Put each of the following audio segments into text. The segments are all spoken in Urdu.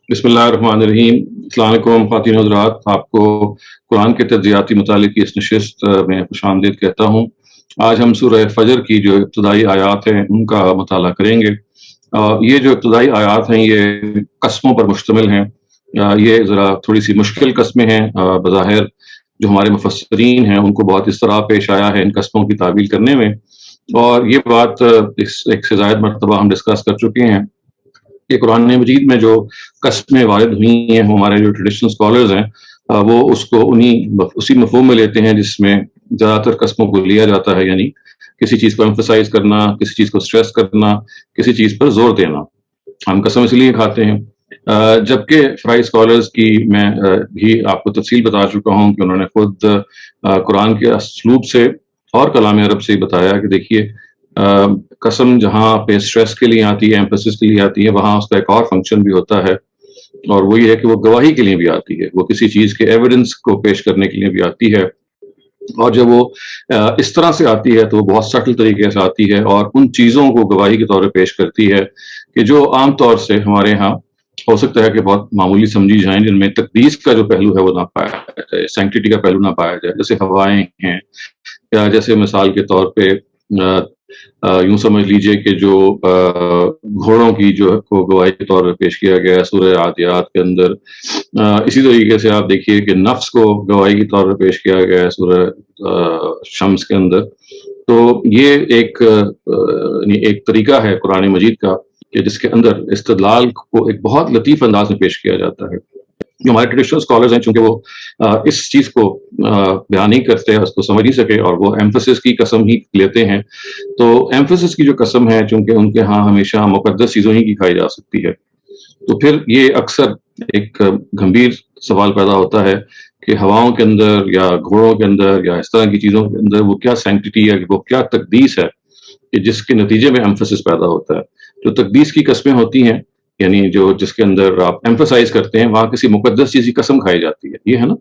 بسم اللہ الرحمن الرحیم۔ السلام علیکم خواتین و حضرات، آپ کو قرآن کے تجزیاتی مطالعے کی اس نشست میں خوش آمدید کہتا ہوں۔ آج ہم سورہ فجر کی جو ابتدائی آیات ہیں ان کا مطالعہ کریں گے۔ یہ جو ابتدائی آیات ہیں یہ قسموں پر مشتمل ہیں۔ یہ ذرا تھوڑی سی مشکل قسمیں ہیں بظاہر، جو ہمارے مفسرین ہیں ان کو بہت اس طرح پیش آیا ہے ان قسموں کی تعبیر کرنے میں، اور یہ بات ایک سے زائد مرتبہ ہم ڈسکس کر چکے ہیں کہ قرآن مجید میں جو قسمیں وارد ہوئی ہیں، ہمارے جو ٹریڈیشنل اسکالرز ہیں وہ اس کو اسی مفہوم میں لیتے ہیں جس میں زیادہ تر قسموں کو لیا جاتا ہے، یعنی کسی چیز کو ایمفسائز کرنا، کسی چیز کو اسٹریس کرنا، کسی چیز پر زور دینا۔ ہم قسم اس لیے کھاتے ہیں، جبکہ فرائی اسکالرز کی میں بھی آپ کو تفصیل بتا چکا ہوں کہ انہوں نے خود قرآن کے اسلوب سے اور کلام عرب سے بتایا کہ دیکھیے قسم جہاں پہ اسٹریس کے لیے آتی ہے، ایمفسس کے لیے آتی ہے، وہاں اس کا ایک اور فنکشن بھی ہوتا ہے، اور وہ یہ ہے کہ وہ گواہی کے لیے بھی آتی ہے، وہ کسی چیز کے ایویڈنس کو پیش کرنے کے لیے بھی آتی ہے، اور جب وہ اس طرح سے آتی ہے تو وہ بہت سٹل طریقے سے آتی ہے اور ان چیزوں کو گواہی کے طور پہ پیش کرتی ہے کہ جو عام طور سے ہمارے ہاں ہو سکتا ہے کہ بہت معمولی سمجھی جائیں، جن میں تقدیس کا جو پہلو ہے وہ نہ پایا جائے، سینکٹیٹی کا پہلو نہ پایا جائے، جیسے ہوائیں ہیں، یا جیسے مثال کے طور پہ یوں سمجھ لیجئے کہ جو گھوڑوں کی جو کو گواہی کے طور پہ پیش کیا گیا ہے سورہ عادیات کے اندر، اسی طریقے سے آپ دیکھیے کہ نفس کو گواہی کے طور پہ پیش کیا گیا ہے سورہ شمس کے اندر۔ تو یہ ایک طریقہ ہے قرآن مجید کا کہ جس کے اندر استدلال کو ایک بہت لطیف انداز میں پیش کیا جاتا ہے۔ جو ہمارے ٹریڈیشنل اسکالرز ہیں چونکہ وہ اس چیز کو بیان نہیں کرتے، اس کو سمجھ نہیں سکے، اور وہ ایمفسس کی قسم ہی لیتے ہیں، تو ایمفسس کی جو قسم ہے چونکہ ان کے ہاں ہمیشہ مقدس چیزوں ہی کی کھائی جا سکتی ہے، تو پھر یہ اکثر ایک گمبھیر سوال پیدا ہوتا ہے کہ ہواؤں کے اندر یا گھوڑوں کے اندر یا اس طرح کی چیزوں کے اندر وہ کیا سینکٹیٹی ہے، وہ کیا تقدیس ہے کہ جس کے نتیجے میں ایمفسس پیدا ہوتا ہے۔ جو تقدیس کی قسمیں ہوتی ہیں، یعنی جو جس کے اندر آپ ایمفسائز کرتے ہیں، وہاں کسی مقدس چیز کی قسم کھائی جاتی ہے، یہ ہے نا،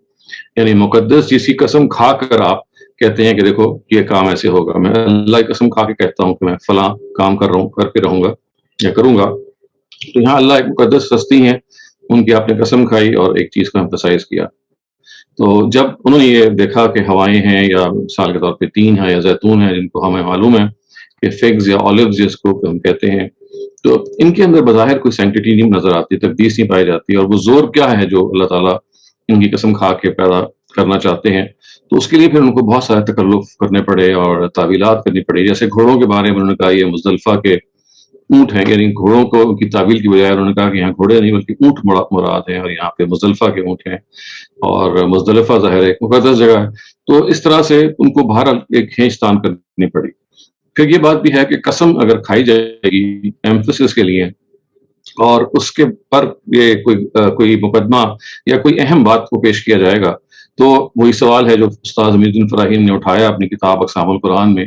یعنی مقدس چیز کی قسم کھا کر آپ کہتے ہیں کہ دیکھو یہ کام ایسے ہوگا۔ میں اللہ کی قسم کھا کے کہتا ہوں کہ میں فلاں کام کر رہا ہوں، کر کے رہوں گا یا کروں گا، تو یہاں اللہ ایک مقدس ہستی ہیں، ان کی آپ نے قسم کھائی اور ایک چیز کو ایمفسائز کیا۔ تو جب انہوں نے یہ دیکھا کہ ہوائیں ہیں، یا مثال کے طور پہ تین ہیں یا زیتون ہیں جن کو ہمیں معلوم ہے کہ فگز یا اولیوز جس کو ہم کہتے ہیں، تو ان کے اندر بظاہر کوئی سینکٹیٹی نہیں نظر آتی، تقدیس نہیں پائی جاتی، اور وہ زور کیا ہے جو اللہ تعالیٰ ان کی قسم کھا کے پیدا کرنا چاہتے ہیں، تو اس کے لیے پھر ان کو بہت سارے تکلف کرنے پڑے اور تعویلات کرنی پڑی۔ جیسے گھوڑوں کے بارے میں انہوں نے کہا یہ مزدلفہ کے اونٹ ہیں، یعنی گھوڑوں کو ان کی تعویل کی بجائے انہوں نے کہا کہ یہاں گھوڑے نہیں بلکہ اونٹ مراد ہیں، اور یہاں پہ مزدلفہ کے اونٹ ہیں، اور مزدلفہ ظاہر ایک مقدس جگہ ہے، تو اس طرح سے ان کو بہرحال ایک کھینچ تان کرنی پڑی۔ پھر یہ بات بھی ہے کہ قسم اگر کھائی جائے گی ایمفسس کے لیے اور اس کے پر یہ کوئی مقدمہ یا کوئی اہم بات کو پیش کیا جائے گا، تو وہی سوال ہے جو استاد امیر الدین فراہیم نے اٹھایا اپنی کتاب اقسام القرآن میں،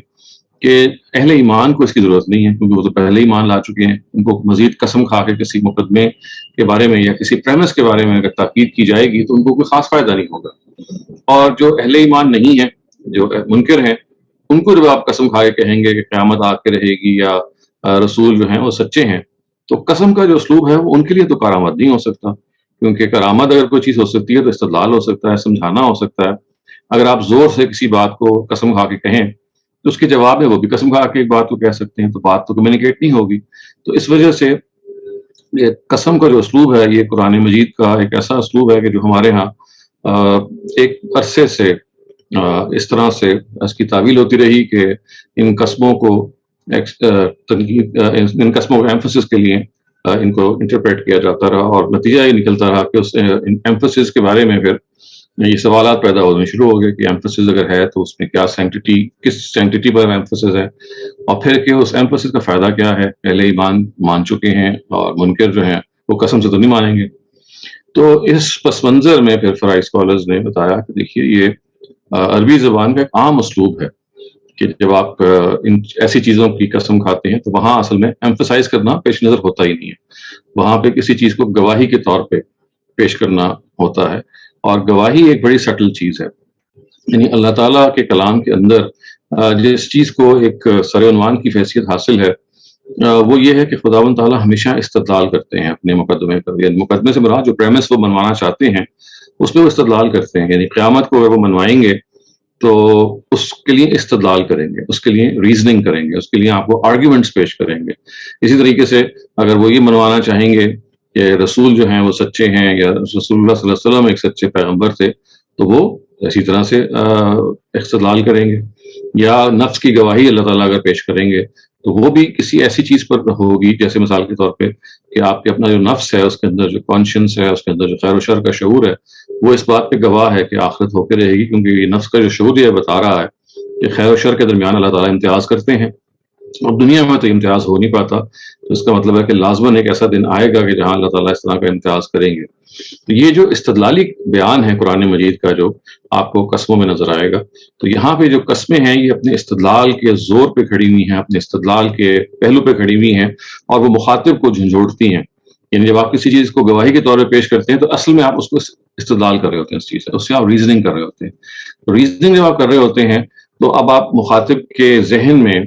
کہ اہل ایمان کو اس کی ضرورت نہیں ہے، کیونکہ وہ تو پہلے ایمان لا چکے ہیں، ان کو مزید قسم کھا کے کسی مقدمے کے بارے میں یا کسی پریمس کے بارے میں اگر تاکید کی جائے گی تو ان کو کوئی خاص فائدہ نہیں ہوگا۔ اور جو اہل ایمان نہیں ہیں، جو منکر ہیں، ان کو جب آپ قسم کھا کے کہیں گے کہ قیامت آ کے رہے گی یا رسول جو ہیں وہ سچے ہیں، تو قسم کا جو اسلوب ہے وہ ان کے لیے تو کارآمد نہیں ہو سکتا، کیونکہ کارآمد اگر کوئی چیز ہو سکتی ہے تو استدلال ہو سکتا ہے، سمجھانا ہو سکتا ہے۔ اگر آپ زور سے کسی بات کو قسم کھا کے کہیں تو اس کے جواب میں وہ بھی قسم کھا کے ایک بات کو کہہ سکتے ہیں، تو بات تو کمیونیکیٹ نہیں ہوگی۔ تو اس وجہ سے یہ قسم کا جو اسلوب ہے یہ قرآن مجید کا ایک ایسا اسلوب ہے کہ جو ہمارے ہاں ایک عرصے سے اس طرح سے اس کی تعویل ہوتی رہی کہ ان قسموں کو ایمفسس کے لیے ان کو انٹرپریٹ کیا جاتا رہا، اور نتیجہ یہ نکلتا رہا کہ اس ایمفسس کے بارے میں پھر یہ سوالات پیدا ہونے شروع ہو گئے کہ ایمفسس اگر ہے تو اس میں کیا سینکٹیٹی، کس سینکٹیٹی پر ایمفسس ہے، اور پھر کہ اس ایمفسس کا فائدہ کیا ہے۔ اہل ایمان مان چکے ہیں اور منکر جو ہیں وہ قسم سے تو نہیں مانیں گے۔ تو اس پس منظر میں پھر فرائی اسکالرز نے بتایا کہ دیکھیے یہ عربی زبان کا ایک عام اسلوب ہے کہ جب آپ ان ایسی چیزوں کی قسم کھاتے ہیں تو وہاں اصل میں ایمفسائز کرنا پیش نظر ہوتا ہی نہیں ہے، وہاں پہ کسی چیز کو گواہی کے طور پہ پیش کرنا ہوتا ہے، اور گواہی ایک بڑی سٹل چیز ہے۔ یعنی اللہ تعالیٰ کے کلام کے اندر جس چیز کو ایک سر عنوان کی حیثیت حاصل ہے وہ یہ ہے کہ خداوند تعالیٰ ہمیشہ استدلال کرتے ہیں اپنے مقدمے پر، یعنی مقدمے سے مراد جو پریمس وہ منوانا چاہتے ہیں اس میں وہ استدلال کرتے ہیں، یعنی قیامت کو اگر وہ منوائیں گے تو اس کے لیے استدلال کریں گے، اس کے لیے ریزننگ کریں گے، اس کے لیے آپ کو آرگیومنٹس پیش کریں گے۔ اسی طریقے سے اگر وہ یہ منوانا چاہیں گے کہ رسول جو ہیں وہ سچے ہیں یا رسول اللہ صلی اللہ علیہ وسلم ایک سچے پیغمبر تھے، تو وہ اسی طرح سے استدلال کریں گے۔ یا نفس کی گواہی اللہ تعالیٰ اگر پیش کریں گے تو وہ بھی کسی ایسی چیز پر ہوگی، جیسے مثال کے طور پہ کہ آپ کے اپنا جو نفس ہے، اس کے اندر جو کانشنس ہے، اس کے اندر جو خیر و شر کا شعور ہے، وہ اس بات پہ گواہ ہے کہ آخرت ہو کے رہے گی، کیونکہ یہ نفس کا جو شعور یہ بتا رہا ہے کہ خیر و شر کے درمیان اللہ تعالیٰ امتیاز کرتے ہیں، اور دنیا میں تو امتیاز ہو نہیں پاتا، تو اس کا مطلب ہے کہ لازماً ایک ایسا دن آئے گا کہ جہاں اللہ تعالیٰ اس طرح کا امتیاز کریں گے۔ تو یہ جو استدلالی بیان ہے قرآن مجید کا، جو آپ کو قسموں میں نظر آئے گا، تو یہاں پہ جو قسمیں ہیں یہ اپنے استدلال کے زور پہ کھڑی ہوئی ہیں، اپنے استدلال کے پہلو پہ کھڑی ہوئی ہیں، اور وہ مخاطب کو جھنجھوڑتی ہیں۔ یعنی جب آپ کسی چیز کو گواہی کے طور پہ پیش کرتے ہیں تو اصل میں آپ اس کو استدلال کر رہے ہوتے ہیں، اس چیز سے اس سے آپ ریزننگ کر رہے ہوتے ہیں۔ تو ریزننگ جب آپ کر رہے ہوتے ہیں تو اب آپ مخاطب کے ذہن میں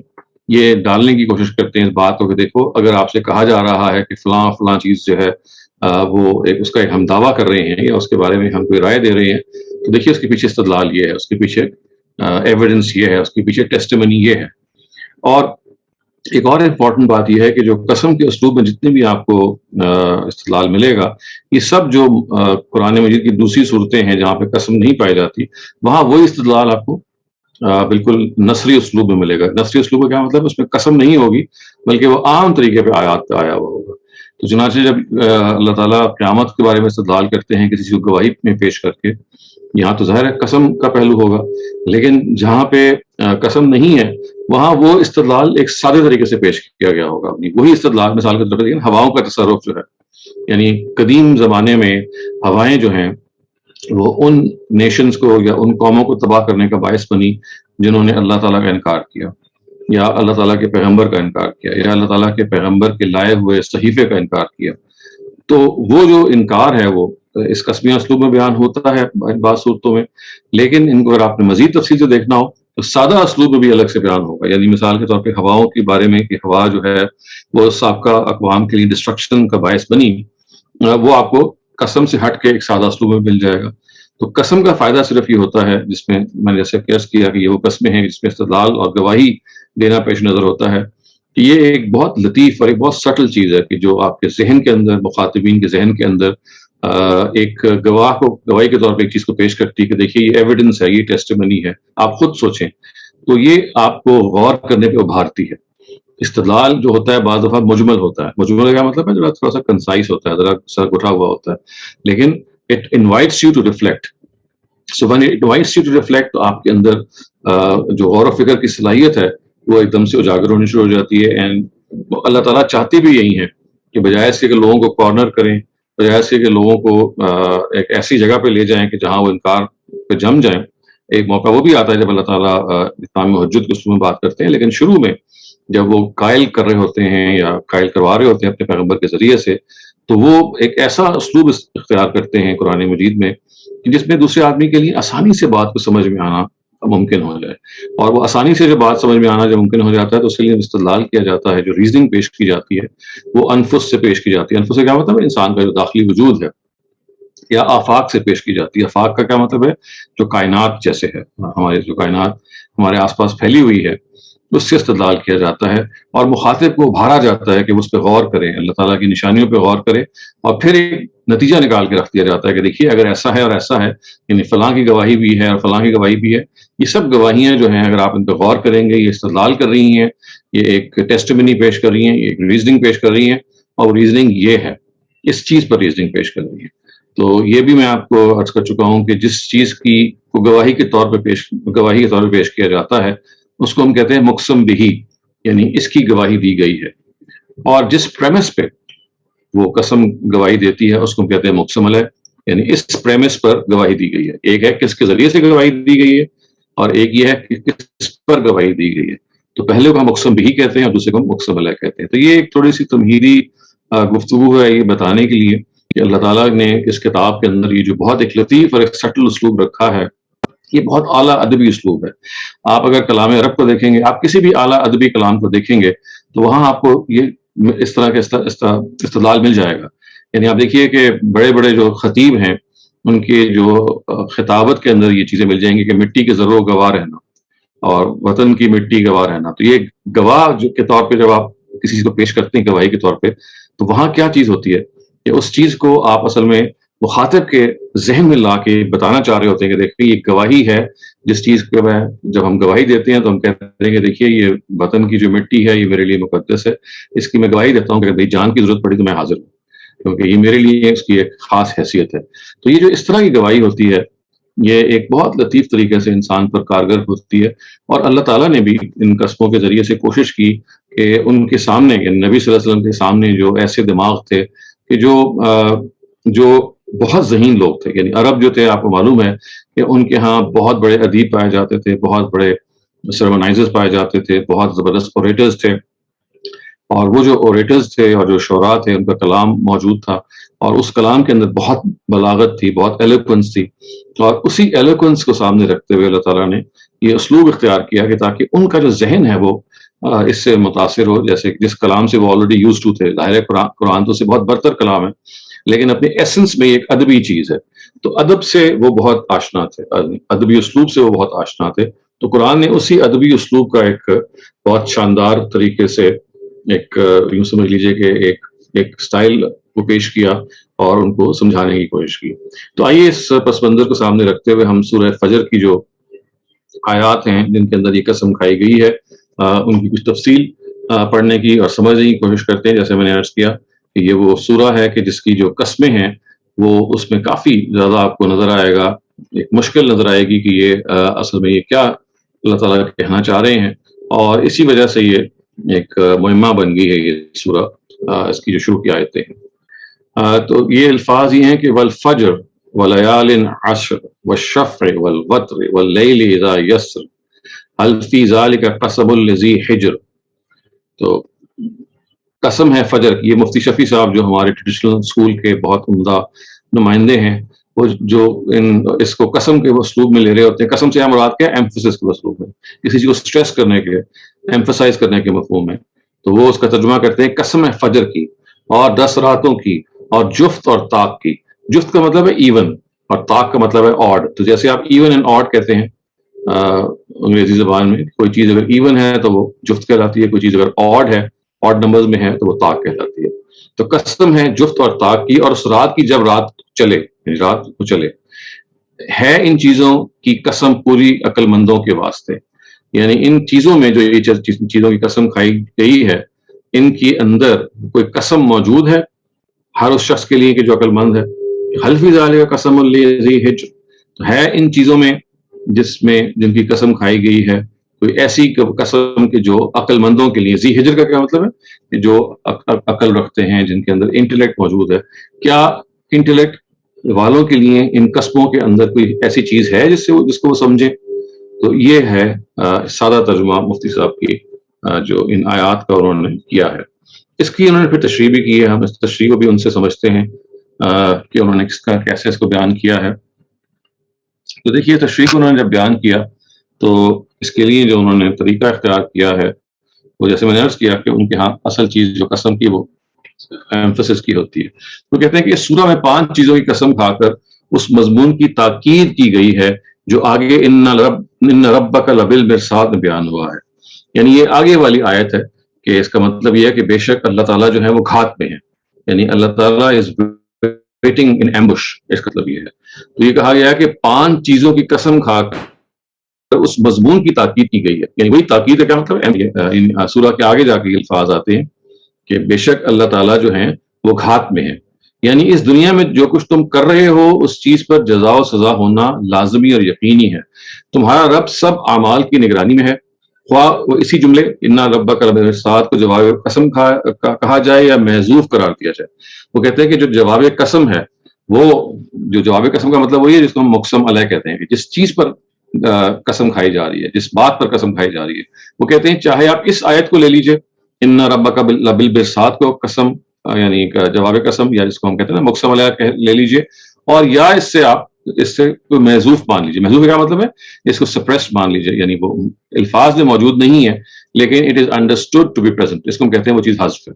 یہ ڈالنے کی کوشش کرتے ہیں اس بات کو کہ دیکھو، اگر آپ سے کہا جا رہا ہے کہ فلاں فلاں چیز جو ہے وہ اس کا ایک ہم دعویٰ کر رہے ہیں یا اس کے بارے میں ہم کوئی رائے دے رہے ہیں، تو دیکھیے اس کے پیچھے استدلال یہ ہے، اس کے پیچھے ایویڈنس یہ ہے، اس کے پیچھے ٹیسٹیمنی یہ ہے۔ اور ایک اور امپورٹنٹ بات یہ ہے کہ جو قسم کے اسلوب میں جتنے بھی آپ کو استدلال ملے گا، یہ سب جو قرآن مجید کی دوسری صورتیں ہیں جہاں پہ قسم نہیں پائی جاتی، وہاں وہی استدلال آپ کو بالکل نثری اسلوب میں ملے گا۔ نثری اسلوب کا کیا مطلب؟ اس میں قسم نہیں ہوگی، بلکہ وہ عام طریقے پہ آیات پہ آیا ہوا ہوگا۔ تو چنانچہ جب اللہ تعالیٰ قیامت کے بارے میں استدلال کرتے ہیں کسی کو گواہی میں پیش کر کے، یہاں تو ظاہر ہے قسم کا پہلو ہوگا، لیکن جہاں پہ قسم نہیں ہے وہاں وہ استدلال ایک سادے طریقے سے پیش کیا گیا ہوگا۔ وہی استدلال مثال کے طور پر ہواؤں کا تصرف جو ہے، یعنی قدیم زمانے میں ہوائیں جو ہیں وہ ان نیشنز کو یا ان قوموں کو تباہ کرنے کا باعث بنی جنہوں نے اللہ تعالیٰ کا انکار کیا، یا اللہ تعالیٰ کے پیغمبر کا انکار کیا، یا اللہ تعالیٰ کے پیغمبر کے لائے ہوئے صحیفے کا انکار کیا۔ تو وہ جو انکار ہے وہ اس قسمیہ اسلوب میں بیان ہوتا ہے بعض صورتوں میں، لیکن ان کو اگر آپ نے مزید تفصیل سے دیکھنا ہو تو سادہ اسلوب میں بھی الگ سے بیان ہوگا۔ یعنی مثال کے طور پہ ہواؤں کے بارے میں کہ ہوا جو ہے وہ سابقہ اقوام کے لیے ڈسٹرکشن کا باعث بنی، وہ آپ کو قسم سے ہٹ کے ایک سادہ اسلوب میں مل جائے گا۔ تو قسم کا فائدہ صرف یہ ہوتا ہے جس میں نے جیسے قیاس کیا کہ یہ وہ قسمیں ہیں جس میں استدلال اور گواہی دینا پیش نظر ہوتا ہے، کہ یہ ایک بہت لطیف اور ایک بہت سٹل چیز ہے کہ جو آپ کے ذہن کے اندر، مخاطبین کے ذہن کے اندر ایک گواہ کو گواہی کے طور پہ ایک چیز کو پیش کرتی ہے کہ دیکھیے یہ ایویڈنس ہے، یہ ٹیسٹیمنی ہے، آپ خود سوچیں۔ تو یہ آپ کو غور کرنے پہ ابھارتی ہے۔ استدلال جو ہوتا ہے بعض دفعہ مجمل ہوتا ہے۔ مجمل کا کیا مطلب ہے؟ ذرا تھوڑا سا کنسائز ہوتا ہے، ذرا سر اٹھا ہوا ہوتا ہے، لیکن it invites you to reflect. So when it invites you to reflect تو آپ کے اندر جو غور و فکر کی صلاحیت ہے وہ ایک دم سے اجاگر ہونی شروع ہو جاتی ہے۔ اینڈ اللہ تعالیٰ چاہتے بھی یہی ہیں کہ بجائے اس کے کہ لوگوں کو کارنر کریں، بجائے اس کے کہ لوگوں کو ایک ایسی جگہ پہ لے جائیں کہ جہاں وہ انکار پہ جم جائیں، ایک موقع وہ بھی آتا ہے جب اللہ تعالیٰ اتمام حجت کے اس میں بات کرتے ہیں، لیکن شروع میں جب وہ قائل کر رہے ہوتے ہیں یا قائل کروا رہے ہوتے ہیں اپنے پیغمبر کے ذریعے سے، تو وہ ایک ایسا اسلوب اختیار کرتے ہیں قرآن مجید میں کہ جس میں دوسرے آدمی کے لیے آسانی سے بات کو سمجھ میں آنا ممکن ہو جائے۔ اور وہ آسانی سے جو بات سمجھ میں آنا جب ممکن ہو جاتا ہے تو اس کے لیے استدلال کیا جاتا ہے، جو ریزننگ پیش کی جاتی ہے وہ انفس سے پیش کی جاتی ہے۔ انفس سے کیا مطلب ہے؟ انسان کا جو داخلی وجود ہے، یا آفاق سے پیش کی جاتی ہے۔ آفاق کا کیا مطلب ہے؟ جو کائنات جیسے ہے، ہمارے جو کائنات ہمارے آس پاس پھیلی ہوئی ہے اس سے استدلال کیا جاتا ہے، اور مخاطب کو ابھارا جاتا ہے کہ وہ اس پہ غور کریں، اللہ تعالیٰ کی نشانیوں پہ غور کرے، اور پھر ایک نتیجہ نکال کے رکھ دیا جاتا ہے کہ دیکھیے اگر ایسا ہے اور ایسا ہے، یعنی فلاں کی گواہی بھی ہے اور فلاں کی گواہی بھی ہے، یہ سب گواہیاں جو ہیں اگر آپ ان پہ غور کریں گے یہ استدلال کر رہی ہیں، یہ ایک ٹیسٹیمنی پیش کر رہی ہیں، یہ ایک ریزننگ پیش کر رہی ہیں، اور ریزننگ یہ ہے، اس چیز پر ریزننگ پیش کر رہی ہے۔ تو یہ بھی میں آپ کو عرض کر چکا ہوں کہ جس چیز کی کو گواہی کے طور پہ پیش کیا جاتا ہے اس کو ہم کہتے ہیں مقسم بہی، یعنی اس کی گواہی دی گئی ہے، اور جس پریمس پہ وہ قسم گواہی دیتی ہے اس کو ہم کہتے ہیں مقسم علیہ، یعنی اس پریمس پر گواہی دی گئی ہے۔ ایک ہے کس کے ذریعے سے گواہی دی گئی ہے، اور ایک یہ ہے کہ کس پر گواہی دی گئی ہے۔ تو پہلے کو ہم مقسم بہی کہتے ہیں اور دوسرے کو ہم مقسم علیہ کہتے ہیں۔ تو یہ ایک تھوڑی سی تمہیدی گفتگو ہے یہ بتانے کے لیے کہ اللہ تعالیٰ نے اس کتاب کے اندر یہ جو بہت ایک لطیف اور ایک سٹل اسلوب رکھا ہے، یہ بہت اعلیٰ ادبی اسلوب ہے۔ آپ اگر کلام عرب کو دیکھیں گے، آپ کسی بھی اعلیٰ ادبی کلام کو دیکھیں گے تو وہاں آپ کو یہ اس طرح کا استدلال مل جائے گا. یعنی آپ دیکھیے کہ بڑے بڑے جو خطیب ہیں ان کے جو خطابت کے اندر یہ چیزیں مل جائیں گی کہ مٹی کے ذروں گواہ رہنا اور وطن کی مٹی گواہ رہنا. تو یہ گواہ کے طور پہ جب آپ کسی چیز کو پیش کرتے ہیں گواہی کے طور پہ، تو وہاں کیا چیز ہوتی ہے کہ اس چیز کو آپ اصل میں مخاطب کے ذہن میں لا کے بتانا چاہ رہے ہوتے ہیں کہ دیکھیے یہ گواہی ہے جس چیز پہ میں جب ہم گواہی دیتے ہیں تو ہم کہتے ہیں کہ دیکھیے یہ وطن کی جو مٹی ہے یہ میرے لیے مقدس ہے، اس کی میں گواہی دیتا ہوں کہ اگر جان کی ضرورت پڑی تو میں حاضر ہوں، کیونکہ یہ میرے لیے اس کی ایک خاص حیثیت ہے. تو یہ جو اس طرح کی گواہی ہوتی ہے یہ ایک بہت لطیف طریقے سے انسان پر کارگر ہوتی ہے. اور اللہ تعالیٰ نے بھی ان قصبوں کے ذریعے سے کوشش کی کہ ان کے سامنے یعنی نبی صلی اللہ علیہ وسلم کے سامنے جو ایسے دماغ تھے کہ جو بہت ذہین لوگ تھے، یعنی عرب جو تھے آپ کو معلوم ہے کہ ان کے ہاں بہت بڑے ادیب پائے جاتے تھے، بہت بڑے سرمنائزرز پائے جاتے تھے، بہت زبردست اوریٹرز تھے. اور وہ جو اوریٹرز تھے اور جو شعراء تھے ان کا کلام موجود تھا، اور اس کلام کے اندر بہت بلاغت تھی، بہت ایلوکوینس تھی. اور اسی ایلوکوینس کو سامنے رکھتے ہوئے اللہ تعالیٰ نے یہ اسلوب اختیار کیا کہ تاکہ ان کا جو ذہن ہے وہ اس سے متاثر ہو، جیسے جس کلام سے وہ آلریڈی یوز ٹو تھے. ظاہر ہے قرآن تو سے بہت برتر کلام ہے لیکن اپنے ایسنس میں ایک ادبی چیز ہے، تو ادب سے وہ بہت آشنا تھے، ادبی اسلوب سے وہ بہت آشنا تھے. تو قرآن نے اسی ادبی اسلوب کا ایک بہت شاندار طریقے سے ایک یوں سمجھ لیجئے کہ ایک سٹائل کو پیش کیا اور ان کو سمجھانے کی کوشش کی. تو آئیے اس پس منظر کو سامنے رکھتے ہوئے ہم سورہ فجر کی جو آیات ہیں جن کے اندر یہ قسم کھائی گئی ہے ان کی کچھ تفصیل پڑھنے کی اور سمجھنے کی کوشش کرتے ہیں. جیسے میں نے عرض کیا کہ یہ وہ سورہ ہے کہ جس کی جو قسمیں ہیں وہ اس میں کافی زیادہ آپ کو نظر آئے گا، ایک مشکل نظر آئے گی کہ یہ اصل میں یہ کیا اللہ تعالیٰ کہنا چاہ رہے ہیں. اور اسی وجہ سے یہ ایک مہمہ بن گئی ہے یہ سورہ، اس کی جو شروع کی آیتیں ہیں. تو یہ الفاظ یہ ہیں کہ والفجر ولیال عشر والشفع والوتر واللیل اذا یسر هل فی ذلک قسم لذی حجر. تو قسم ہے فجر کی. یہ مفتی شفیع صاحب جو ہمارے ٹریڈیشنل اسکول کے بہت عمدہ نمائندے ہیں، وہ جو اس کو قسم کے اسلوب میں لے رہے ہوتے ہیں. قسم سے مراد کیا ہے؟ ایمفسس کے اسلوب میں، کسی چیز کو اسٹریس کرنے کے، ایمفسائز کرنے کے مفہوم میں. تو وہ اس کا ترجمہ کرتے ہیں قسم ہے فجر کی اور 10 راتوں کی اور جفت اور طاق کی. جفت کا مطلب ہے ایون اور طاق کا مطلب ہے آڈ. تو جیسے آپ ایون اینڈ آڈ کہتے ہیں انگریزی زبان میں، کوئی چیز اگر ایون ہے تو وہ جفت کہلاتی ہے، کوئی چیز اگر آڈ ہے، آڈ نمبرز میں ہے تو وہ طاق کہلاتی ہے. تو قسم ہے جفت اور طاق کی اور اس رات کی جب رات چلے، یعنی رات کو چلے. ہے ان چیزوں کی قسم پوری عقل مندوں کے واسطے. یعنی ان چیزوں میں جو یہ چیزوں کی قسم کھائی گئی ہے ان کے اندر کوئی قسم موجود ہے ہر اس شخص کے لیے کہ جو عقل مند ہے. حل فی ذالک قسم لذی حجر، ہے ان چیزوں میں جن کی قسم کھائی گئی ہے کوئی ایسی قسم کہ جو عقل مندوں کے لیے. ذی حجر کا کیا مطلب ہے؟ کہ جو عقل رکھتے ہیں، جن کے اندر انٹلیکٹ موجود ہے. کیا انٹلیکٹ والوں کے لیے ان قسموں کے اندر کوئی ایسی چیز ہے جس کو وہ سمجھے؟ تو یہ ہے سادہ ترجمہ مفتی صاحب کی جو ان آیات کا انہوں نے کیا ہے. اس کی انہوں نے پھر تشریح بھی کی ہے. ہم اس تشریح کو بھی ان سے سمجھتے ہیں کہ انہوں نے کیسے اس کو بیان کیا ہے. تو دیکھیے تشریح کو انہوں نے جب بیان کیا تو اس کے لیے جو انہوں نے طریقہ اختیار کیا ہے وہ جیسے میں نے عرض کیا کہ ان کے ہاں اصل چیز جو قسم کی وہ ایمفسس کی ہوتی ہے. وہ کہتے ہیں کہ اس سورہ میں 5 چیزوں کی قسم کھا کر اس مضمون کی تاکید کی گئی ہے جو آگے ان ربک لبالمرصاد میں بیان ہوا ہے. یعنی یہ آگے والی آیت ہے کہ اس کا مطلب یہ ہے کہ بے شک اللہ تعالیٰ جو ہے وہ گھات میں ہے، یعنی اللہ تعالیٰ از ویٹنگ ان ایمبش. اس کا مطلب یہ ہے. تو یہ کہا گیا ہے کہ 5 چیزوں کی قسم کھا کر اس مضمون کی تاکید کی گئی ہے. یعنی وہی تاکید ہے، کیا مطلب؟ سورہ کے آگے جا کے یہ الفاظ آتے ہیں کہ بے شک اللہ تعالیٰ جو ہیں وہ گھات میں ہے. یعنی اس دنیا میں جو کچھ تم کر رہے ہو اس چیز پر جزا و سزا ہونا لازمی اور یقینی ہے. تمہارا رب سب اعمال کی نگرانی میں ہے. خواہ اسی جملے انا ربک لبالمرصاد کو جواب قسم کہا جائے یا محذوف قرار دیا جائے. وہ کہتے ہیں کہ جو جواب قسم ہے، وہ جو جواب قسم کا مطلب وہی ہے جس کو ہم مقسم علیہ کہتے ہیں، کہ جس چیز پر قسم کھائی جا رہی ہے، جس بات پر قسم کھائی جا رہی ہے. وہ کہتے ہیں چاہے آپ اس آیت کو لے لیجئے ان ربک لبالمرصاد کو قسم یعنی جواب قسم، یا جس کو ہم کہتے ہیں نا مقسم علیہ لے لیجئے، اور یا اس سے کوئی محذوف مان لیجئے. محذوف کا کیا مطلب ہے؟ اس کو سپریسڈ مان لیجئے، یعنی وہ الفاظ میں موجود نہیں ہے لیکن it is understood to be present, اس کو ہم کہتے ہیں وہ چیز حذف ہے۔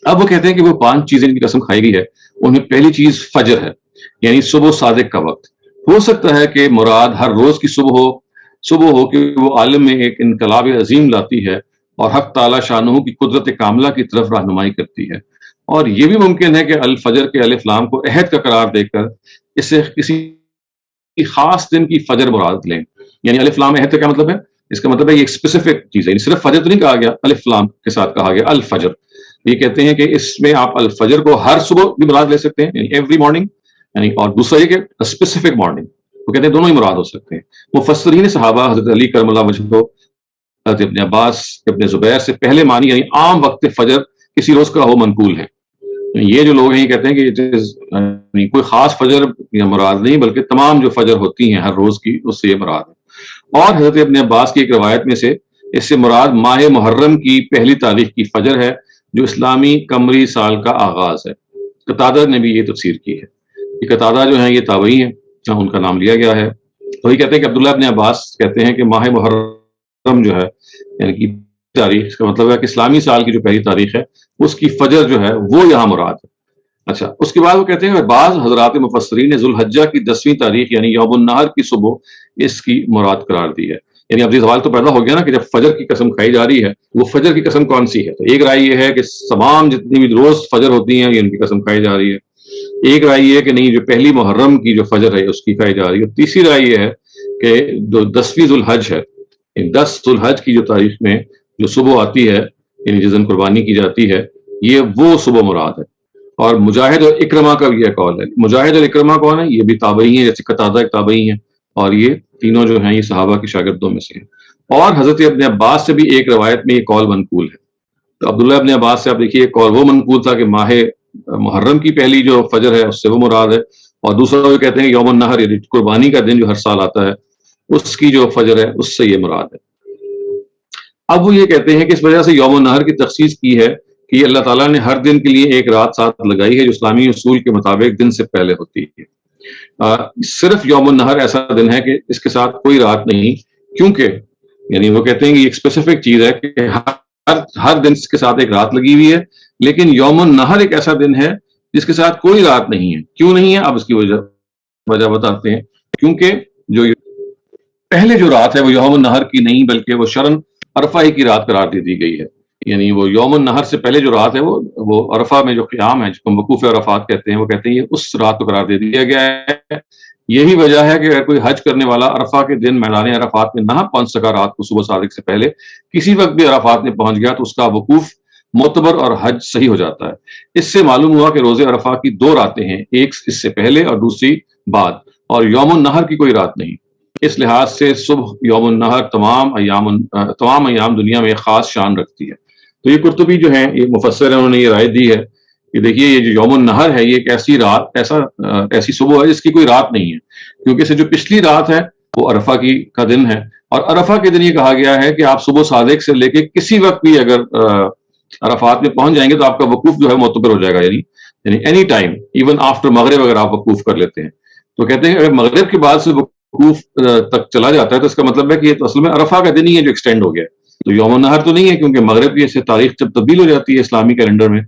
اب وہ کہتے ہیں کہ وہ 5 چیزیں جن کی قسم کھائی گئی ہے، ان میں پہلی چیز فجر ہے، یعنی صبح صادق کا وقت۔ ہو سکتا ہے کہ مراد ہر روز کی صبح ہو کہ وہ عالم میں ایک انقلاب عظیم لاتی ہے اور حق تعالی شانہ کی قدرت کاملہ کی طرف رہنمائی کرتی ہے، اور یہ بھی ممکن ہے کہ الفجر کے الف لام کو عہد کا قرار دے کر اس سے کسی خاص دن کی فجر مراد لیں۔ یعنی الف لام عہد کا کیا مطلب ہے؟ اس کا مطلب ہے یہ ایک اسپیسیفک چیز ہے، یعنی صرف فجر تو نہیں کہا گیا، الف لام کے ساتھ کہا گیا الفجر۔ یہ کہتے ہیں کہ اس میں آپ الفجر کو ہر صبح بھی مراد لے سکتے ہیں، یعنی ایوری مارننگ، یعنی اور دوسرا یہ کہ اسپیسیفک مارننگ، وہ کہتے ہیں دونوں ہی مراد ہو سکتے ہیں۔ مفسرین صحابہ حضرت علی کرم اللہ وجہہ، حضرت ابن عباس، ابن زبیر سے پہلے معنی یعنی عام وقت فجر کسی روز کا ہو منقول ہے۔ یہ جو لوگ ہیں یہ کہتے ہیں کہ کوئی خاص فجر یا مراد نہیں، بلکہ تمام جو فجر ہوتی ہیں ہر روز کی اس سے یہ مراد ہے۔ اور حضرت ابن عباس کی ایک روایت میں سے اس سے مراد ماہ محرم کی پہلی تاریخ کی فجر ہے، جو اسلامی قمری سال کا آغاز ہے۔ قتادہ نے بھی یہ تفسیر کی ہے۔ یہ قتادہ جو ہیں یہ تابعی ہیں، ان کا نام لیا گیا ہے۔ تو یہ کہتے ہیں کہ عبداللہ ابن عباس کہتے ہیں کہ ماہ محرم جو ہے یعنی کہ تاریخ، اس کا مطلب ہے کہ اسلامی سال کی جو پہلی تاریخ ہے اس کی فجر جو ہے وہ یہاں مراد ہے۔ اچھا، اس کے بعد وہ کہتے ہیں کہ بعض حضرات مفسرین نے ذوالحجہ کی 10ویں تاریخ یعنی یوم النحر کی صبح اس کی مراد قرار دی ہے۔ یعنی اب یہ سوال تو پیدا ہو گیا نا کہ جب فجر کی قسم کھائی جا رہی ہے، وہ فجر کی قسم کون سی ہے؟ تو ایک رائے یہ ہے کہ تمام جتنی بھی روز فجر ہوتی ہیں یہ ان کی قسم کھائی جا رہی ہے۔ ایک رائے یہ ہے کہ نہیں، جو پہلی محرم کی جو فجر ہے اس کی کھائی جا رہی ہے۔ تیسری رائے یہ ہے کہ جو 10ویں ذوالحج ہے، 10 ذوالحج کی جو تاریخ میں جو صبح آتی ہے یعنی جس دن قربانی کی جاتی ہے، یہ وہ صبح مراد ہے۔ اور مجاہد اور اکرمہ کا بھی یہ قول ہے۔ مجاہد اور اکرمہ کون ہے؟ یہ بھی تابعی ہیں، جیسے قتادہ ایک تابعی ہیں، اور یہ تینوں جو ہیں یہ صحابہ کے شاگردوں میں سے ہیں۔ اور حضرت ابن عباس سے بھی ایک روایت میں یہ قول منقول ہے۔ تو عبداللہ ابن عباس سے آپ دیکھیے قول وہ منقول تھا کہ ماہ محرم کی پہلی جو فجر ہے اس سے وہ مراد ہے، اور دوسرا وہ کہتے ہیں کہ یوم النحر یعنی قربانی کا دن جو ہر سال آتا ہے اس کی جو فجر ہے اس سے یہ مراد ہے۔ اب وہ یہ کہتے ہیں کہ اس وجہ سے یوم النحر کی تخصیص کی ہے کہ یہ اللہ تعالیٰ نے ہر دن کے لیے ایک رات ساتھ لگائی ہے جو اسلامی اصول کے مطابق دن سے پہلے ہوتی ہے۔ صرف یوم النحر ایسا دن ہے کہ اس کے ساتھ کوئی رات نہیں، کیونکہ یعنی وہ کہتے ہیں کہ یہ ایک اسپیسیفک چیز ہے کہ ہر دن اس کے ساتھ ایک رات لگی ہوئی ہے، لیکن یوم النحر ایک ایسا دن ہے جس کے ساتھ کوئی رات نہیں ہے۔ کیوں نہیں ہے؟ اب اس کی وجہ بتاتے ہیں۔ کیونکہ جو پہلے جو رات ہے وہ یوم النحر کی نہیں، بلکہ وہ شرن عرفہ ہی کی رات قرار دے دی گئی ہے۔ یعنی وہ یوم النحر سے پہلے جو رات ہے وہ عرفہ میں جو قیام ہے جس کو وقوف عرفات کہتے ہیں، وہ کہتے ہیں یہ اس رات کو قرار دے دیا گیا ہے۔ یہی وجہ ہے کہ اگر کوئی حج کرنے والا عرفہ کے دن میدان عرفات میں نہ پہنچ سکا رات کو صبح صادق سے پہلے، کسی وقت بھی عرفات میں پہنچ گیا تو اس کا وقوف معتبر اور حج صحیح ہو جاتا ہے۔ اس سے معلوم ہوا کہ روز عرفہ کی 2 راتیں ہیں، ایک اس سے پہلے اور دوسری بعد، اور یوم النحر کی کوئی رات نہیں۔ اس لحاظ سے صبح یوم النحر تمام ایام دنیا میں خاص شان رکھتی ہے۔ تو یہ قرطبی جو ہیں یہ مفسر ہیں، انہوں نے یہ رائے دی ہے کہ دیکھیے یہ جو یوم النحر ہے یہ ایک ایسی رات ایسی صبح ہے جس کی کوئی رات نہیں ہے، کیونکہ اسے جو پچھلی رات ہے وہ عرفہ کا دن ہے، اور عرفہ کے دن یہ کہا گیا ہے کہ آپ صبح صادق سے لے کے کسی وقت بھی اگر عرفات میں پہنچ جائیں گے تو آپ کا وقوف جو ہے معتبر ہو جائے گا، یعنی اینی ٹائم ایون آفٹر مغرب اگر آپ وقوف کر لیتے ہیں۔ تو کہتے ہیں کہ اگر مغرب کے بعد سے وقوف تک چلا جاتا ہے تو اس کا مطلب ہے کہ یہ تو اصل میں عرفہ کا دن ہی ہے جو ایکسٹینڈ ہو گیا ہے۔ تو یوم النحر تو نہیں ہے، کیونکہ مغرب کی تاریخ جب تبدیل ہو جاتی ہے اسلامی کیلنڈر میں،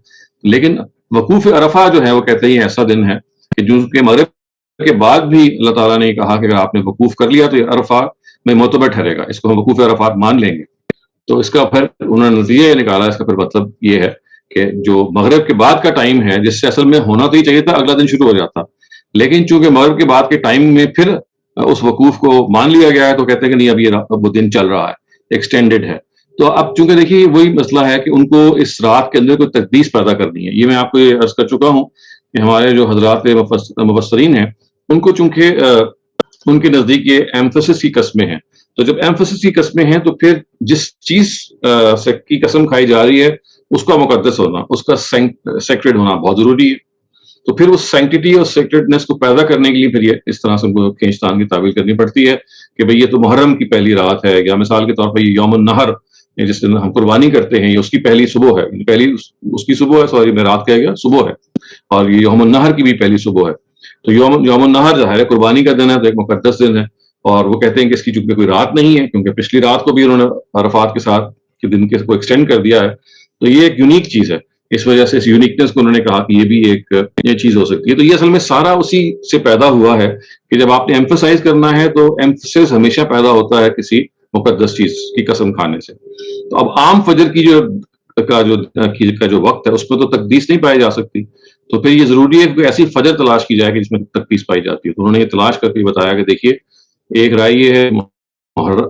لیکن وقوف عرفہ جو ہے وہ کہتے ہیں ایسا دن ہے کہ جو کہ مغرب کے بعد بھی اللہ تعالیٰ نے کہا کہ اگر آپ نے وقوف کر لیا تو یہ عرفہ میں معتبر ٹھہرے گا، اس کو ہم وقوف عرفات مان لیں گے۔ تو اس کا پھر انہوں نے نتیجہ یہ نکالا، اس کا پھر مطلب یہ ہے کہ جو مغرب کے بعد کا ٹائم ہے جس سے اصل میں ہونا تو ہی چاہیے تھا، اگلا دن شروع ہو جاتا، لیکن چونکہ مغرب کے بعد کے ٹائم میں پھر اس وقوف کو مان لیا گیا ہے تو کہتے ہیں کہ نہیں اب یہ وہ دن چل رہا ہے، ایکسٹینڈڈ ہے۔ تو اب چونکہ دیکھیے وہی مسئلہ ہے کہ ان کو اس رات کے اندر کوئی تقدیس پیدا کرنی ہے۔ یہ میں آپ کو یہ عرض کر چکا ہوں کہ ہمارے جو حضرات مفسرین ہیں ان کو چونکہ ان کے نزدیک یہ ایمفسس کی قسمیں ہیں، تو جب ایمفسس کی قسمیں ہیں تو پھر جس چیز کی قسم کھائی جا رہی ہے اس کا مقدس ہونا، اس کا سیکریڈ ہونا بہت ضروری ہے۔ تو پھر اس سینکٹیٹی اور سیکریڈنس کو پیدا کرنے کے لیے پھر یہ اس طرح سے ان کو کھینچتان کی تعبیر کرنی پڑتی ہے کہ بھئی یہ تو محرم کی پہلی رات ہے، یا مثال کے طور پر یہ یوم النحر جس دن ہم قربانی کرتے ہیں یہ اس کی پہلی صبح ہے، پہلی اس کی صبح ہے، سوری میں رات کہہ گیا، صبح ہے، اور یہ یوم النحر کی بھی پہلی صبح ہے۔ تو یوم النحر ظاہر ہے قربانی کا دن ہے تو ایک مقدس دن ہے، اور وہ کہتے ہیں کہ اس کی چونکہ کوئی رات نہیں ہے، کیونکہ پچھلی رات کو بھی انہوں نے عرفات کے ساتھ کے دن کے کو ایکسٹینڈ کر دیا ہے، تو یہ ایک یونیک چیز ہے. اس وجہ سے اس یونیکنس کو انہوں نے کہا کہ یہ بھی ایک یہ چیز ہو سکتی ہے. تو یہ اصل میں سارا اسی سے پیدا ہوا ہے کہ جب آپ نے ایمفسائز کرنا ہے تو ایمفسس ہمیشہ پیدا ہوتا ہے کسی مقدس چیز کی قسم کھانے سے. تو اب عام فجر کی جو وقت ہے اس میں تو تقدیس نہیں پائی جا سکتی، تو پھر یہ ضروری ہے کہ ایسی فجر تلاش کی جائے کہ جس میں تقدیس پائی جاتی ہے. تو انہوں نے یہ تلاش کر کے بتایا کہ دیکھیے ایک رائے یہ ہے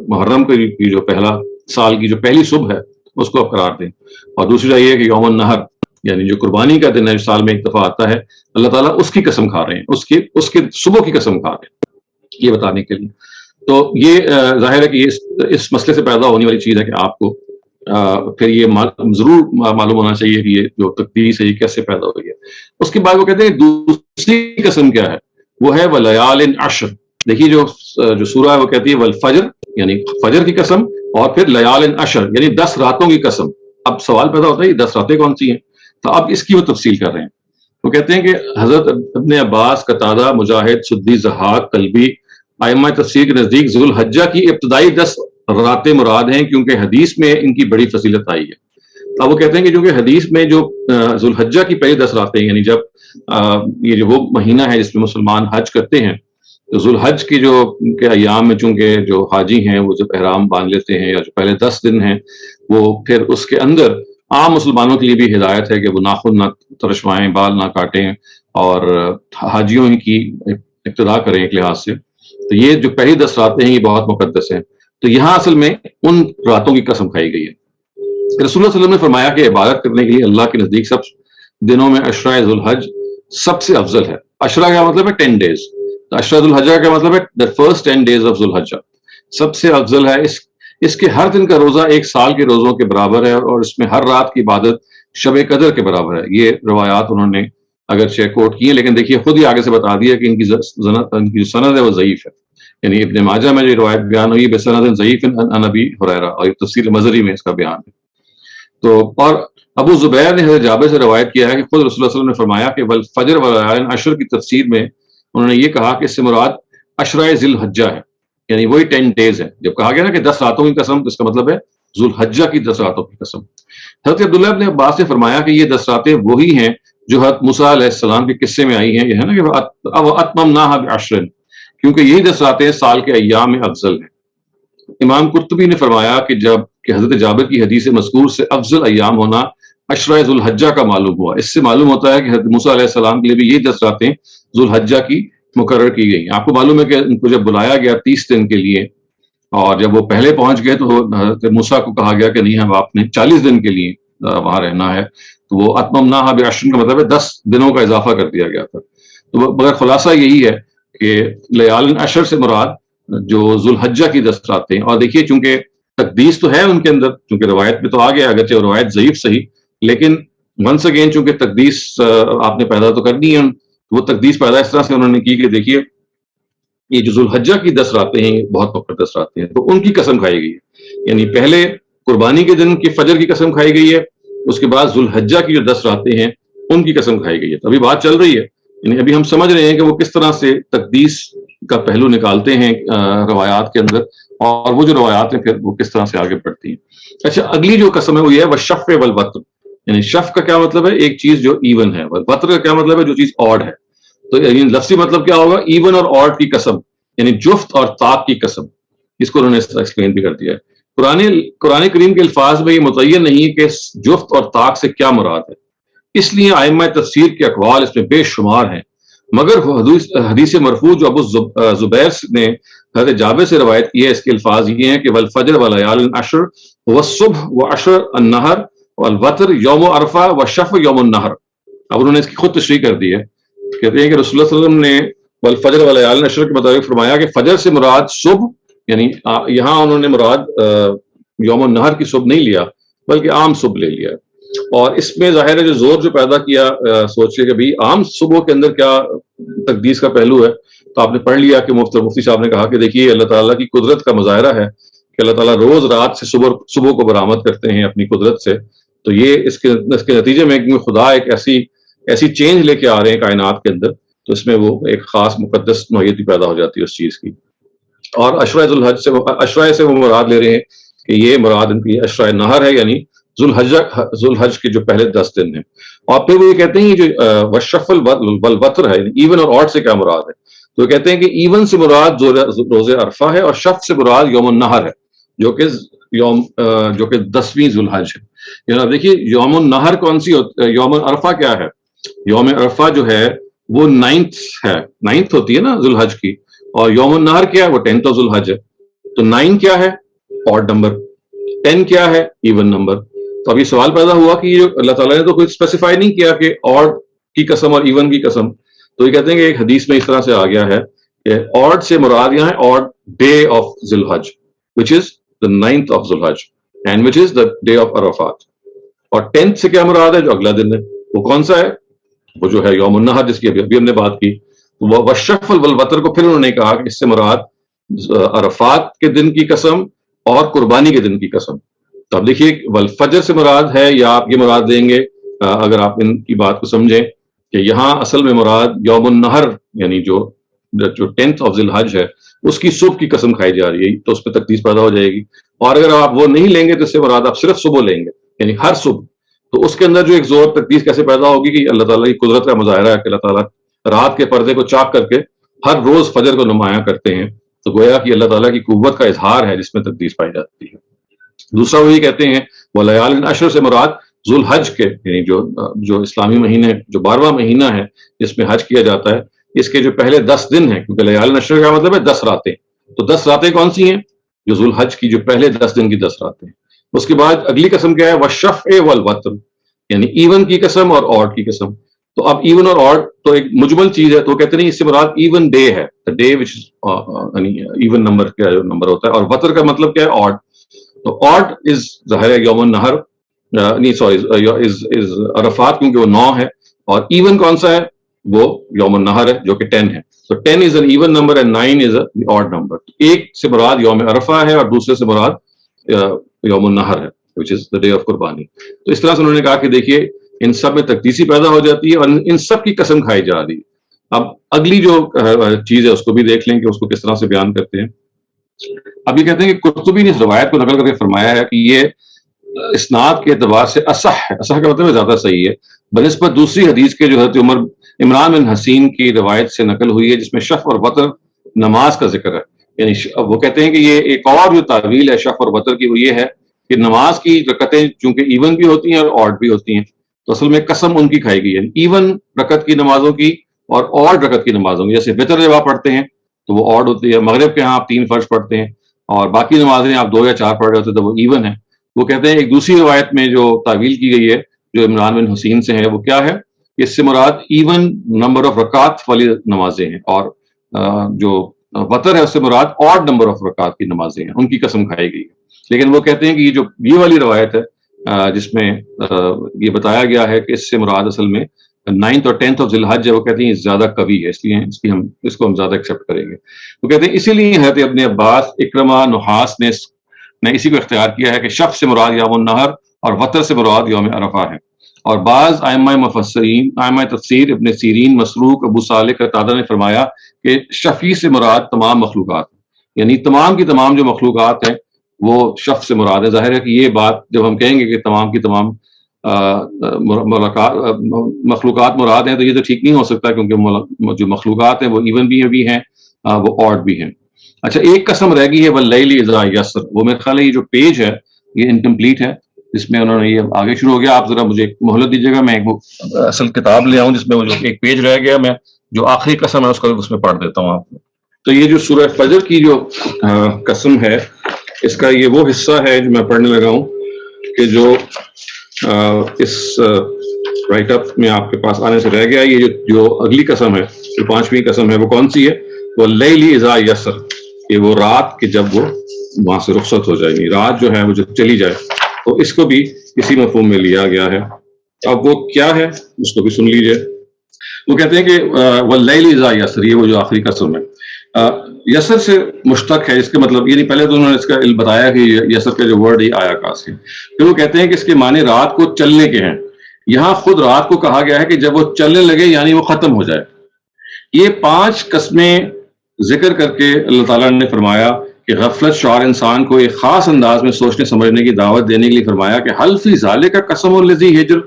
محرم کی جو پہلا سال کی جو پہلی صبح ہے اس کو آپ قرار دیں، اور دوسری رائے یہ ہے کہ یوم النہر یعنی جو قربانی کا دن ہے جو سال میں ایک دفعہ آتا ہے، اللہ تعالیٰ اس کی قسم کھا رہے ہیں، اس کے صبح کی قسم کھا رہے ہیں، یہ بتانے کے لیے. تو یہ ظاہر ہے کہ یہ اس مسئلے سے پیدا ہونے والی چیز ہے کہ آپ کو پھر یہ ضرور معلوم ہونا چاہیے کہ یہ جو تقدیس ہے یہ کیسے پیدا ہوئی ہے. اس کے بعد وہ کہتے ہیں دوسری قسم کیا ہے، وہ ہے ولیال عشر. دیکھیے جو سورہ ہے وہ کہتی ہے والفجر یعنی فجر کی قسم، اور پھر لیال عشر یعنی 10 راتوں کی قسم. اب سوال پیدا ہوتا ہے یہ 10 راتیں کون سی ہیں؟ تو اب اس کی وہ تفصیل کر رہے ہیں. وہ کہتے ہیں کہ حضرت ابن عباس، قتادہ، مجاہد، سدی، ضحاک، قلبی ائمہ تفسیر کے نزدیک ذوالحجہ کی ابتدائی 10 راتیں مراد ہیں، کیونکہ حدیث میں ان کی بڑی فضیلت آئی ہے. اب وہ کہتے ہیں کہ جو کہ حدیث میں جو ذوالحجہ کی پہلی 10 راتیں یعنی جب یہ جو وہ مہینہ ہے جس میں مسلمان حج کرتے ہیں، تو ذوالحج کی جو کے ایام میں چونکہ جو حاجی ہیں وہ جب احرام باندھ لیتے ہیں یا جو پہلے 10 دن ہیں وہ پھر اس کے اندر عام مسلمانوں کے لیے بھی ہدایت ہے کہ وہ ناخن نہ ترشوائیں، بال نہ کاٹیں اور حاجیوں ہی کی ابتدا کریں ایک لحاظ سے. تو یہ جو پہلی 10 راتیں ہیں یہ بہت مقدس ہیں. تو یہاں اصل میں ان راتوں کی قسم کھائی گئی ہے. رسول اللہ صلی اللہ علیہ وسلم نے فرمایا کہ عبادت کرنے کے لیے اللہ کے نزدیک سب دنوں میں عشرہ ذوالحج سب سے افضل ہے. عشرہ کا مطلب ہے 10 days. عشرہ ذوالحجہ کا مطلب ہے the first 10 days of ذوالحجہ سب سے افضل ہے. اس کے ہر دن کا روزہ 1 سال کے روزوں کے برابر ہے، اور اس میں ہر رات کی عبادت شب قدر کے برابر ہے. یہ روایات انہوں نے اگرچہ کوٹ کی ہیں، لیکن دیکھیے خود ہی آگے سے بتا دیا کہ ان کی جو سند ہے وہ ضعیف ہے. یعنی ابن ماجہ میں جو روایت بیان ہوئی بسند ضعیف عن ابی ہریرہ، اور تفسیر مزری میں اس کا بیان ہے. تو اور ابو زبیر نے حضرت جابر سے روایت کیا ہے کہ خود رسول اللہ صلی اللہ علیہ وسلم نے فرمایا کہ والفجر ولیال عشر کی تفسیر میں انہوں نے یہ کہا کہ اس سے مراد عشرہ ذی الحجہ ہے، یعنی وہی 10 days ہے. جب کہا گیا نا کہ 10 راتوں کی قسم، اس کا مطلب ہے ذوالحجہ کی 10 راتوں کی قسم. حضرت عبداللہ ابن عباس نے فرمایا کہ یہ 10 راتیں وہی ہیں جو حضرت موسیٰ علیہ السلام کے قصے میں آئی ہیں. یہ ہے نا کہ اب اتممناھا بعشر، کیونکہ یہی 10 راتیں سال کے ایام میں افضل ہیں. امام قرطبی نے فرمایا کہ حضرت جابر کی حدیث مذکور سے افضل ایام ہونا عشرہ ذوالحجہ کا معلوم ہوا. اس سے معلوم ہوتا ہے کہ حضرت موسیٰ علیہ السلام کے لیے بھی یہ 10 راتیں ذوالحجہ کی مقرر کی گئی. آپ کو معلوم ہے کہ ان کو جب بلایا گیا 30 دن کے لیے، اور جب وہ پہلے پہنچ گئے تو حضرت موسیٰ کو کہا گیا کہ نہیں، ہم آپ نے 40 دن کے لیے وہاں رہنا ہے. تو وہ اتممناھا بعشر کا مطلب ہے 10 دنوں کا اضافہ کر دیا گیا تھا. تو مگر خلاصہ یہی ہے کہ لیال عشر سے مراد جو ذوالحجہ کی 10 راتیں. اور دیکھیے چونکہ تقدیس تو ہے ان کے اندر، چونکہ روایت میں تو آ گیا، اگرچہ روایت ضعیف صحیح، لیکن ونس اگین چونکہ تقدیس آپ نے پیدا تو کرنی ہے، وہ تقدیس پیدا اس طرح سے انہوں نے کی کہ دیکھیے یہ جو ذوالحجہ کی 10 راتیں ہیں بہت مقدس راتیں ہیں، تو ان کی قسم کھائی گئی ہے. یعنی پہلے قربانی کے دن کی فجر کی قسم کھائی گئی ہے، اس کے بعد ذوالحجہ کی جو 10 راتیں ہیں ان کی قسم کھائی گئی ہے. تو ابھی بات چل رہی ہے، یعنی ابھی ہم سمجھ رہے ہیں کہ وہ کس طرح سے تقدیس کا پہلو نکالتے ہیں روایات کے اندر، اور وہ جو روایات ہیں پھر وہ کس طرح سے آگے بڑھتی ہیں. اچھا، اگلی جو قسم ہے وہ یہ ہے والشفع والوتر. یعنی شف کا کیا مطلب ہے؟ ایک چیز جو ایون ہے. والوتر کا کیا مطلب ہے؟ جو چیز آڈ ہے. تو یعنی لفظی مطلب کیا ہوگا؟ ایون اور آڈ کی قسم، یعنی جفت اور طاق کی قسم. اس کو انہوں نے ایکسپلین بھی کر دیا ہے. قرآن کریم کے الفاظ میں یہ متعین نہیں کہ جفت اور طاق سے کیا مراد ہے، اس لیے ائمہ تفسیر کے اقوال اس میں بے شمار ہیں. مگر حدیث مرفوع جو ابو زبیر نے حضرت جابر سے روایت کی ہے، اس کے الفاظ یہ ہیں کہ والفجر ولیال عشر والصبح وعشر النہر والوتر یوم عرفہ والشفع یوم النہر. اب انہوں نے اس کی خود تشریح کر دی ہے. کہتے ہیں کہ رسول اللہ صلی اللہ علیہ وسلم نے والفجر ولیال عشر کے مطابق فرمایا کہ فجر سے مراد صبح، یعنی یہاں انہوں نے مراد یوم النہر کی صبح نہیں لیا بلکہ عام صبح لے لیا. اور اس میں ظاہر ہے جو زور جو پیدا کیا سوچ کے کہ بھائی عام صبح کے اندر کیا تقدیس کا پہلو ہے. تو آپ نے پڑھ لیا کہ مفتی صاحب نے کہا کہ دیکھیے اللہ تعالیٰ کی قدرت کا مظاہرہ ہے کہ اللہ تعالیٰ روز رات سے صبح کو برآمد کرتے ہیں اپنی قدرت سے. تو یہ اس کے نتیجے میں کہ خدا ایک ایسی چینج لے کے آ رہے ہیں کائنات کے اندر، تو اس میں وہ ایک خاص مقدس نوعیت بھی پیدا ہو جاتی ہے اس چیز کی. اور اشرائے سے وہ مراد لے رہے ہیں کہ یہ مراد ان کی اشرائے نہر ہے، یعنی ذوالحج کے جو پہلے 10 دن ہیں. اور پھر وہ یہ کہتے ہیں جو والشفع والوتر ہے، ایون اور آڈ سے کیا مراد ہے؟ تو وہ کہتے ہیں کہ ایون سے مراد روز عرفہ ہے، اور شفع سے مراد یوم النہر ہے، جو کہ 10ویں ذوالحج ہے. یعنی اب دیکھیے یوم النہر کون سی یوم عرفہ کیا ہے؟ یوم عرفہ جو ہے وہ 9th ہوتی ہے نا ذوالحج کی، اور یوم النہر کیا ہے؟ وہ 10th ذوالحج ہے. تو 9 کیا ہے؟ Odd number. 10 کیا ہے؟ Even number. تو اب یہ سوال پیدا ہوا کہ یہ اللہ تعالیٰ نے تو کوئی اسپیسیفائی نہیں کیا کہ آڈ کی قسم اور ایون کی قسم. تو یہ کہتے ہیں کہ ایک حدیث میں اس طرح سے آ گیا ہے کہ آڈ سے مراد یہاں ہے odd day of Zilhaj which is the 9th of Zilhaj and which is the day of Arafat. اور 10th سے کیا مراد ہے؟ جو اگلا دن ہے. وہ کون سا ہے؟ وہ جو ہے یوم النہر، جس کی ابھی ہم نے بات کی. والشفع والوتر کو پھر انہوں نے کہا کہ اس سے مراد عرفات کے دن کی قسم اور قربانی کے دن کی قسم. تو اب دیکھیے والفجر سے مراد ہے، یا آپ یہ مراد دیں گے اگر آپ ان کی بات کو سمجھیں کہ یہاں اصل میں مراد یوم النہر یعنی جو 10th of ذوالحج ہے اس کی صبح کی قسم کھائی جا رہی ہے، تو اس پہ تقدیس پیدا ہو جائے گی. اور اگر آپ وہ نہیں لیں گے تو اس سے مراد آپ صرف صبح لیں گے، یعنی ہر صبح. تو اس کے اندر جو ایک زور تقدیس کیسے پیدا ہوگی کہ اللہ تعالیٰ کی قدرت کا مظاہرہ ہے کہ اللہ تعالیٰ رات کے پردے کو چاک کر کے ہر روز فجر کو نمایاں کرتے ہیں. تو گویا کہ اللہ تعالیٰ کی قوت کا اظہار ہے جس میں تقدیس پائی جاتی ہے. دوسرا وہی کہتے ہیں ولیال عشر سے مراد ذوالحج کے یعنی جو اسلامی مہینے جو 12واں مہینہ ہے جس میں حج کیا جاتا ہے، اس کے جو پہلے 10 دن ہیں، کیونکہ لیال عشر کا مطلب ہے 10 راتیں. تو 10 راتیں کون سی ہیں؟ جو ذوالحج کی جو پہلے 10 دن کی 10 راتیں. اس کے بعد اگلی قسم کیا ہے؟ والشفع والوتر، یعنی ایون کی قسم اور آڈ کی قسم. تو اب ایون اور آڈ تو ایک مجمل چیز ہے، تو کہتے ہیں اس سے مراد ایون ڈے ہے، ڈے وچ یعنی ایون نمبر کا جو نمبر ہوتا ہے. اور وتر کا مطلب کیا ہے؟ آڈ. تو آڈ از ظاہر ہے یوم النہر، نہیں سوری از عرفات کیونکہ وہ 9 ہے. اور ایون کون سا ہے؟ وہ یوم النہر ہے جو کہ 10 ہے. تو 10 is an even number and 9 is a odd number. ایک سے مراد یوم عرفہ ہے اور دوسرے سے مراد یوم النہر ہے which is the day of قربانی. تو اس طرح سے انہوں نے کہا کہ دیکھیے ان سب میں تقدیسی پیدا ہو جاتی ہے اور ان سب کی قسم کھائی جا رہی ہے. اب اگلی جو چیز ہے اس کو بھی دیکھ لیں کہ اس کو کس طرح سے بیان کرتے ہیں. اب یہ کہتے ہیں کہ قرطبی نے اس روایت کو نقل کر کے فرمایا ہے کہ یہ اسناد کے اعتبار سے اصح ہے. اصح کا مطلب زیادہ صحیح ہے بنسبت دوسری حدیث کے جو حضرت عمران بن حسین کی روایت سے نقل ہوئی ہے جس میں شفع اور وتر نماز کا ذکر ہے. یعنی وہ کہتے ہیں کہ یہ ایک اور جو تعویل ہے شفع اور وتر کی وہ یہ ہے کہ نماز کی رکعتیں چونکہ ایون بھی ہوتی ہیں اور آڈ بھی ہوتی ہیں، تو اصل میں قسم ان کی کھائی گئی ہے ایون رکعت کی نمازوں کی اور آڈ رکعت کی نمازوں کی. جیسے وتر جب آپ پڑھتے ہیں تو وہ آڈ ہوتی ہے، مغرب کے ہاں آپ 3 فرض پڑھتے ہیں اور باقی نمازیں آپ 2 یا 4 پڑھ رہے ہوتے ہیں تو وہ ایون ہے. وہ کہتے ہیں ایک دوسری روایت میں جو تعویل کی گئی ہے جو عمران بن حسین سے ہے وہ کیا ہے؟ اس سے مراد ایون نمبر آف رکعت والی نمازیں ہیں، اور جو وتر ہے اس سے مراد آڈ نمبر آف رکعت کی نمازیں ہیں، ان کی قسم کھائی گئی ہے. لیکن وہ کہتے ہیں کہ یہ والی روایت ہے جس میں یہ بتایا گیا ہے کہ اس سے مراد اصل میں 9th اور 10th آف ذوالحج ہے، وہ کہتے ہیں یہ زیادہ قوی ہے، اس لیے اس کو ہم زیادہ ایکسیپٹ کریں گے. وہ کہتے ہیں اسی لیے حضرت ابن عباس، اکرمہ، نحاس نے اسی کو اختیار کیا ہے کہ شفع سے مراد یوم النہر اور وتر سے مراد یوم عرفہ ہے. اور بعض ائمہ مفسرین، ائمہ تفسیر ابن سیرین، مسروق، ابو صالح قتادہ نے فرمایا کہ شفیع سے مراد تمام مخلوقات، یعنی تمام کی تمام جو مخلوقات ہیں وہ شفع سے مراد ہے. ظاہر ہے کہ یہ بات جب ہم کہیں گے کہ تمام کی تمام مخلوقات مراد ہیں تو یہ تو ٹھیک نہیں ہو سکتا، کیونکہ جو مخلوقات ہیں وہ ایون بھی ہیں وہ آڈ بھی ہیں. اچھا ایک قسم رہ گئی ہے واللیل اذا یسر. وہ میرے خیال ہے یہ جو پیج ہے یہ انکمپلیٹ ہے جس میں انہوں نے یہ آگے شروع ہو گیا. آپ ذرا مجھے مہلت دیجیے گا، میں ایک اصل کتاب لے آؤں جس میں وہ جو ایک پیج رہ گیا، میں جو آخری قسم ہے اس میں پڑھ دیتا ہوں آپ کو. تو یہ جو سورہ فجر کی جو قسم ہے اس کا یہ وہ حصہ ہے جو میں پڑھنے لگا ہوں کہ جو اس رائٹ اپ میں آپ کے پاس آنے سے رہ گیا. یہ جو اگلی قسم ہے جو 5ویں قسم ہے وہ کون سی ہے؟ واللیل اذا یسر. کہ وہ رات کے جب وہ وہاں سے رخصت ہو جائے گی، رات جو ہے وہ جب چلی جائے، تو اس کو بھی اسی مفہوم میں لیا گیا ہے. اب وہ کیا ہے اس کو بھی سن لیجئے. وہ کہتے ہیں کہ واللیل اذا یسر، یہ وہ جو آخری قسم ہے. یسر سے مشتق ہے، اس کے مطلب یعنی پہلے تو انہوں نے اس کا علم بتایا کہ یسر کا جو ورڈ ہی آیا کہاں سے. پھر وہ کہتے ہیں کہ اس کے معنی رات کو چلنے کے ہیں. یہاں خود رات کو کہا گیا ہے کہ جب وہ چلنے لگے یعنی وہ ختم ہو جائے. یہ 5 قسمیں ذکر کر کے اللہ تعالیٰ نے فرمایا کہ غفلت شعار انسان کو ایک خاص انداز میں سوچنے سمجھنے کی دعوت دینے کے لیے فرمایا کہ حل فی ذالک قسم الذی ہجر،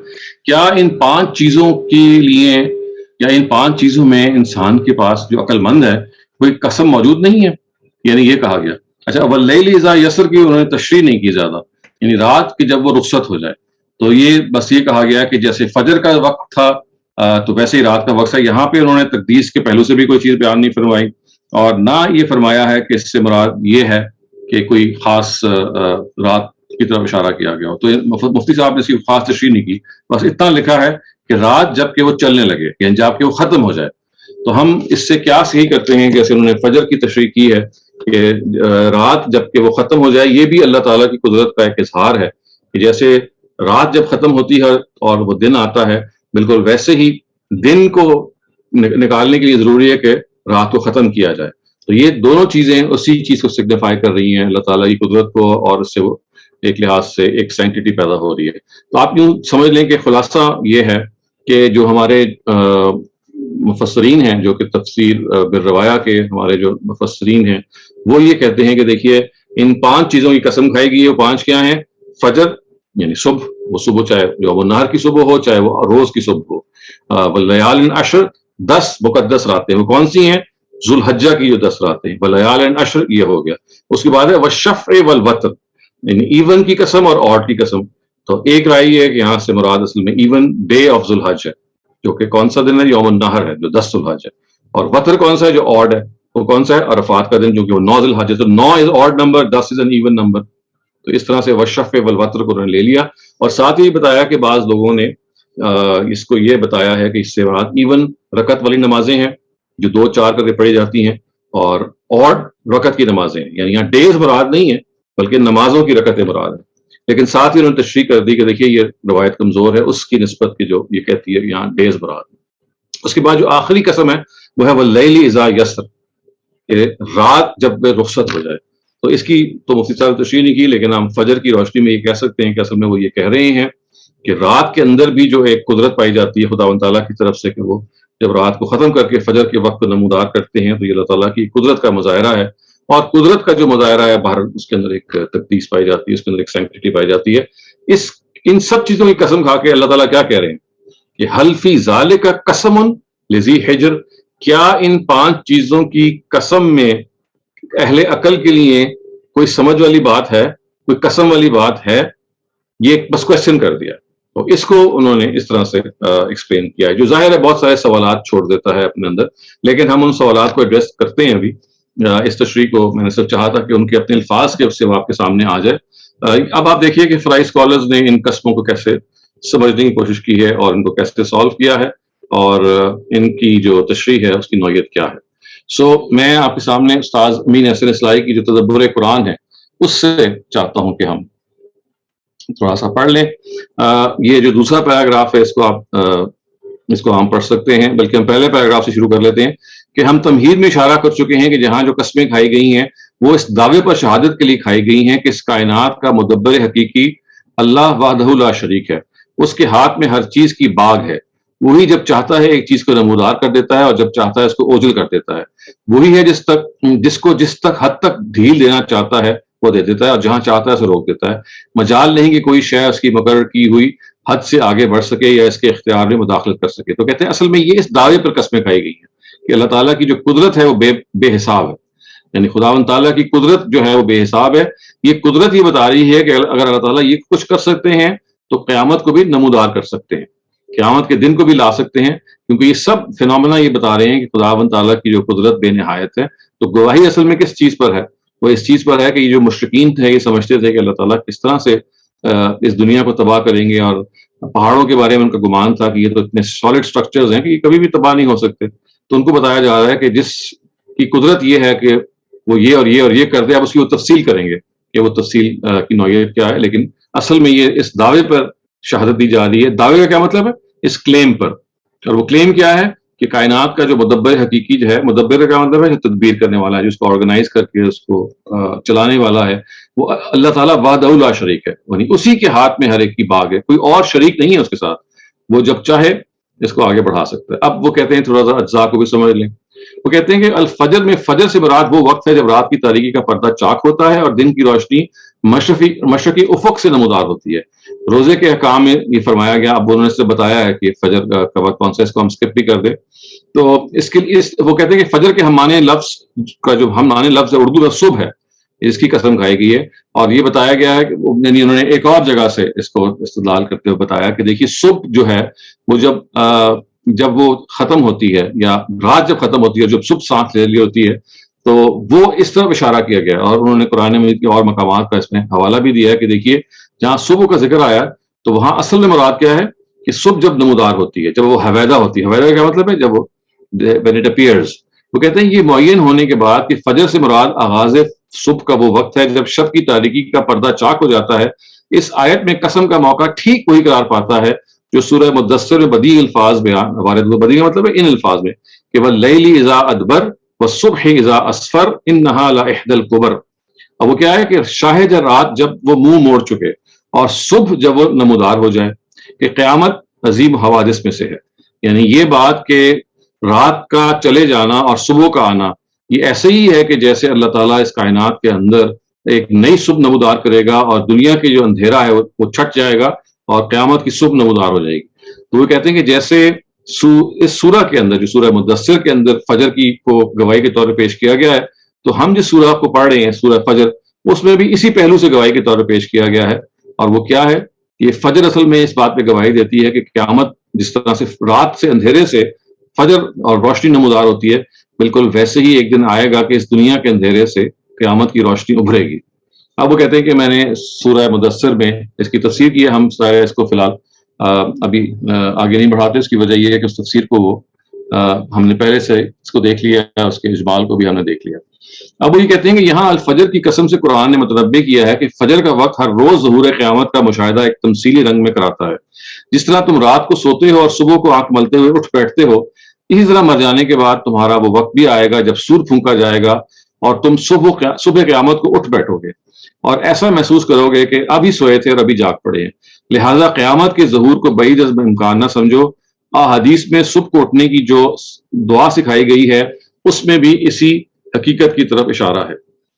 کیا ان 5 چیزوں کے لیے یا ان 5 چیزوں میں انسان کے پاس جو عقل مند ہے کوئی قسم موجود نہیں ہے، یعنی یہ کہا گیا۔ اچھا، واللیل اذا یسر کی انہوں نے تشریح نہیں کی زیادہ، یعنی رات کی جب وہ رخصت ہو جائے، تو یہ بس یہ کہا گیا کہ جیسے فجر کا وقت تھا تو ویسے ہی رات کا وقت ہے۔ یہاں پہ انہوں نے تقدیس کے پہلو سے بھی کوئی چیز بیان نہیں فرمائی، اور نہ یہ فرمایا ہے کہ اس سے مراد یہ ہے کہ کوئی خاص رات کی طرف اشارہ کیا گیا ہو۔ تو مفتی صاحب نے اس کی خاص تشریح نہیں کی، بس اتنا لکھا ہے کہ رات جب کہ وہ چلنے لگے، یعنی جب کہ وہ ختم ہو جائے۔ تو ہم اس سے کیا صحیح کرتے ہیں، جیسے انہوں نے فجر کی تشریح کی ہے کہ رات جب کہ وہ ختم ہو جائے، یہ بھی اللہ تعالیٰ کی قدرت کا ایک اظہار ہے کہ جیسے رات جب ختم ہوتی ہے اور وہ دن آتا ہے، بالکل ویسے ہی دن کو نکالنے کے لیے ضروری ہے کہ رات کو ختم کیا جائے۔ تو یہ دونوں چیزیں اسی چیز کو سگنیفائی کر رہی ہیں، اللہ تعالیٰ کی قدرت کو، اور اس سے وہ ایک لحاظ سے ایک سینٹٹی پیدا ہو رہی ہے۔ تو آپ یوں سمجھ لیں کہ خلاصہ یہ ہے کہ جو ہمارے مفسرین ہیں، جو کہ تفسیر بالروایا کے ہمارے جو مفسرین ہیں، وہ یہ کہتے ہیں کہ دیکھیے ان 5 چیزوں کی قسم کھائی گئی ہے۔ وہ 5 کیا ہیں؟ فجر یعنی صبح، وہ صبح چاہے جو وہ نہر کی صبح ہو چاہے وہ روز کی صبح ہو، واللیال عشر 10 مقدس راتیں، وہ کون سی ہیں؟ ذوالحجہ کی جو 10 راتیں، واللیال عشر یہ ہو گیا۔ اس کے بعد ہے والشفع والوتر، یعنی ایون کی قسم اور آڈ کی قسم۔ تو ایک رائے یہ ہے کہ یہاں سے مراد اصل میں ایون ڈے آف ذوالحج ہے، جو کہ کون سا دن ہے؟ یوم النہر ہے جو 10 ذوالحج ہے۔ اور وتر کون سا ہے جو آڈ ہے؟ وہ کون سا ہے؟ عرفات کا دن، جو کہ وہ 9 ذوالحج ہے۔ تو 9 is odd number, 10 is an even number. تو اس طرح سے والشفع والوتر کو انہوں نے لے لیا، اور ساتھ ہی بتایا کہ بعض لوگوں نے اس کو یہ بتایا ہے کہ اس سے بعد ایون رکعت والی نمازیں ہیں جو 2-4 کر کے پڑھی جاتی ہیں، اور آڈ رکعت کی نمازیں ہیں، یعنی یہاں ڈیز مراد نہیں ہے بلکہ نمازوں کی رکعتیں مراد ہیں۔ لیکن ساتھ ہی انہوں نے تشریح کر دی کہ دیکھیے یہ روایت کمزور ہے اس کی نسبت کی جو یہ کہتی ہے یہاں ڈیز مراد ہے۔ اس کے بعد جو آخری قسم ہے وہ ہے واللیل اذا یسر، کہ رات جب رخصت ہو جائے۔ تو اس کی تو مفتی صاحب نے تشریح نہیں کی، لیکن ہم فجر کی روشنی میں یہ کہہ سکتے ہیں کہ اصل میں وہ یہ کہہ رہے ہیں کہ رات کے اندر بھی جو ایک قدرت پائی جاتی ہے خداوند تعالیٰ کی طرف سے، کہ وہ جب رات کو ختم کر کے فجر کے وقت کو نمودار کرتے ہیں، تو یہ اللہ تعالیٰ کی قدرت کا مظاہرہ ہے۔ اور قدرت کا جو مظاہرہ ہے باہر، اس کے اندر ایک تقدیس پائی جاتی ہے، اس کے اندر ایک سینکٹیٹی پائی جاتی ہے۔ ان سب چیزوں کی قسم کھا کے اللہ تعالیٰ کیا کہہ رہے ہیں کہ حل فی ذالک قسم لذی حجر، کیا ان 5 چیزوں کی قسم میں اہل عقل کے لیے کوئی سمجھ والی بات ہے، کوئی قسم والی بات ہے؟ یہ بس کوشچن کر دیا، تو اس کو انہوں نے اس طرح سے ایکسپلین کیا ہے، جو ظاہر ہے بہت سارے سوالات چھوڑ دیتا ہے اپنے اندر، لیکن ہم ان سوالات کو ایڈریس کرتے ہیں ابھی۔ اس تشریح کو میں نے صرف چاہا تھا کہ ان کے اپنے الفاظ کے سے وہ آپ کے سامنے آ جائے۔ اب آپ دیکھیے کہ فرائی اسکالرز نے ان قسموں کو کیسے سمجھنے کی کوشش کی ہے اور ان کو کیسے سالو کیا ہے، اور ان کی جو تشریح ہے اس کی نوعیت کیا ہے۔ میں آپ کے سامنے استاذ امین احسن اصلاحی کی جو تدبر قرآن ہے اس سے چاہتا ہوں کہ ہم تھوڑا سا پڑھ لیں۔ یہ جو دوسرا پیراگراف ہے اس کو ہم پڑھ سکتے ہیں، بلکہ ہم پہلے پیراگراف سے شروع کر لیتے ہیں کہ ہم تمہید میں اشارہ کر چکے ہیں کہ جہاں جو قسمیں کھائی گئی ہیں وہ اس دعوے پر شہادت کے لیے کھائی گئی ہیں کہ اس کائنات کا مدبر حقیقی اللہ وحدہ لا شریک ہے، اس کے ہاتھ میں ہر چیز کی باغ ہے، وہی جب چاہتا ہے ایک چیز کو نمودار کر دیتا ہے اور جب چاہتا ہے اس کو اوجل کر دیتا ہے، وہی ہے جس کو جس تک حد تک ڈھیل دینا چاہتا ہے وہ دے دیتا ہے اور جہاں چاہتا ہے اسے روک دیتا ہے۔ مجال نہیں کہ کوئی شے اس کی مقرر کی ہوئی حد سے آگے بڑھ سکے یا اس کے اختیار میں مداخلت کر سکے۔ تو کہتے ہیں اصل میں یہ اس دعوے پر قسمیں کھائی گئی ہیں کہ اللہ تعالیٰ کی جو قدرت ہے وہ بے حساب ہے، یعنی خداوند تعالیٰ کی قدرت جو ہے وہ بے حساب ہے۔ یہ قدرت یہ بتا رہی ہے کہ اگر اللہ تعالیٰ یہ کچھ کر سکتے ہیں تو قیامت کو بھی نمودار کر سکتے ہیں، قیامت کے دن کو بھی لا سکتے ہیں، کیونکہ یہ سب فینومینا یہ بتا رہے ہیں کہ خداوند تعالیٰ کی جو قدرت بے نہایت ہے۔ تو گواہی اصل میں کس چیز پر ہے؟ وہ اس چیز پر ہے کہ یہ جو مشرکین تھے یہ سمجھتے تھے کہ اللہ تعالیٰ کس طرح سے اس دنیا کو تباہ کریں گے، اور پہاڑوں کے بارے میں ان کا گمان تھا کہ یہ تو اتنے سالڈ سٹرکچرز ہیں کہ یہ کبھی بھی تباہ نہیں ہو سکتے۔ تو ان کو بتایا جا رہا ہے کہ جس کی قدرت یہ ہے کہ وہ یہ اور یہ اور یہ کر دے، اب اس کی وہ تفصیل کریں گے کہ وہ تفصیل کی نوعیت کیا ہے، لیکن اصل میں یہ اس دعوے پر شہادت دی جا رہی ہے۔ دعوے کا کیا مطلب ہے؟ اس کلیم پر، اور وہ کلیم کیا ہے کہ کائنات کا جو مدبر حقیقی جو ہے، مدبر کا کیا مطلب ہے؟ جو تدبیر کرنے والا ہے، جو اس کو آرگنائز کر کے اس کو چلانے والا ہے، وہ اللہ تعالیٰ وحدہ لا شریک ہے، یعنی اسی کے ہاتھ میں ہر ایک کی باغ ہے، کوئی اور شریک نہیں ہے اس کے ساتھ، وہ جب چاہے اس کو آگے بڑھا سکتا ہے۔ اب وہ کہتے ہیں تھوڑا سا اجزاء کو بھی سمجھ لیں وہ کہتے ہیں کہ الفجر میں فجر سے مراد وہ وقت ہے جب رات کی تاریکی کا پردہ چاک ہوتا ہے اور دن کی روشنی مشرقی افق سے نمودار ہوتی ہے۔ روزے کے احکام میں یہ فرمایا گیا، اب انہوں نے سے بتایا ہے کہ فجر کا وقت کون سا، اس کو ہم اسکپ بھی کر دیں تو اس کے لیے وہ کہتے ہیں کہ فجر کے ہم معنی لفظ کا جو ہم معنی لفظ ہے اردو میں صبح ہے، اس کی قسم کھائی گئی ہے۔ اور یہ بتایا گیا ہے کہ یعنی انہوں نے ایک اور جگہ سے اس کو استدلال کرتے ہوئے بتایا کہ دیکھیے صبح جو ہے وہ جب وہ ختم ہوتی ہے یا رات جب ختم ہوتی ہے، جب صبح سانس لے لی ہوتی ہے، تو وہ اس طرف اشارہ کیا گیا۔ اور انہوں نے قرآن مجید کے اور مقامات کا اس میں حوالہ بھی دیا ہے کہ دیکھیے جہاں صبح کا ذکر آیا تو وہاں اصل میں مراد کیا ہے کہ صبح جب نمودار ہوتی ہے، جب وہ حویدہ ہوتی ہے۔ حویدہ کا کیا مطلب ہے؟ جب وہ when it appears۔ وہ کہتے ہیں یہ معین ہونے کے بعد کہ فجر سے مراد آغاز صبح کا وہ وقت ہے جب شب کی تاریکی کا پردہ چاک ہو جاتا ہے۔ اس آیت میں قسم کا موقع ٹھیک وہی قرار پاتا ہے جو سورہ مدثر میں بدیع الفاظ بیان وارد ہوا۔ بدیع کا مطلب ہے ان الفاظ میں کہ واللیل اذا ادبر والصبح اذا اسفر انہا لاحدی الکبر۔ اب وہ کیا ہے کہ شاہ رات جب وہ منہ موڑ چکے اور صبح جب وہ نمودار ہو جائے، کہ قیامت عظیم حوادث میں سے ہے۔ یعنی یہ بات کہ رات کا چلے جانا اور صبح کا آنا یہ ایسے ہی ہے کہ جیسے اللہ تعالیٰ اس کائنات کے اندر ایک نئی صبح نمودار کرے گا اور دنیا کے جو اندھیرا ہے وہ چھٹ جائے گا اور قیامت کی صبح نمودار ہو جائے گی۔ تو وہ کہتے ہیں کہ جیسے اس سورہ کے اندر جو سورہ مدثر کے اندر فجر کی کو گواہی کے طور پہ پیش کیا گیا ہے، تو ہم جس سورہ کو پڑھ رہے ہیں سورہ فجر، اس میں بھی اسی پہلو سے گواہی کے طور پہ پیش کیا گیا ہے۔ اور وہ کیا ہے؟ یہ فجر اصل میں اس بات پہ گواہی دیتی ہے کہ قیامت جس طرح سے رات سے اندھیرے سے فجر اور روشنی نمودار ہوتی ہے، بالکل ویسے ہی ایک دن آئے گا کہ اس دنیا کے اندھیرے سے قیامت کی روشنی ابھرے گی۔ اب وہ کہتے ہیں کہ میں نے سورہ مدثر میں اس کی تفسیر کی ہے، ہم سارے اس کو فی الحال ابھی آگے نہیں بڑھاتے۔ اس کی وجہ یہ ہے کہ اس تفسیر کو ہم نے پہلے سے اس کو دیکھ لیا ہے، اس کے اجمال کو بھی ہم نے دیکھ لیا۔ اب وہ یہ کہتے ہیں کہ یہاں الفجر کی قسم سے قرآن نے متنبع کیا ہے کہ فجر کا وقت ہر روز ظہور قیامت کا مشاہدہ ایک تمثیلی رنگ میں کراتا ہے۔ جس طرح تم رات کو سوتے ہو اور صبح کو آنکھ ملتے ہوئے اٹھ بیٹھتے ہو، اسی طرح مر جانے کے بعد تمہارا وہ وقت بھی آئے گا جب سور پھونکا جائے گا اور تم صبح قیامت کو اٹھ بیٹھو گے اور ایسا محسوس کرو گے کہ ابھی سوئے تھے اور ابھی جاگ پڑے ہیں۔ لہٰذا قیامت کے ظہور کو بعید از امکان نہ سمجھو۔ احادیث میں صبح کو اٹھنے کی جو دعا سکھائی گئی ہے اس میں بھی اسی حقیقت کی طرف اشارہ ہے۔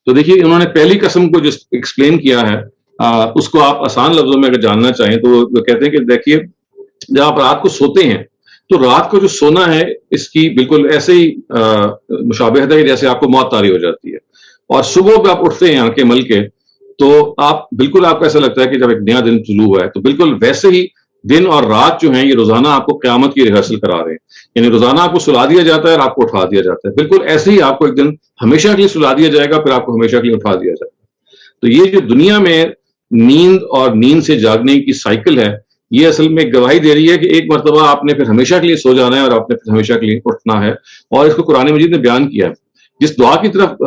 تو دیکھیے انہوں نے پہلی قسم کو جو ایکسپلین کیا ہے اس کو آپ آسان لفظوں میں اگر جاننا چاہیں تو وہ کہتے ہیں کہ دیکھیے جب آپ رات کو سوتے ہیں تو رات کو جو سونا ہے اس کی بالکل ایسے ہی مشابہت ہے کہ جیسے آپ کو موت طاری ہو جاتی ہے، اور صبح پہ آپ اٹھتے ہیں آنکھیں مل کے تو آپ بالکل آپ کو ایسا لگتا ہے کہ جب ایک نیا دن طلوع ہوا ہے، تو بالکل ویسے ہی دن اور رات جو ہیں یہ روزانہ آپ کو قیامت کی ریہرسل کرا رہے ہیں۔ یعنی روزانہ آپ کو سلا دیا جاتا ہے اور آپ کو اٹھا دیا جاتا ہے، بالکل ایسے ہی آپ کو ایک دن ہمیشہ کے لیے سلا دیا جائے گا، پھر آپ کو ہمیشہ کے لیے اٹھا دیا جائے گا۔ تو یہ جو دنیا میں نیند اور نیند سے جاگنے کی سائیکل ہے، یہ اصل میں گواہی دے رہی ہے کہ ایک مرتبہ آپ نے پھر ہمیشہ کے لیے سو جانا ہے اور آپ نے پھر ہمیشہ کے لیے اٹھنا ہے، اور اس کو قرآن مجید نے بیان کیا ہے۔ جس دعا کی طرف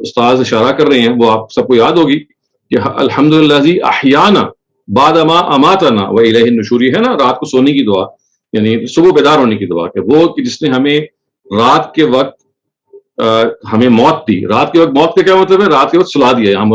استاذ اشارہ کر رہے ہیں وہ آپ سب کو یاد ہوگی کہ الحمدللہ احیانا بعد ما اماتنا والیہ النشور، ہے نا، رات کو سونے کی دعا، یعنی صبح بیدار ہونے کی دعا، کہ وہ کہ جس نے ہمیں رات کے وقت ہمیں موت دی۔ رات کے وقت موت کا کیا مطلب ہے؟ رات کے وقت سلا دیا ہے۔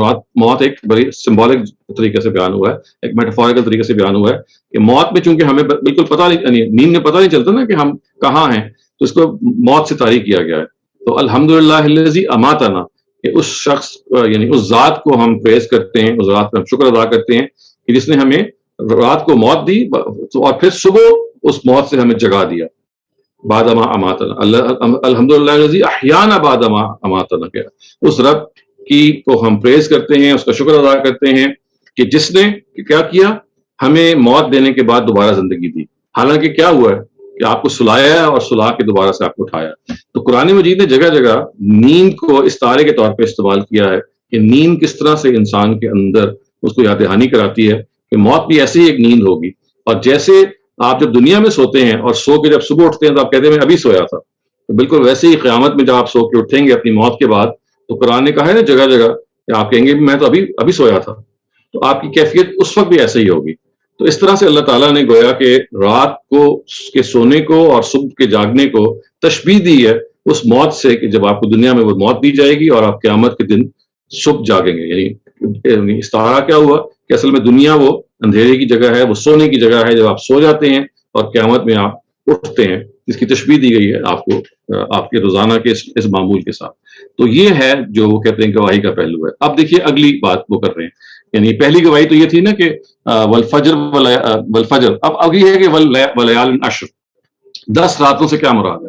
موت ایک بڑی سمبولک طریقے سے بیان ہوا ہے، ایک میٹافوریکل طریقے سے بیان ہوا ہے کہ موت میں چونکہ ہمیں بالکل پتہ نہیں، یعنی نیند میں پتہ نہیں چلتا نا کہ ہم کہاں ہیں، تو اس کو موت سے طاری کیا گیا ہے۔ تو الحمدللہ الذی اماتنا، کہ اس شخص یعنی اس ذات کو ہم پریز کرتے ہیں، اس ذات کا ہم شکر ادا کرتے ہیں کہ جس نے ہمیں رات کو موت دی اور پھر صبح اس موت سے ہمیں جگا دیا۔ بعد ما اماتنا، الحمدللہ الذی احیانا بعد ما اماتنا، کیا اس رب کی کو ہم پریز کرتے ہیں، اس کا شکر ادا کرتے ہیں کہ جس نے کیا کیا، ہمیں موت دینے کے بعد دوبارہ زندگی دی۔ حالانکہ کیا ہوا ہے کہ آپ کو سلایا ہے اور سلا کے دوبارہ سے آپ کو اٹھایا۔ تو قرآن مجید نے جگہ جگہ نیند کو استعارے کے طور پہ استعمال کیا ہے کہ نیند کس طرح سے انسان کے اندر اس کو یاد دہانی کراتی ہے کہ موت بھی ایسی ہی ایک نیند ہوگی۔ اور جیسے آپ جب دنیا میں سوتے ہیں اور سو کے جب صبح اٹھتے ہیں تو آپ کہتے ہیں میں ابھی سویا تھا، تو بالکل ویسے ہی قیامت میں جب آپ سو کے اٹھیں گے اپنی موت کے بعد، تو قرآن نے کہا ہے نا جگہ جگہ کہ آپ کہیں گے میں تو ابھی سویا تھا، تو آپ کی کیفیت اس وقت بھی ایسے ہی ہوگی۔ تو اس طرح سے اللہ تعالیٰ نے گویا کہ رات کو کے سونے کو اور صبح کے جاگنے کو تشبیہ دی ہے اس موت سے کہ جب آپ کو دنیا میں وہ موت دی جائے گی اور آپ قیامت کے دن صبح جاگیں گے۔ یعنی استعارہ کیا ہوا کہ اصل میں دنیا وہ اندھیرے کی جگہ ہے، وہ سونے کی جگہ ہے، جب آپ سو جاتے ہیں اور قیامت میں آپ اٹھتے ہیں جس کی تشبیہ دی گئی ہے آپ کو آپ کے روزانہ کے اس معمول کے ساتھ. تو یہ ہے جو وہ کہتے ہیں گواہی کا پہلو ہے. اب دیکھیے اگلی بات وہ کر رہے ہیں, یعنی پہلی گواہی تو یہ تھی نا کہ والفجر, اب اگلی ہے کہ ولیال عشر, 10 راتوں سے کیا مراد ہے.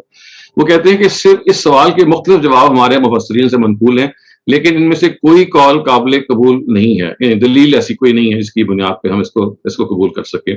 وہ کہتے ہیں کہ صرف اس سوال کے مختلف جواب ہمارے مفسرین سے منقول ہیں, لیکن ان میں سے کوئی قول قابل قبول نہیں ہے, یعنی دلیل ایسی کوئی نہیں ہے جس کی بنیاد پہ ہم اس کو قبول کر سکیں.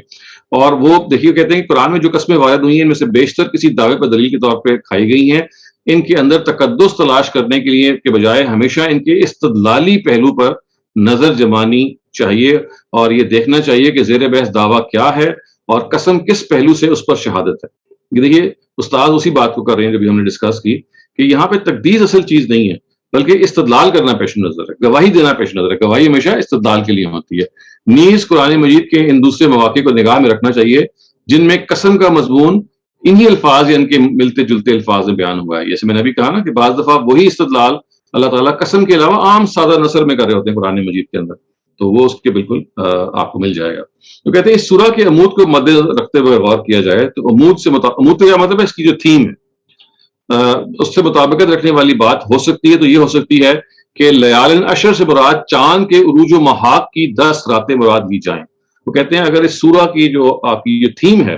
اور وہ دیکھیے کہتے ہیں کہ قرآن میں جو قسمیں وارد ہوئی ہیں ان میں سے بیشتر کسی دعوے پر دلیل کے طور پہ کھائی گئی ہیں. ان کے اندر تقدس تلاش کرنے کے لیے کے بجائے ہمیشہ ان کے استدلالی پہلو پر نظر جمانی چاہیے, اور یہ دیکھنا چاہیے کہ زیر بحث دعویٰ کیا ہے اور قسم کس پہلو سے اس پر شہادت ہے. یہ دیکھیے استاد اسی بات کو کر رہے ہیں جو بھی ہم نے ڈسکس کی, کہ یہاں پہ تقدیس اصل چیز نہیں ہے بلکہ استدلال کرنا پیش نظر ہے, گواہی دینا پیش نظر ہے. گواہی ہمیشہ استدلال کے لیے ہوتی ہے. نیز قرآن مجید کے ان دوسرے مواقع کو نگاہ میں رکھنا چاہیے جن میں قسم کا مضمون انہی الفاظ یا ان کے ملتے جلتے الفاظ میں بیان ہوا ہے. جیسے میں نے ابھی کہا نا کہ بعض دفعہ وہی استدلال اللہ تعالیٰ قسم کے علاوہ عام سادہ نثر میں کر رہے ہوتے ہیں قرآن مجید کے اندر, تو وہ اس کے بالکل آپ کو مل جائے گا. تو کہتے ہیں اس سورہ کے عمود کو مد نظر رکھتے ہوئے غور کیا جائے تو عمود کا کیا مطلب ہے, اس کی جو تھیم ہے اس سے مطابقت رکھنے والی بات ہو سکتی ہے. تو یہ ہو سکتی ہے کہ لیال عشر سے مراد چاند کے عروج و محاق کی 10 راتیں مراد لی جائیں. وہ کہتے ہیں اگر اس سورہ کی جو آپ کی یہ تھیم ہے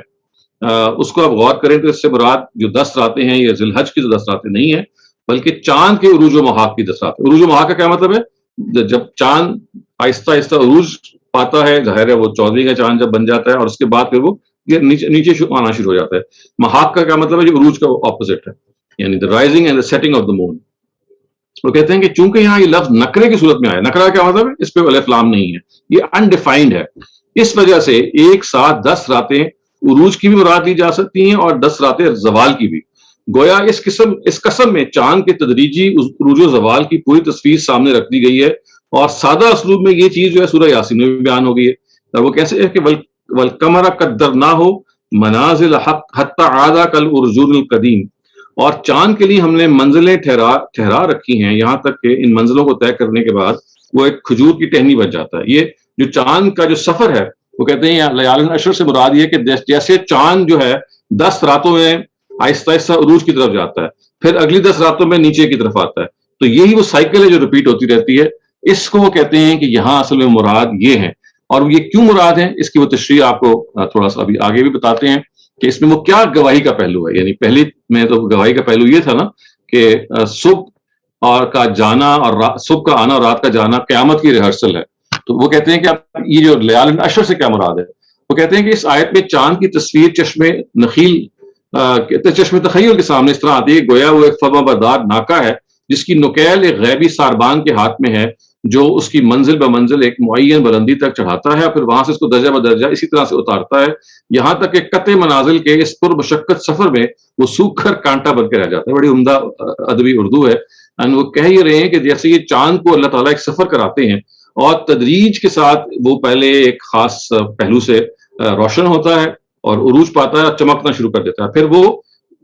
اس کو آپ غور کریں تو اس سے مراد جو 10 راتیں ہیں یہ ذی الحج کی 10 راتیں نہیں ہیں بلکہ چاند کے عروج و محاق کی 10 راتیں. عروج و محاق کا کیا مطلب ہے, جب چاند آہستہ آہستہ عروج پاتا ہے, ظاہر ہے وہ 14ویں کا چاند جب بن جاتا ہے اور اس کے بعد پھر وہ نیچے آنا شروع ہو جاتا ہے. محاق کا کیا مطلب ہے, جو عروج کا اپوزٹ ہے, یعنی the rising and the setting of the moon. وہ کہتے ہیں کہ چونکہ یہاں یہ لفظ نکرے کی صورت میں آیا, نکرہ کیا مطلب ہے, اس پہ الف لام نہیں ہے, یہ انڈیفائنڈ ہے, اس وجہ سے ایک ساتھ 10 راتیں عروج کی بھی مراد لی جا سکتی ہیں اور 10 راتیں زوال کی بھی. گویا اس قسم میں چاند کے تدریجی عروج و زوال کی پوری تصویر سامنے رکھ دی گئی ہے, اور سادہ اسلوب میں یہ چیز جو ہے سورہ یاسین میں بھی بیان ہو گئی ہے. وہ کیسے ہے کہ والقمر قدرناہ منازل حتی عاد کالعرجون القدیم, اور چاند کے لیے ہم نے منزلیں ٹھہرا رکھی ہیں یہاں تک کہ ان منزلوں کو طے کرنے کے بعد وہ ایک کھجور کی ٹہنی بن جاتا ہے. یہ جو چاند کا جو سفر ہے وہ کہتے ہیں لیال عشر سے مراد یہ کہ جیسے چاند جو ہے 10 راتوں میں آہستہ آہستہ عروج کی طرف جاتا ہے, پھر اگلی 10 راتوں میں نیچے کی طرف آتا ہے, تو یہی وہ سائیکل ہے جو ریپیٹ ہوتی رہتی ہے. اس کو وہ کہتے ہیں کہ یہاں اصل میں مراد یہ ہے, اور یہ کیوں مراد ہے اس کی وہ تشریح آپ کو تھوڑا سا ابھی آگے بھی بتاتے ہیں کہ اس میں وہ کیا گواہی کا پہلو ہے. یعنی پہلی میں تو گواہی کا پہلو یہ تھا نا کہ صبح اور کا جانا اور صبح کا آنا اور رات کا جانا قیامت کی ریہرسل ہے. تو وہ کہتے ہیں کہ یہ جو لیال عشر سے کیا مراد ہے, وہ کہتے ہیں کہ اس آیت میں چاند کی تصویر چشم تخیل کے سامنے اس طرح آتی ہے گویا وہ ایک فرما بردار ناکا ہے جس کی نکیل ایک غیبی ساربان کے ہاتھ میں ہے جو اس کی منزل بمنزل ایک معین بلندی تک چڑھاتا ہے اور پھر وہاں سے اس کو درجہ بدرجہ اسی طرح سے اتارتا ہے یہاں تک کہ قطع منازل کے اس پر مشقت سفر میں وہ سوکھ کر کانٹا بن کے رہ جاتا ہے. بڑی عمدہ ادبی اردو ہے. وہ کہہ ہی رہے ہیں کہ جیسے یہ چاند کو اللہ تعالیٰ ایک سفر کراتے ہیں اور تدریج کے ساتھ وہ پہلے ایک خاص پہلو سے روشن ہوتا ہے اور عروج پاتا ہے اور چمکنا شروع کر دیتا ہے, پھر وہ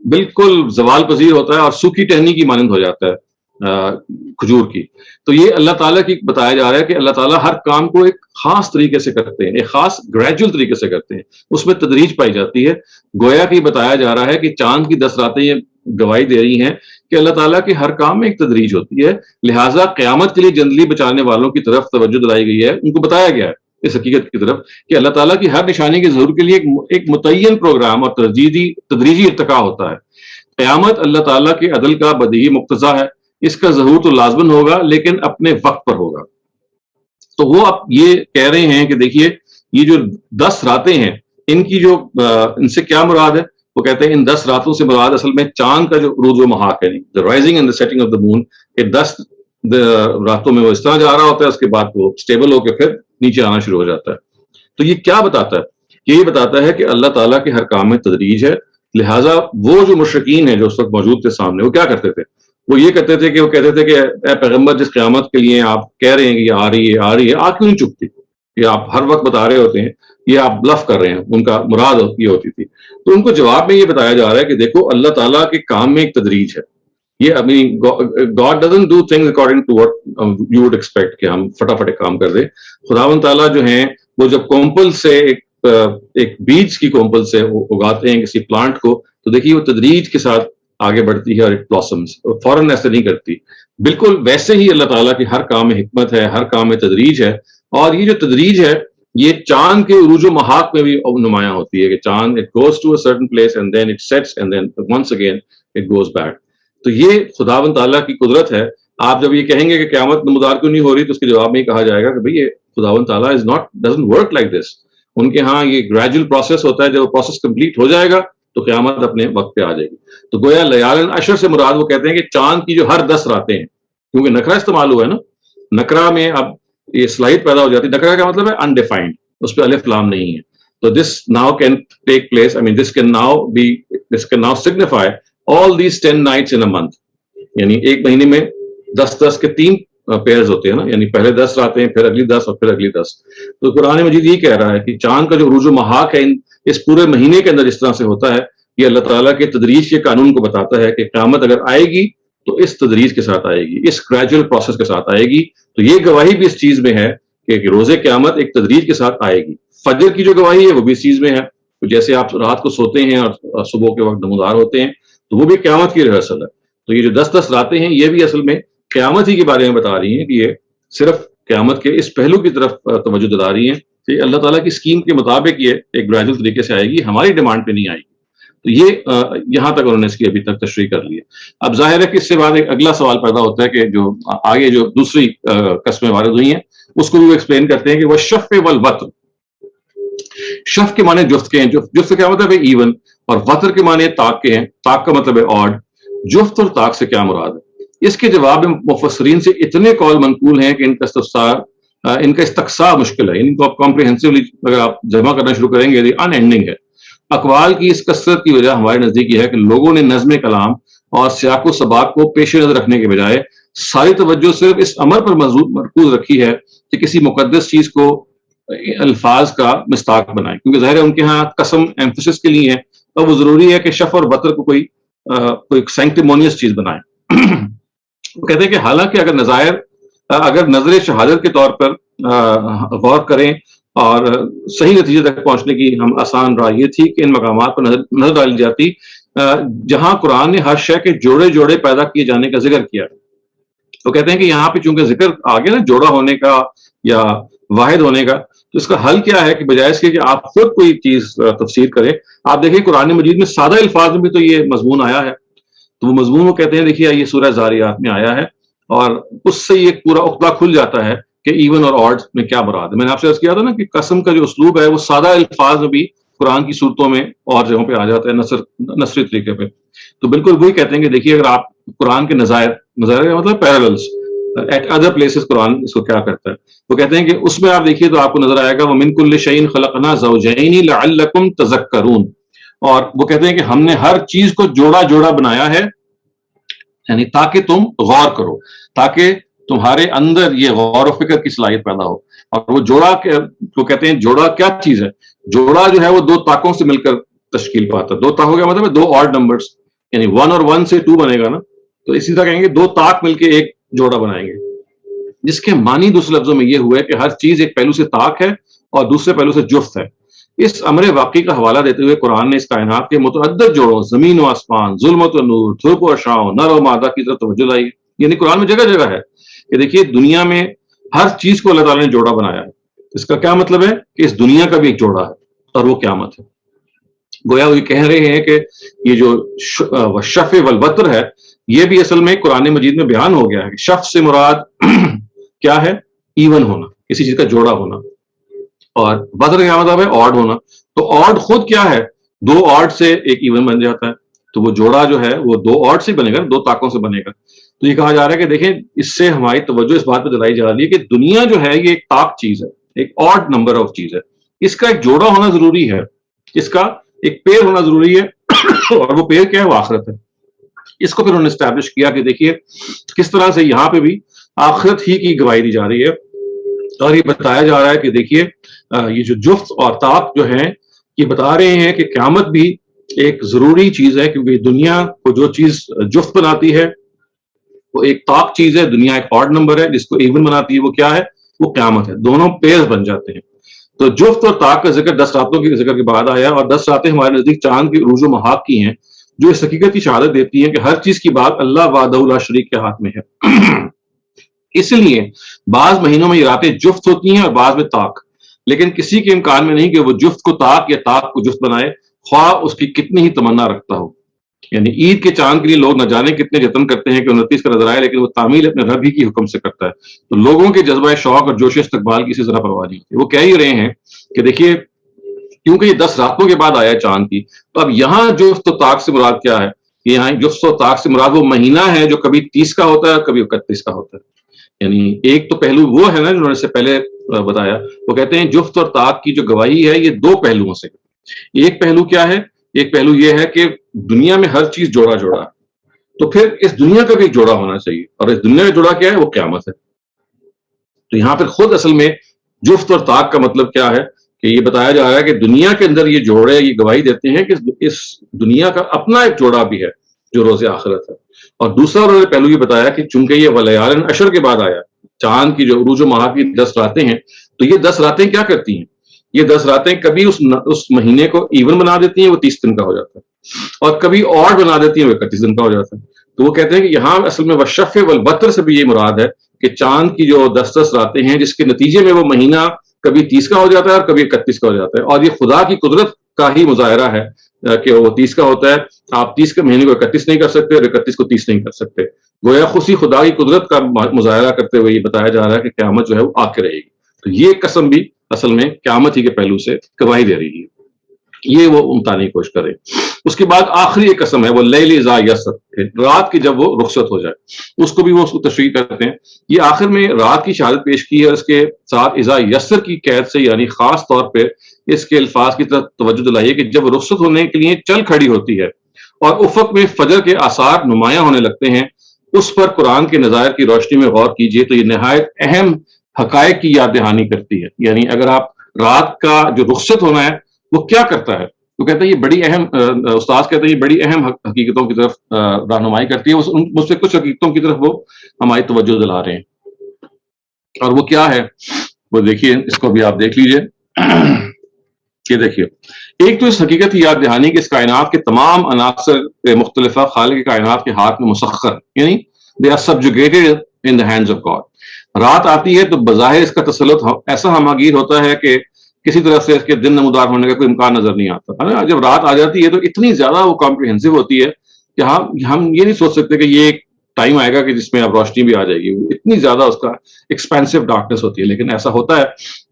بالکل زوال پذیر ہوتا ہے اور سوکھی ٹہنی کی مانند ہو جاتا ہے کھجور کی. تو یہ اللہ تعالیٰ کی بتایا جا رہا ہے کہ اللہ تعالیٰ ہر کام کو ایک خاص طریقے سے کرتے ہیں, ایک خاص گریجول طریقے سے کرتے ہیں, اس میں تدریج پائی جاتی ہے. گویا کہ بتایا جا رہا ہے کہ چاند کی 10 راتیں یہ گواہی دے رہی ہیں کہ اللہ تعالیٰ کے ہر کام میں ایک تدریج ہوتی ہے, لہٰذا قیامت کے لیے جنگلی بچانے والوں کی طرف توجہ دلائی گئی ہے, ان کو بتایا گیا ہے اس حقیقت کی طرف کہ اللہ تعالیٰ کی ہر نشانی کے ظہور کے لیے ایک متعین پروگرام اور تدریجی ارتقاء ہوتا ہے. قیامت اللہ تعالیٰ کے عدل کا بدیہی مقتضا ہے, اس کا ظہور تو لازمن ہوگا لیکن اپنے وقت پر ہوگا. تو وہ اب یہ کہہ رہے ہیں کہ دیکھیے یہ جو 10 راتیں ہیں ان کی جو ان سے کیا مراد ہے, وہ کہتے ہیں ان 10 راتوں سے مراد اصل میں چاند کا جو عروج و محاق ہے, the rising and the setting of the moon, کہ 10 راتوں میں وہ اس طرح جا رہا ہوتا ہے, اس کے بعد وہ اسٹیبل ہو کے پھر نیچے آنا شروع ہو جاتا ہے. تو یہ کیا بتاتا ہے, یہ بتاتا ہے کہ اللہ تعالیٰ کے ہر کام میں تدریج ہے. لہٰذا وہ جو مشرکین ہیں جو اس وقت موجود تھے سامنے, وہ کیا کرتے تھے, وہ یہ کہتے تھے کہ وہ کہتے تھے کہ اے پیغمبر جس قیامت کے لیے آپ کہہ رہے ہیں کہ یہ آ رہی ہے آج کیوں نہیں چکتی, یہ آپ ہر وقت بتا رہے ہوتے ہیں, یہ آپ بلف کر رہے ہیں. ان کا مراد یہ ہوتی تھی. تو ان کو جواب میں یہ بتایا جا رہا ہے کہ دیکھو اللہ تعالیٰ کے کام میں ایک تدریج ہے. یہ God doesn't do things according to what you would expect کہ ہم فٹافٹ کام کر دیں. خداوند تعالیٰ جو ہیں وہ جب کومپل سے ایک بیج کی کومپل سے اگاتے ہیں کسی پلانٹ کو, تو دیکھیے وہ تدریج کے ساتھ آگے بڑھتی ہے اور اٹ بلاسمز، فوراً ایسے نہیں کرتی. بالکل ویسے ہی اللہ تعالیٰ کی ہر کام میں حکمت ہے، ہر کام میں تدریج ہے. اور یہ جو تدریج ہے یہ چاند کے عروج و محاق میں بھی نمایاں ہوتی ہے کہ چاند it goes to a certain place and then it sets and then once again it goes back. تو یہ خداوند تعالیٰ کی قدرت ہے. آپ جب یہ کہیں گے کہ قیامت نمودار کیوں نہیں ہو رہی، تو اس کے جواب میں یہ کہا جائے گا کہ بھئی یہ خداوند تعالیٰ is not doesn't work like this. ان کے ہاں یہ گریجول پروسیس ہوتا ہے، جب وہ پروسیس کمپلیٹ ہو جائے گا تو قیامت اپنے وقت پہ آ جائے گی. تو گویا لیال عشر سے مراد وہ کہتے ہیں کہ چاند کی جو ہر 10 راتیں ہیں، کیونکہ نکرہ استعمال ہوا ہے نا، نکرہ میں اب یہ صلاحیت پیدا ہو جاتی ہے. نکرہ کا مطلب ہے انڈیفائنڈ، اس پہ الف لام نہیں ہے. تو this now can take place, I mean this can now signify all these 10 nights in a month. یعنی ایک مہینے میں 10 کے 3 پیئرز ہوتے ہیں نا، یعنی پہلے 10 راتیں، پھر اگلی 10 اور پھر اگلی 10. تو قرآن مجید یہ کہہ رہا ہے کہ چاند کا جو عروج و محاق ہے اس پورے مہینے کے اندر اس طرح سے ہوتا ہے، یہ اللہ تعالیٰ کے تدریج کے قانون کو بتاتا ہے کہ قیامت اگر آئے گی تو اس تدریج کے ساتھ آئے گی، اس گریجول پروسیس کے ساتھ آئے گی. تو یہ گواہی بھی اس چیز میں ہے کہ روز قیامت ایک تدریج کے ساتھ آئے گی. فجر کی جو گواہی ہے وہ بھی اس چیز میں ہے. جیسے آپ رات کو سوتے ہیں اور صبح کے وقت نمودار ہوتے ہیں، تو وہ بھی قیامت کی ریہرسل ہے. تو یہ جو 10 راتیں ہیں یہ بھی اصل میں قیامت ہی کے بارے میں بتا رہی ہیں کہ یہ صرف قیامت کے اس پہلو کی طرف توجہ دلا رہی ہیں کہ اللہ تعالیٰ کی اسکیم کے مطابق یہ ایک گریجول طریقے سے آئے گی، ہماری ڈیمانڈ پہ نہیں آئے گی. تو یہ یہاں تک انہوں نے اس کی ابھی تک تشریح کر لی ہے. اب ظاہر ہے کہ اس سے بعد ایک اگلا سوال پیدا ہوتا ہے کہ جو آگے جو دوسری قسمیں وارد ہوئی ہیں اس کو بھی وہ ایکسپلین کرتے ہیں کہ وہ شف والوتر. شف کے معنی جفت کے ہیں، جفت کیا مطلب ہے ایون، اور وتر کے معنی طاق کے ہیں، طاق کا مطلب ہے آڈ. جفت اور طاق سے کیا مراد ہے؟ اس کے جواب میں مفسرین سے اتنے قول منقول ہیں کہ ان کا استقصاء مشکل ہے. ان کو آپ کمپریہنسولی اگر آپ جمع کرنا شروع کریں گے ان اینڈنگ ہے. اقوال کی اس کثرت کی وجہ ہمارے نزدیک یہ ہے کہ لوگوں نے نظم کلام اور سیاق و سباق کو پیش نظر رکھنے کے بجائے ساری توجہ صرف اس امر پر مرکوز رکھی ہے کہ کسی مقدس چیز کو الفاظ کا مصداق بنائیں، کیونکہ ظاہر ہے ان کے ہاں قسم ایمفسس کے لیے ہے، تو وہ ضروری ہے کہ شف اور وتر کو کوئی سینکٹیمونیس چیز بنائیں. وہ کہتے ہیں کہ حالانکہ اگر نظر شہادت کے طور پر غور کریں اور صحیح نتیجے تک پہنچنے کی ہم آسان راہ یہ تھی کہ ان مقامات پر نظر ڈالی جاتی جہاں قرآن نے ہر شے کے جوڑے جوڑے پیدا کیے جانے کا ذکر کیا. تو کہتے ہیں کہ یہاں پہ چونکہ ذکر آگے نا جوڑا ہونے کا یا واحد ہونے کا، تو اس کا حل کیا ہے کہ بجائے اس کے کہ آپ خود کوئی چیز تفسیر کریں، آپ دیکھیں قرآن مجید میں سادہ الفاظ میں بھی تو یہ مضمون آیا ہے. تو وہ مضمون وہ کہتے ہیں دیکھیے یہ سورہ زاریات میں آیا ہے اور اس سے یہ پورا عقدہ کھل جاتا ہے کہ ایون اور آڈ میں کیا مراد ہے. میں نے آپ سے عرض کیا تھا نا کہ قسم کا جو اسلوب ہے وہ سادہ الفاظ میں بھی قرآن کی صورتوں میں اور جگہوں پہ آ جاتا ہے نثری طریقے پہ. تو بالکل وہی کہتے ہیں کہ دیکھیے اگر آپ قرآن کے نظائر کا مطلب پیراللز ایٹ ادر پلیسز قرآن اس کو کیا کرتا ہے، وہ کہتے ہیں کہ اس میں آپ دیکھیے تو آپ کو نظر آئے گا وَمِن كُلِّ شَيْءٍ خَلَقْنَا زَوْجَيْنِ لَعَلَّكُمْ تَذَكَّرُونَ. اور وہ کہتے ہیں کہ ہم نے ہر چیز کو جوڑا جوڑا بنایا ہے، یعنی تاکہ تم غور کرو، تاکہ تمہارے اندر یہ غور و فکر کی صلاحیت پیدا ہو. اور وہ جوڑا کو کہتے ہیں جوڑا کیا چیز ہے؟ جوڑا جو ہے وہ 2 طاقوں سے مل کر تشکیل پاتا ہے. 2 طاقوں کا مطلب ہے 2 آڈ نمبرز، یعنی 1 اور 1 سے 2 بنے گا نا. تو اسی طرح کہیں گے 2 طاق مل کے ایک جوڑا بنائیں گے، جس کے معنی دوسرے لفظوں میں یہ ہوا ہے کہ ہر چیز ایک پہلو سے طاق ہے اور دوسرے پہلو سے جفت ہے. اس امر واقعی کا حوالہ دیتے ہوئے قرآن نے اس کائنات کے متعدد جوڑوں، زمین و آسمان، ظلمت و نور، دھوپ و چھاؤں، نر و مادہ کی طرف توجہ لائی. یعنی قرآن میں جگہ جگہ ہے کہ دیکھیے دنیا میں ہر چیز کو اللہ تعالیٰ نے جوڑا بنایا ہے. اس کا کیا مطلب ہے کہ اس دنیا کا بھی ایک جوڑا ہے اور وہ قیامت ہے. گویا وہ یہ کہہ رہے ہیں کہ یہ جو شف والوتر ہے یہ بھی اصل میں قرآن مجید میں بیان ہو گیا ہے کہ شف سے مراد کیا ہے؟ ایون ہونا، کسی چیز کا جوڑا ہونا، اور وتر کا مطلب ہے آڈ ہونا. تو آڈ خود کیا ہے؟ 2 آڈ سے ایک ایون بن جاتا ہے. تو وہ جوڑا جو ہے وہ 2 آڈ سے بنے گا، 2 طاقوں سے بنے گا. تو یہ کہا جا رہا ہے کہ دیکھیں اس سے ہماری توجہ اس بات پہ دلائی جا رہی ہے کہ دنیا جو ہے یہ ایک طاق چیز ہے، ایک آڈ نمبر آف چیز ہے. اس کا ایک جوڑا ہونا ضروری ہے، اس کا ایک پیر ہونا ضروری ہے، اور وہ پیر کیا ہے؟ وہ آخرت ہے. اس کو پھر انہوں نے اسٹیبلش کیا کہ دیکھیے کس طرح سے یہاں پہ بھی آخرت ہی کی گواہی دی جا رہی ہے. اور یہ بتایا جا رہا ہے کہ دیکھیے یہ جو جفت اور طاق جو ہیں یہ بتا رہے ہیں کہ قیامت بھی ایک ضروری چیز ہے، کیونکہ دنیا کو جو چیز جفت بناتی ہے وہ ایک طاق چیز ہے، دنیا ایک آڈ نمبر ہے. جس کو ایون بناتی ہے وہ کیا ہے؟ وہ قیامت ہے. دونوں پیئرز بن جاتے ہیں. تو جفت اور طاق کا ذکر 10 راتوں کے ذکر کے بعد آیا، اور 10 راتیں ہمارے نزدیک چاند کے عروج و محاق کی ہیں. جو اس حقیقت کی شہادت دیتی ہیں کہ ہر چیز کی بات اللہ وحدہ لا شریک کے ہاتھ میں ہے۔ اس لیے بعض مہینوں میں یہ راتیں جفت ہوتی ہیں اور بعض میں طاق، لیکن کسی کے امکان میں نہیں کہ وہ جفت کو طاق یا طاق کو جفت بنائے، خواہ اس کی کتنی ہی تمنا رکھتا ہو۔ یعنی عید کے چاند کے لیے لوگ نہ جانے کتنے جتن کرتے ہیں کہ 29 کا نظر آئے، لیکن وہ تعمیل اپنے رب ہی کی حکم سے کرتا ہے۔ تو لوگوں کے جذبہ شوق اور جوش استقبال کی اسی طرح پرواہ نہیں ہوتی۔ وہ کہہ ہی رہے ہیں کہ دیکھیے کیونکہ یہ 10 راتوں کے بعد آیا ہے چاند کی، تو اب یہاں جفت و طاق سے مراد کیا ہے؟ یہاں جفت و طاق سے مراد وہ مہینہ ہے جو کبھی 30 کا ہوتا ہے کبھی 31 کا ہوتا ہے۔ یعنی ایک تو پہلو وہ ہے نا جنہوں نے اس سے پہلے بتایا، وہ کہتے ہیں جفت اور طاق کی جو گواہی ہے یہ دو پہلوؤں سے۔ ایک پہلو کیا ہے؟ ایک پہلو یہ ہے کہ دنیا میں ہر چیز جوڑا جوڑا، تو پھر اس دنیا کا بھی ایک جوڑا ہونا چاہیے، اور اس دنیا کا جوڑا کیا ہے؟ وہ قیامت ہے۔ تو یہاں پھر خود اصل میں جفت اور طاق کا مطلب کیا ہے کہ یہ بتایا جا رہا ہے کہ دنیا کے اندر یہ جوڑے یہ گواہی دیتے ہیں کہ اس دنیا کا اپنا ایک جوڑا بھی ہے جو روز آخرت ہے۔ اور دوسرا انہوں نے پہلو یہ بتایا کہ چونکہ یہ ولیال عشر کے بعد آیا، چاند کی جو عروج و ماہ کی 10 راتیں ہیں، تو یہ 10 راتیں کیا کرتی ہیں؟ یہ 10 راتیں کبھی اس مہینے کو ایون بنا دیتی ہیں، وہ 30 دن کا ہو جاتا ہے، اور کبھی اور بنا دیتی ہیں، وہ 31 دن کا ہو جاتا ہے۔ تو وہ کہتے ہیں کہ یہاں اصل میں والشفع والوتر سے بھی یہ مراد ہے کہ چاند کی جو 10 راتیں ہیں جس کے نتیجے میں وہ مہینہ کبھی 30 کا ہو جاتا ہے اور کبھی 31 کا ہو جاتا ہے، اور یہ خدا کی قدرت کا ہی مظاہرہ ہے کہ وہ 30 کا ہوتا ہے۔ آپ 30 کے مہینے کو 31 نہیں کر سکتے اور 31 کو 30 نہیں کر سکتے۔ گویا خود ہی خدا کی قدرت کا مظاہرہ کرتے ہوئے یہ بتایا جا رہا ہے کہ قیامت جو ہے وہ آ کے رہے گی۔ تو یہ قسم بھی اصل میں قیامت ہی کے پہلو سے گواہی دے رہی ہے، یہ وہ امتانے کی کوشش کرے۔ اس کے بعد آخری ایک قسم ہے وہ لیل اذا یسر، رات کی جب وہ رخصت ہو جائے، اس کو بھی وہ اس کو تشریح کرتے ہیں۔ یہ آخر میں رات کی شہادت پیش کی ہے، اور اس کے ساتھ اذا یسر کی قید سے یعنی خاص طور پہ اس کے الفاظ کی طرف توجہ دلائیے کہ جب رخصت ہونے کے لیے چل کھڑی ہوتی ہے اور افق میں فجر کے آثار نمایاں ہونے لگتے ہیں، اس پر قرآن کے نظائر کی روشنی میں غور کیجئے تو یہ نہایت اہم حقائق کی یاد دہانی کرتی ہے۔ یعنی اگر آپ رات کا جو رخصت ہونا ہے وہ کیا کرتا ہے، وہ کہتا ہے یہ بڑی اہم، استاد کہتے ہیں یہ بڑی اہم حقیقتوں کی طرف رہنمائی کرتی ہے، مجھ سے کچھ حقیقتوں کی طرف وہ ہماری توجہ دلا رہے ہیں، اور وہ کیا ہے وہ دیکھیے، اس کو بھی آپ دیکھ لیجئے۔ یہ دیکھیے، ایک تو اس حقیقت کی یاد دہانی کہ اس کائنات کے تمام عناصر مختلفہ خالق کائنات کے ہاتھ میں مسخر، یعنی they are subjugated in the hands of God۔ رات آتی ہے تو بظاہر اس کا تسلط ایسا ہماگیر ہوتا ہے کہ کسی طرف سے اس کے دن نمودار ہونے کا کوئی امکان نظر نہیں آتا ہے نا۔ جب رات آ جاتی ہے تو اتنی زیادہ وہ کمپریہنسو ہوتی ہے کہ ہم یہ نہیں سوچ سکتے کہ یہ ایک ٹائم آئے گا کہ جس میں اب روشنی بھی آ جائے گی، اتنی زیادہ اس کا ایکسپینسو ڈارکنیس ہوتی ہے۔ لیکن ایسا ہوتا ہے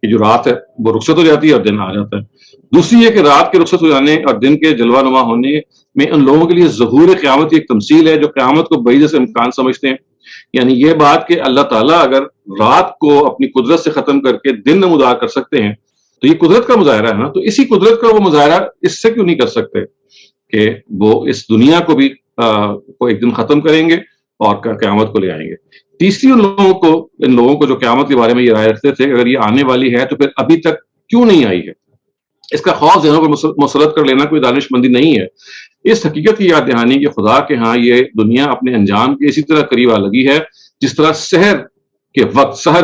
کہ جو رات ہے وہ رخصت ہو جاتی ہے اور دن آ جاتا ہے۔ دوسری یہ کہ رات کے رخصت ہو جانے اور دن کے جلوہ نما ہونے میں ان لوگوں کے لیے ظہور قیامت کی ایک تمثیل ہے جو قیامت کو بعید سے امکان سمجھتے ہیں۔ یعنی یہ بات کہ اللہ تعالیٰ اگر رات کو اپنی قدرت سے ختم کر کے دن نمودار کر سکتے ہیں تو یہ قدرت کا مظاہرہ ہے نا، تو اسی قدرت کا وہ مظاہرہ اس سے کیوں نہیں کر سکتے کہ وہ اس دنیا کو بھی کو ایک دن ختم کریں گے اور قیامت کو لے آئیں گے۔ تیسری ان لوگوں کو جو قیامت کے بارے میں یہ رائے رکھتے تھے اگر یہ آنے والی ہے تو پھر ابھی تک کیوں نہیں آئی ہے، اس کا خوف ذہنوں کو مسلط کر لینا کوئی دانش مندی نہیں ہے۔ اس حقیقت کی یاد دہانی کہ خدا کے ہاں یہ دنیا اپنے انجام کے اسی طرح قریب آ لگی ہے جس طرح سحر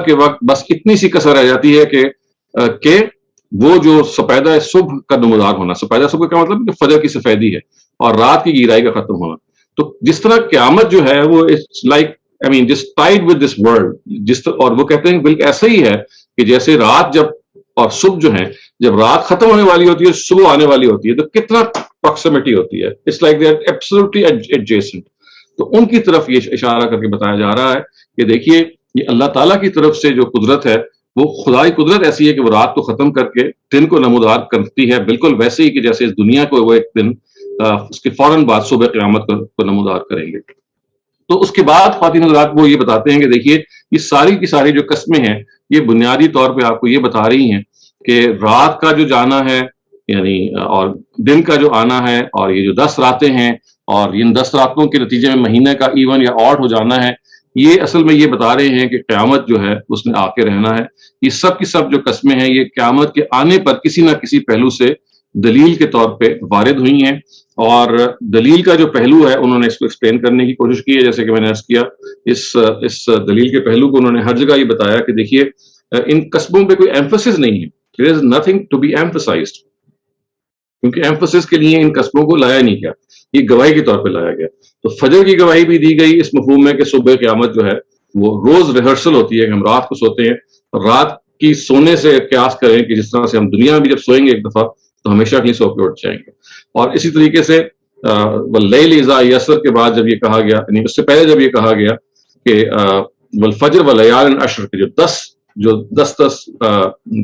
کے وقت بس اتنی سی کسر رہ جاتی ہے کہ وہ جو سپیدہ صبح کا نمودار ہونا، سپیدہ صبح کا مطلب کہ فجر کی سفیدی ہے اور رات کی گہرائی کا ختم ہونا۔ تو جس طرح قیامت جو ہے وہ just tied with this world، اور وہ کہتے ہیں بالکل ایسا ہی ہے کہ جیسے رات جب اور صبح جو ہے، جب رات ختم ہونے والی ہوتی ہے صبح آنے والی ہوتی ہے تو کتنا پراکسیمٹی ہوتی ہے، it's like they are absolutely adjacent. تو ان کی طرف یہ اشارہ کر کے بتایا جا رہا ہے کہ دیکھیے یہ اللہ تعالیٰ کی طرف سے جو قدرت ہے وہ خدائی قدرت ایسی ہے کہ وہ رات کو ختم کر کے دن کو نمودار کرتی ہے، بالکل ویسے ہی کہ جیسے اس دنیا کو وہ ایک دن اس کے فوراً بعد صبح قیامت کو نمودار کریں گے۔ تو اس کے بعد خواتین حضرات وہ یہ بتاتے ہیں کہ دیکھیے یہ ساری کی ساری جو قسمیں ہیں یہ بنیادی طور پہ آپ کو یہ بتا رہی ہیں کہ رات کا جو جانا ہے یعنی اور دن کا جو آنا ہے، اور یہ جو 10 راتیں ہیں اور ان 10 راتوں کے نتیجے میں مہینے کا ایون یا آڈ ہو جانا ہے، یہ اصل میں یہ بتا رہے ہیں کہ قیامت جو ہے اس نے آ کے رہنا ہے۔ یہ سب کی سب جو قسمیں ہیں یہ قیامت کے آنے پر کسی نہ کسی پہلو سے دلیل کے طور پہ وارد ہوئی ہیں، اور دلیل کا جو پہلو ہے انہوں نے اس کو ایکسپلین کرنے کی کوشش کی ہے۔ جیسے کہ میں نے عرض کیا اس دلیل کے پہلو کو انہوں نے ہر جگہ یہ بتایا کہ دیکھیے ان قسموں پہ کوئی ایمفسس نہیں ہے، there is nothing to be emphasized، کیونکہ ایمفسس کے لیے ان قسموں کو لایا نہیں گیا۔ یہ گواہی کے طور پہ لایا گیا. تو فجر کی گواہی بھی دی گئی اس مفہوم میں کہ صبح قیامت جو ہے وہ روز ریہرسل ہوتی ہے کہ ہم رات کو سوتے ہیں, رات کی سونے سے قیاس کریں کہ جس طرح سے ہم دنیا میں بھی جب سوئیں گے ایک دفعہ تو ہمیشہ کے لیے سو کے اٹھ جائیں گے. اور اسی طریقے سے واللیل اذا یسر کے بعد جب یہ کہا گیا, یعنی اس سے پہلے جب یہ کہا گیا کہ والفجر ولیال عشر کے جو دس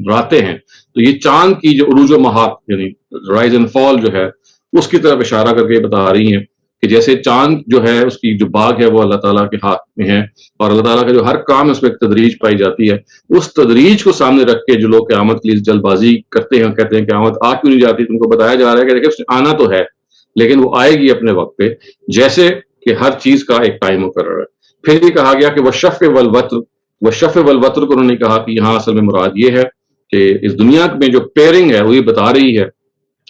راتیں ہیں, تو یہ چاند کی جو عروج و محاق یعنی رائز اینڈ فال جو ہے اس کی طرف اشارہ کر کے بتا رہی ہیں کہ جیسے چاند جو ہے اس کی جو باغ ہے وہ اللہ تعالیٰ کے ہاتھ میں ہے, اور اللہ تعالیٰ کا جو ہر کام ہے اس میں ایک تدریج پائی جاتی ہے. اس تدریج کو سامنے رکھ کے جو لوگ قیامت کے لیے جلد بازی کرتے ہیں, کہتے ہیں قیامت آ کیوں نہیں جاتی, تو ان کو بتایا جا رہا ہے کہ دیکھیں آنا تو ہے لیکن وہ آئے گی اپنے وقت پہ, جیسے کہ ہر چیز کا ایک ٹائم مقرر ہے. پھر یہ کہا گیا کہ والشفع والوتر کو انہوں نے کہا کہ یہاں اصل میں مراد یہ ہے کہ اس دنیا میں جو پیئرنگ ہے وہ یہ بتا رہی ہے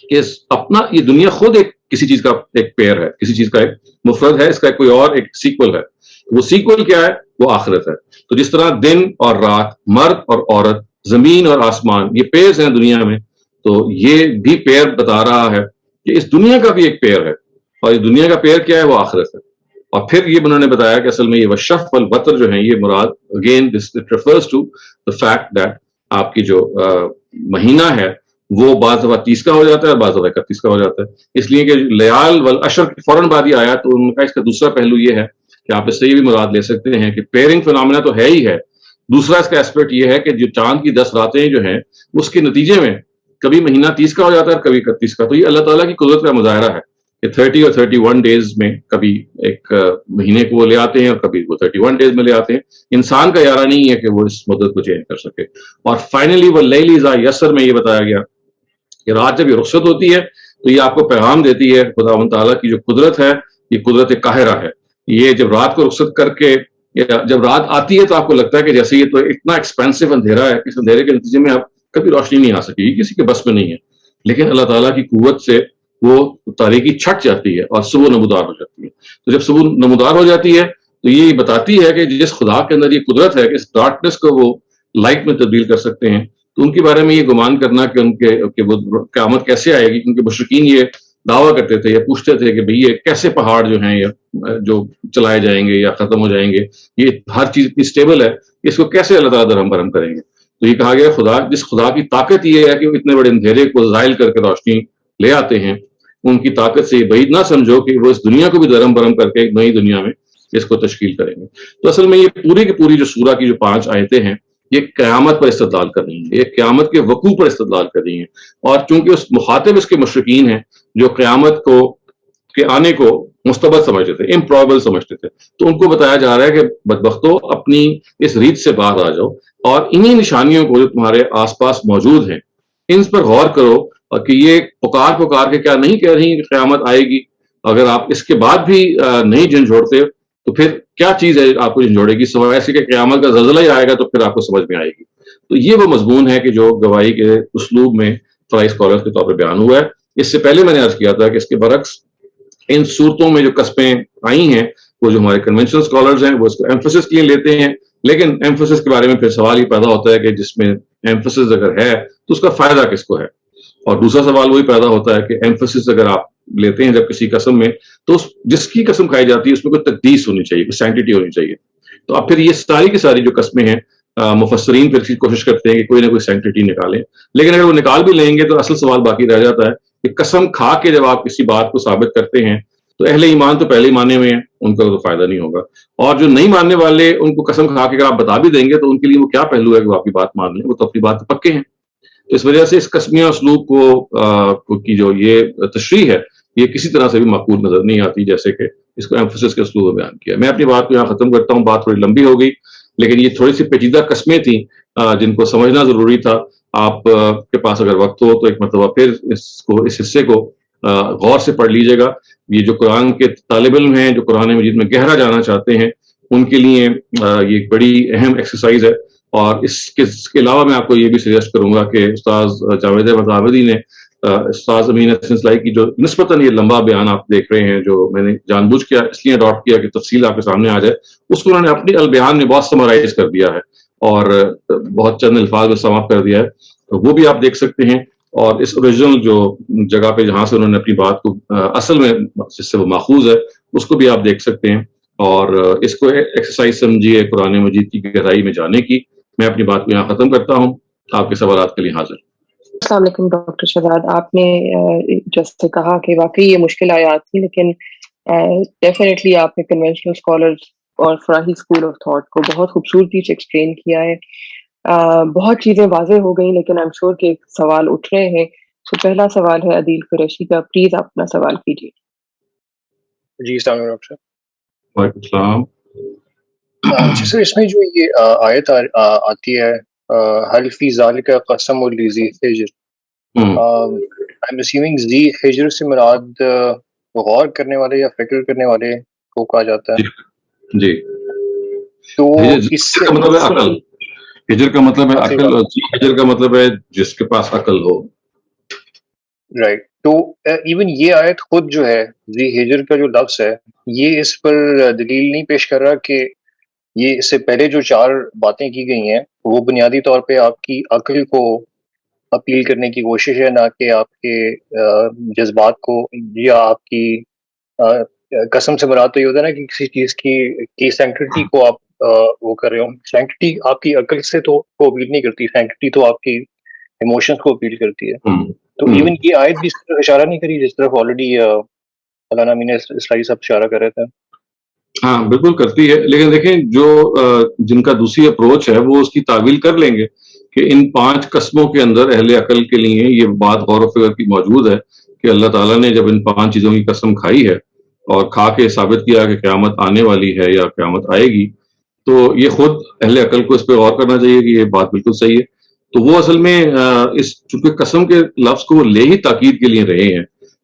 کہ اپنا یہ دنیا خود ایک کسی چیز کا ایک پیئر ہے, کسی چیز کا ایک مفرد ہے, اس کا کوئی اور ایک سیکول ہے. وہ سیکول کیا ہے, وہ آخرت ہے. تو جس طرح دن اور رات, مرد اور عورت, زمین اور آسمان یہ پیئرز ہیں دنیا میں, تو یہ بھی پیئر بتا رہا ہے کہ اس دنیا کا بھی ایک پیئر ہے, اور اس دنیا کا پیئر کیا ہے, وہ آخرت ہے. اور پھر یہ انہوں نے بتایا کہ اصل میں یہ والشفع والوتر جو ہیں یہ مراد again this refers to the fact that آپ کی جو مہینہ ہے وہ بعض دفعہ 30 کا ہو جاتا ہے اور بعض دفعہ 31 کا ہو جاتا ہے, اس لیے کہ لیال والعشر کے فوراً بعد ہی آیا, تو ان کا اس کا دوسرا پہلو یہ ہے کہ آپ اس سے یہ بھی مراد لے سکتے ہیں کہ پیئرنگ فنامنا تو ہے ہی ہے. دوسرا اس کا ایسپیکٹ یہ ہے کہ جو چاند کی 10 راتیں جو ہیں اس کے نتیجے میں کبھی مہینہ 30 کا ہو جاتا ہے اور کبھی 31 کا, تو یہ اللہ تعالیٰ کی قدرت کا مظاہرہ ہے کہ 30 اور 31 ڈیز میں کبھی ایک مہینے کو وہ لے آتے ہیں اور کبھی وہ 31 ڈیز میں لے آتے ہیں. انسان کا ارادہ نہیں ہے کہ وہ اس مدت کو چینج کر سکے. اور فائنلی واللیل اذا یسر میں یہ بتایا گیا کہ رات جب یہ رخصت ہوتی ہے تو یہ آپ کو پیغام دیتی ہے خداوند تعالیٰ کی جو قدرت ہے یہ قدرت قاہرہ ہے. یہ جب رات کو رخصت کر کے جب رات آتی ہے تو آپ کو لگتا ہے کہ جیسے یہ تو اتنا ایکسپینسو اندھیرا ہے کہ اس اندھیرے کے نتیجے میں آپ کبھی روشنی نہیں آ سکے گی, کسی کے بس میں نہیں ہے. لیکن اللہ تعالیٰ کی قوت سے وہ تاریکی چھٹ جاتی ہے اور صبح نمودار ہو جاتی ہے. تو جب صبح نمودار ہو جاتی ہے تو یہ بتاتی ہے کہ جس خدا کے اندر یہ قدرت ہے کہ اس ڈارکنس کو وہ لائٹ میں تبدیل کر سکتے ہیں, تو ان کے بارے میں یہ گمان کرنا کہ وہ قیامت کیسے آئے گی, کیونکہ مشرکین یہ دعویٰ کرتے تھے یا پوچھتے تھے کہ بھئی یہ کیسے پہاڑ جو ہیں یا جو چلائے جائیں گے یا ختم ہو جائیں گے, یہ ہر چیز اتنی اسٹیبل ہے, اس کو کیسے اللہ تعالیٰ درہم برہم کریں گے. تو یہ کہا گیا جس خدا کی طاقت یہ ہے کہ وہ اتنے بڑے اندھیرے کو زائل کر کے روشنی لے آتے ہیں, ان کی طاقت سے یہ بعید نہ سمجھو کہ وہ اس دنیا کو بھی درہم برہم کر کے ایک نئی دنیا میں اس کو تشکیل کریں گے. تو اصل میں یہ پوری کی پوری جو سورہ کی جو 5 آیتیں ہیں یہ قیامت پر استدلال کر رہی ہیں, یہ قیامت کے وقوع پر استدلال کر رہی ہیں. اور چونکہ اس مخاطب اس کے مشرکین ہیں جو قیامت کے آنے کو مستبد سمجھتے تھے, امپرابل سمجھتے تھے, تو ان کو بتایا جا رہا ہے کہ بدبختو اپنی اس ریت سے باہر آ جاؤ اور انہی نشانیوں کو جو تمہارے آس پاس موجود ہیں ان پر غور کرو, اور کہ یہ پکار کے کیا نہیں کہہ رہی کہ قیامت آئے گی. اگر آپ اس کے بعد بھی نہیں جھنجھوڑتے تو پھر کیا چیز ہے آپ کو جھنجھوڑے گی, سوائے ایسے کہ قیامت کا زلزلہ ہی آئے گا تو پھر آپ کو سمجھ میں آئے گی. تو یہ وہ مضمون ہے کہ جو گواہی کے اسلوب میں فلائی اسکالرز کے طور پہ بیان ہوا ہے. اس سے پہلے میں نے عرض کیا تھا کہ اس کے برعکس ان صورتوں میں جو قسمیں آئی ہیں وہ جو ہمارے کنونشنل اسکالرز ہیں وہ اس کو ایمفسس کے لیے لیتے ہیں, لیکن ایمفسس کے بارے میں پھر سوال یہ پیدا ہوتا ہے کہ جس میں ایمفسس اگر ہے تو اس کا فائدہ کس کو ہے. اور دوسرا سوال وہی پیدا ہوتا ہے کہ ایمفسس اگر آپ لیتے ہیں جب کسی قسم میں, تو جس کی قسم کھائی جاتی ہے اس میں کوئی تقدیس ہونی چاہیے, کوئی سینکٹیٹی ہونی چاہیے. تو اب پھر یہ ساری کی ساری جو قسمیں ہیں مفسرین پھر کوشش کرتے ہیں کہ کوئی نہ کوئی سینکٹیٹی نکالیں, لیکن اگر وہ نکال بھی لیں گے تو اصل سوال باقی رہ جاتا ہے کہ قسم کھا کے جب آپ کسی بات کو ثابت کرتے ہیں تو اہل ایمان تو پہلے ہی ماننے ہوئے ہیں, ان کا تو فائدہ نہیں ہوگا. اور جو نہیں ماننے والے ان کو قسم کھا کے اگر آپ بتا بھی دیں گے تو ان کے لیے وہ کیا پہلو ہے کہ وہ آپ کی بات مان لیں, وہ تو اپنی بات پکے ہیں. تو اس وجہ سے اس قسمیہ اسلوب کو کی جو یہ تشریح ہے یہ کسی طرح سے بھی معقول نظر نہیں آتی, جیسے کہ اس کو ایمفسس کے اسلوب میں بیان کیا. میں اپنی بات کو یہاں ختم کرتا ہوں, بات تھوڑی لمبی ہو گئی لیکن یہ تھوڑی سی پیچیدہ قسمیں تھیں جن کو سمجھنا ضروری تھا. آپ کے پاس اگر وقت ہو تو ایک مرتبہ پھر اس حصے کو غور سے پڑھ لیجیے گا. یہ جو قرآن کے طالب علم ہیں جو قرآن مجید میں گہرا جانا چاہتے ہیں ان کے لیے یہ ایک بڑی اہم ایکسرسائز ہے. اور اس کے علاوہ میں آپ کو یہ بھی سجیسٹ کروں گا کہ استاذ جاوید احمد عابدی نے استاذ امین حسن اصلاحی کی جو نسبتاً یہ لمبا بیان آپ دیکھ رہے ہیں جو میں نے جان بوجھ کیا اس لیے اڈاپٹ کیا کہ تفصیل آپ کے سامنے آ جائے, اس کو انہوں نے اپنی البیان میں بہت سمرائز کر دیا ہے اور بہت چند الفاظ میں سماپت کر دیا ہے, تو وہ بھی آپ دیکھ سکتے ہیں. اور اس اوریجنل جو جگہ پہ جہاں سے انہوں نے اپنی بات کو اصل میں جس سے وہ ماخوذ ہے اس کو بھی آپ دیکھ سکتے ہیں، اور اس کو ایکسرسائز سمجھیے قرآن مجید کی گہرائی میں جانے کی۔ میں اپنی بات کو یہاں ختم کرتا ہوں، آپ کے سوالات کے لیے حاضر۔ السلام علیکم ڈاکٹر شہزاد، آپ نے جیسے کہا کہ واقعی یہ مشکل آیات تھی، لیکن ڈیفینیٹلی آپ نے کنونشنل اسکالرز اور فراہی اسکول آف تھاٹ کو بہت خوبصورتی سے ایکسپلین کیا ہے۔ بہت چیزیں واضح ہو گئیں، لیکن ایم شور کہ سوال اٹھ رہے ہیں۔ تو پہلا سوال ہے عدیل قریشی کا، پلیز آپ اپنا سوال کیجیے۔ جی السلام علیکم ڈاکٹر صاحب۔ وعلیکم السلام۔ جی سر، اس میں جو یہ آیت آتی ہے حل فی ذالک قسم لذی حجر، I'm assuming ذی حجر سے مراد غور کرنے والے یا فکر کرنے والے کو کہا جاتا ہے۔ جی، تو ہجر اس سے کا مطلب ہے عقل، ہجر کا مطلب ہے عقل عقل، اور ہجر کا مطلب ہے جس کے پاس عقل ہو۔ رائٹ، تو ایون یہ آیت خود جو ہے ذی حجر کا جو لفظ ہے، یہ اس پر دلیل نہیں پیش کر رہا کہ یہ اس سے پہلے جو 4 باتیں کی گئی ہیں وہ بنیادی طور پہ آپ کی عقل کو اپیل کرنے کی کوشش ہے، نہ کہ آپ کے جذبات کو، یا آپ کی قسم سے مراد تو یہ ہوتا ہے نا کہ کسی چیز کی سینکٹریٹی کو آپ وہ کر رہے ہو۔ سینکٹریٹی آپ کی عقل سے تو کو اپیل نہیں کرتی، سینکٹریٹی تو آپ کی ایموشنز کو اپیل کرتی ہے۔ تو ایون یہ آیت بھی اس طرف اشارہ نہیں کری جس طرف آلریڈی مولانا امین اسلائی صاحب اشارہ کر رہے تھے۔ ہاں بالکل کرتی ہے، لیکن دیکھیں جو جن کا دوسری اپروچ ہے وہ اس کی تعویل کر لیں گے کہ ان 5 قسموں کے اندر اہل عقل کے لیے یہ بات غور و فکر کی موجود ہے کہ اللہ تعالیٰ نے جب ان 5 چیزوں کی قسم کھائی ہے اور کھا کے ثابت کیا کہ قیامت آنے والی ہے یا قیامت آئے گی، تو یہ خود اہل عقل کو اس پہ غور کرنا چاہیے کہ یہ بات بالکل صحیح ہے۔ تو وہ اصل میں اس چونکہ قسم کے لفظ کو وہ لے ہی تاکید کے لیے رہے ہیں،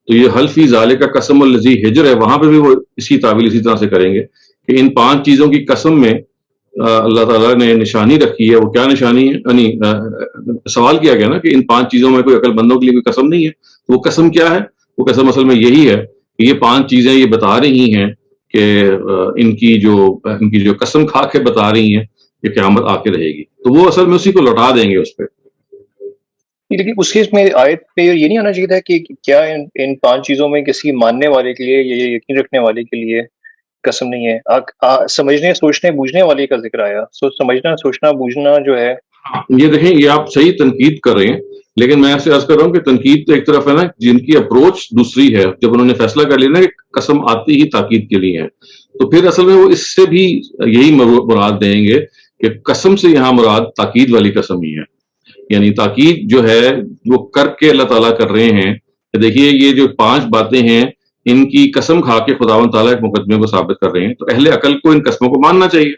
تو یہ حل فی ذالک کا قسم الذی حجر ہے، وہاں پہ بھی وہ اسی تعویل اسی طرح سے کریں گے کہ ان 5 چیزوں کی قسم میں اللہ تعالیٰ نے نشانی رکھی ہے۔ وہ کیا نشانی ہے؟ یعنی سوال کیا گیا نا کہ ان 5 چیزوں میں کوئی عقل مندوں کے لیے کوئی قسم نہیں ہے، تو وہ قسم کیا ہے؟ وہ قسم اصل میں یہی ہے کہ یہ 5 چیزیں یہ بتا رہی ہیں کہ ان کی جو قسم کھا کے بتا رہی ہیں کہ قیامت آ کے رہے گی، تو وہ اصل میں اسی کو لوٹا دیں گے اس پہ۔ لیکن اس کیس میں آیت پہ یہ نہیں آنا چاہیے تھا کہ کیا ان 5 چیزوں میں کسی ماننے والے کے لیے یا یقین رکھنے والے کے لیے قسم نہیں ہے؟ سمجھنے سوچنے بوجھنے والے کا ذکر آیا، سمجھنا سوچنا بوجھنا جو ہے یہ دیکھیں، یہ آپ صحیح تنقید کر رہے ہیں، لیکن میں ایسے عرض کر رہا ہوں کہ تنقید تو ایک طرف ہے نا، جن کی اپروچ دوسری ہے، جب انہوں نے فیصلہ کر لیا نا کہ قسم آتی ہی تاکید کے لیے ہے، تو پھر اصل میں وہ اس سے بھی یہی مراد دیں گے کہ قسم سے یہاں مراد تاکید والی قسم ہی ہے، یعنی تاکید جو ہے وہ کر کے اللہ تعالیٰ کر رہے ہیں کہ دیکھیے یہ جو 5 باتیں ہیں ان کی قسم کھا کے خداوند تعالیٰ ایک مقدمے کو ثابت کر رہے ہیں، تو اہل عقل کو ان قسموں کو ماننا چاہیے۔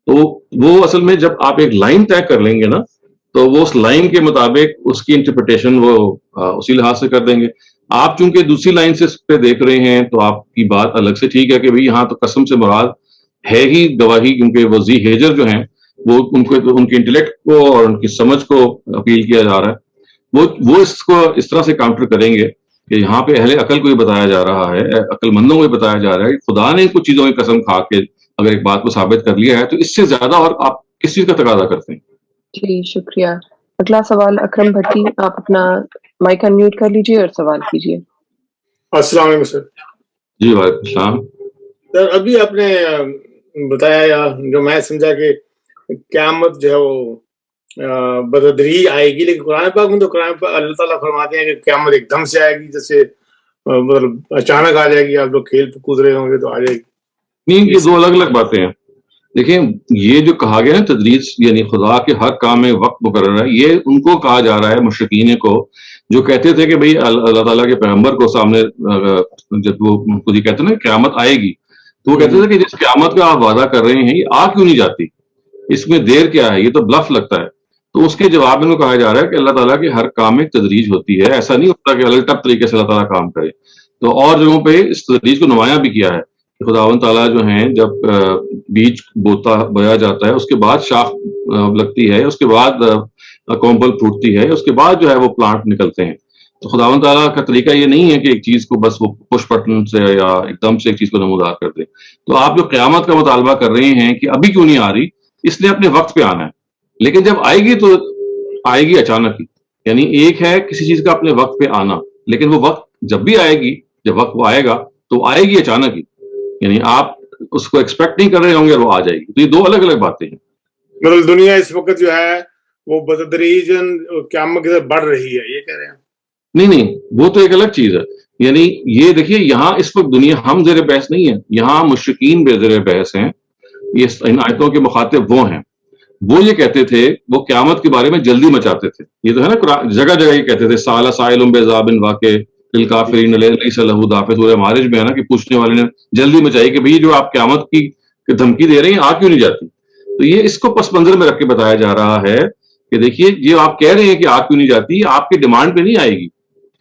تو وہ اصل میں جب آپ ایک لائن طے کر لیں گے نا، تو وہ اس لائن کے مطابق اس کی انٹرپریٹیشن وہ اسی لحاظ سے کر دیں گے۔ آپ چونکہ دوسری لائن سے اس پہ دیکھ رہے ہیں تو آپ کی بات الگ سے ٹھیک ہے کہ بھئی یہاں تو قسم سے مراد ہے ہی گواہی، کیونکہ وہ ذی حجر جو ہیں وہ ان کے انٹلیکٹ کو اور ان کی سمجھ کو اپیل کیا جا رہا ہے، وہ اس کو اس طرح سے کاؤنٹر کریں گے کہ یہاں پہ اہل عقل کو یہ بتایا جا رہا ہے، عقل مندوں کو یہ بتایا جا رہا ہے کہ خدا نے کچھ چیزوں کی قسم کھا کے اگر ایک بات کو ثابت کر لیا ہے تو اس سے زیادہ اور آپ کس چیز کا تقاضا کرتے ہیں؟ جی شکریہ۔ اگلا سوال اکرم بھٹی، آپ اپنا مائک انمیوٹ کر لیجیے اور سوال کیجیے۔ السلام علیکم سر۔ جی وعلیکم السلام۔ سر ابھی آپ نے بتایا یا جو میں سمجھا کہ قیامت جو ہے وہ بتدریج آئے گی، لیکن قرآن پاک میں تو قرآن پاک اللہ تعالیٰ فرماتے ہیں کہ قیامت ایک دم سے آئے گی، جیسے مطلب اچانک آ جائے گی، آپ لوگ کھیل کود رہے ہوں گے تو آ جائے گی۔ نہیں، یہ 2 الگ الگ باتیں ہیں۔ دیکھیں یہ جو کہا گیا ہے تدریج، یعنی خدا کے ہر کام میں وقت مقرر ہے، یہ ان کو کہا جا رہا ہے مشرکین کو جو کہتے تھے کہ بھئی اللہ تعالیٰ کے پیغمبر کو سامنے جب وہ خود ہی کہتے ہیں نا قیامت آئے گی، تو وہ کہتے تھے کہ جس قیامت کا آپ وعدہ کر رہے ہیں یہ آ کیوں نہیں جاتی، اس میں دیر کیا ہے، یہ تو بلف لگتا ہے۔ تو اس کے جواب میں کہا جا رہا ہے کہ اللہ تعالیٰ کے ہر کام میں تدریج ہوتی ہے، ایسا نہیں ہوتا کہ الگ ٹپ طریقے سے اللہ تعالیٰ کام کرے۔ تو اور جگہوں پہ اس تدریج کو نمایاں بھی کیا ہے، خداوند تعالیٰ جو ہیں جب بیج بویا جاتا ہے، اس کے بعد شاخ لگتی ہے، اس کے بعد کومبل پھوٹتی ہے، اس کے بعد جو ہے وہ پلانٹ نکلتے ہیں۔ تو خداوند تعالیٰ کا طریقہ یہ نہیں ہے کہ ایک چیز کو بس وہ پش بٹن سے یا ایک دم سے ایک چیز کو نمودار کر دے۔ تو آپ جو قیامت کا مطالبہ کر رہے ہیں کہ ابھی کیوں نہیں آ رہی، اس نے اپنے وقت پہ آنا ہے، لیکن جب آئے گی تو آئے گی اچانک ہی، یعنی ایک ہے کسی چیز کا اپنے وقت پہ آنا، لیکن وہ وقت جب بھی آئے گی، جب وقت وہ آئے گا تو آئے گی اچانک ہی، یعنی آپ اس کو ایکسپیکٹ نہیں کر رہے ہوں گے اور وہ آ جائے گی. تو یہ دو الگ الگ باتیں ہیں. مطلب دنیا اس وقت جو ہے وہ بتدریجاً قیامت کی طرف بڑھ رہی ہے، یہ کہہ رہے ہیں؟ نہیں، وہ تو ایک الگ چیز ہے. یعنی یہ دیکھیے یہاں اس وقت دنیا ہم زیر بحث نہیں ہے، یہاں مشرکین بے زیر بحث ہیں. ان آیتوں کے مخاطب وہ ہیں، وہ یہ کہتے تھے، وہ قیامت کے بارے میں جلدی مچاتے تھے. یہ تو ہے نا قرآن جگہ جگہ یہ کہتے تھے سال سائل بعذاب واقع للکافرین لیس لہ دافع. سورہ معارج میں ہے نا کہ پوچھنے والے نے جلدی مچائی کہ بھئی جو آپ قیامت کی دھمکی دے رہے ہیں آ کیوں نہیں جاتی. تو یہ اس کو پس منظر میں رکھ کے بتایا جا رہا ہے کہ دیکھیے یہ آپ کہہ رہے ہیں کہ آ کیوں نہیں جاتی، آپ کی ڈیمانڈ پہ نہیں آئے گی.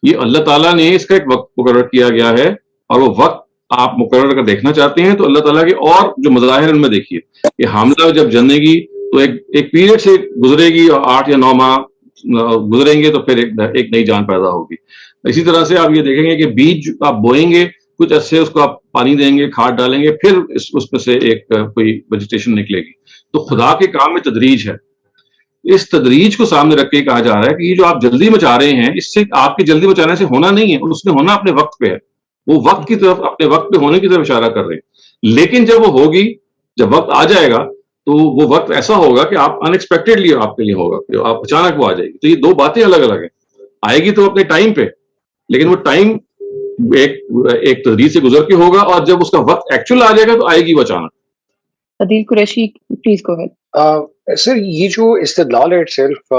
یہ اللہ تعالیٰ نے اس کا ایک وقت مقرر کیا گیا ہے، اور وہ وقت آپ مقرر اگر دیکھنا چاہتے ہیں تو اللہ تعالیٰ کے اور جو مظاہر ان میں دیکھیے. یہ حاملہ جب جننے گی تو ایک پیریڈ سے گزرے گی، اور 8 یا 9 ماہ گزریں گے تو پھر ایک نئی جان پیدا ہوگی. اسی طرح سے آپ یہ دیکھیں گے کہ بیج آپ بوئیں گے، کچھ عرصے اس کو آپ پانی دیں گے، کھاد ڈالیں گے، پھر اس میں سے ایک کوئی ویجیٹیشن نکلے گی. تو خدا کے کام میں تدریج ہے. اس تدریج کو سامنے رکھ کے کہا جا رہا ہے کہ یہ جو آپ جلدی مچا رہے ہیں، اس سے آپ کے جلدی مچانے سے ہونا نہیں ہے، اس نے ہونا اپنے وقت پہ ہے. وہ وقت کی طرف، اپنے وقت پہ ہونے کی طرف اشارہ کر رہے ہیں. لیکن جب وہ ہوگی، جب وقت آ جائے گا تو وہ وقت ایسا ہوگا کہ آپ ان ایکسپیکٹڈلی آپ کے لیے ہوگا، کہ آپ اچانک وہ آ جائے گی. تو یہ دو باتیں الگ الگ ہیں. آئے گی تو اپنے ٹائم پہ، لیکن وہ ٹائم ایک تدریج سے گزر کے ہوگا، اور جب اس کا وقت ایکچوئل آ جائے گا تو آئے گی وہ اچانک. عدیل قریشی پلیز گو ہیڈ. سر یہ جو استدلال ہے سیلف،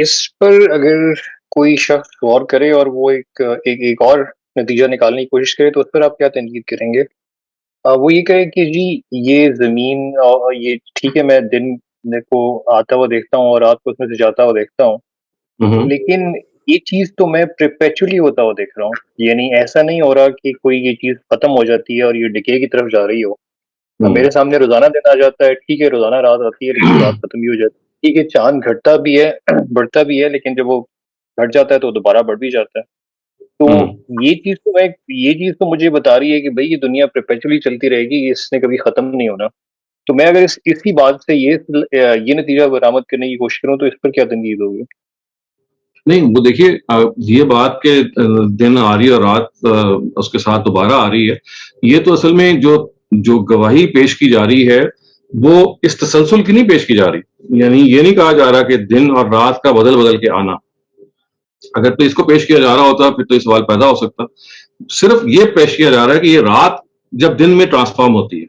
اس پر اگر کوئی شخص غور کرے اور وہ ایک اور نتیجہ نکالنے کی کوشش کرے تو اس پر آپ کیا تنقید کریں گے؟ وہ یہ کہے کہ جی یہ زمین، یہ ٹھیک ہے میں دن کو آتا ہوا دیکھتا ہوں اور رات کو اس میں سے جاتا ہوا دیکھتا ہوں، لیکن یہ چیز تو میں پرپیچولی ہوتا ہوا دیکھ رہا ہوں. یعنی ایسا نہیں ہو رہا کہ کوئی یہ چیز ختم ہو جاتی ہے اور یہ ڈکے کی طرف جا رہی ہو. میرے سامنے روزانہ دن آ جاتا ہے، ٹھیک ہے روزانہ رات آتی ہے لیکن رات ختم بھی ہو جاتی ہے. ٹھیک ہے چاند گھٹتا بھی ہے، بڑھتا بھی ہے، لیکن جب وہ گھٹ جاتا ہے تو دوبارہ بڑھ بھی جاتا ہے. تو یہ چیز تو مجھے بتا رہی ہے کہ بھئی یہ دنیا پرپیچولی چلتی رہے گی، اس نے کبھی ختم نہیں ہونا. تو میں اگر اسی بات سے یہ نتیجہ برآمد کرنے کی کوشش کروں تو اس پر کیا تنقید ہوگی؟ نہیں، وہ دیکھیے یہ بات کہ دن آ رہی ہے اور رات اس کے ساتھ دوبارہ آ رہی ہے، یہ تو اصل میں جو گواہی پیش کی جا رہی ہے وہ اس تسلسل کی نہیں پیش کی جا رہی. یعنی یہ نہیں کہا جا رہا کہ دن اور رات کا بدل کے آنا. اگر تو اس کو پیش کیا جا رہا ہوتا پھر تو یہ سوال پیدا ہو سکتا. صرف یہ پیش کیا جا رہا ہے کہ یہ رات جب دن میں ٹرانسفارم ہوتی ہے،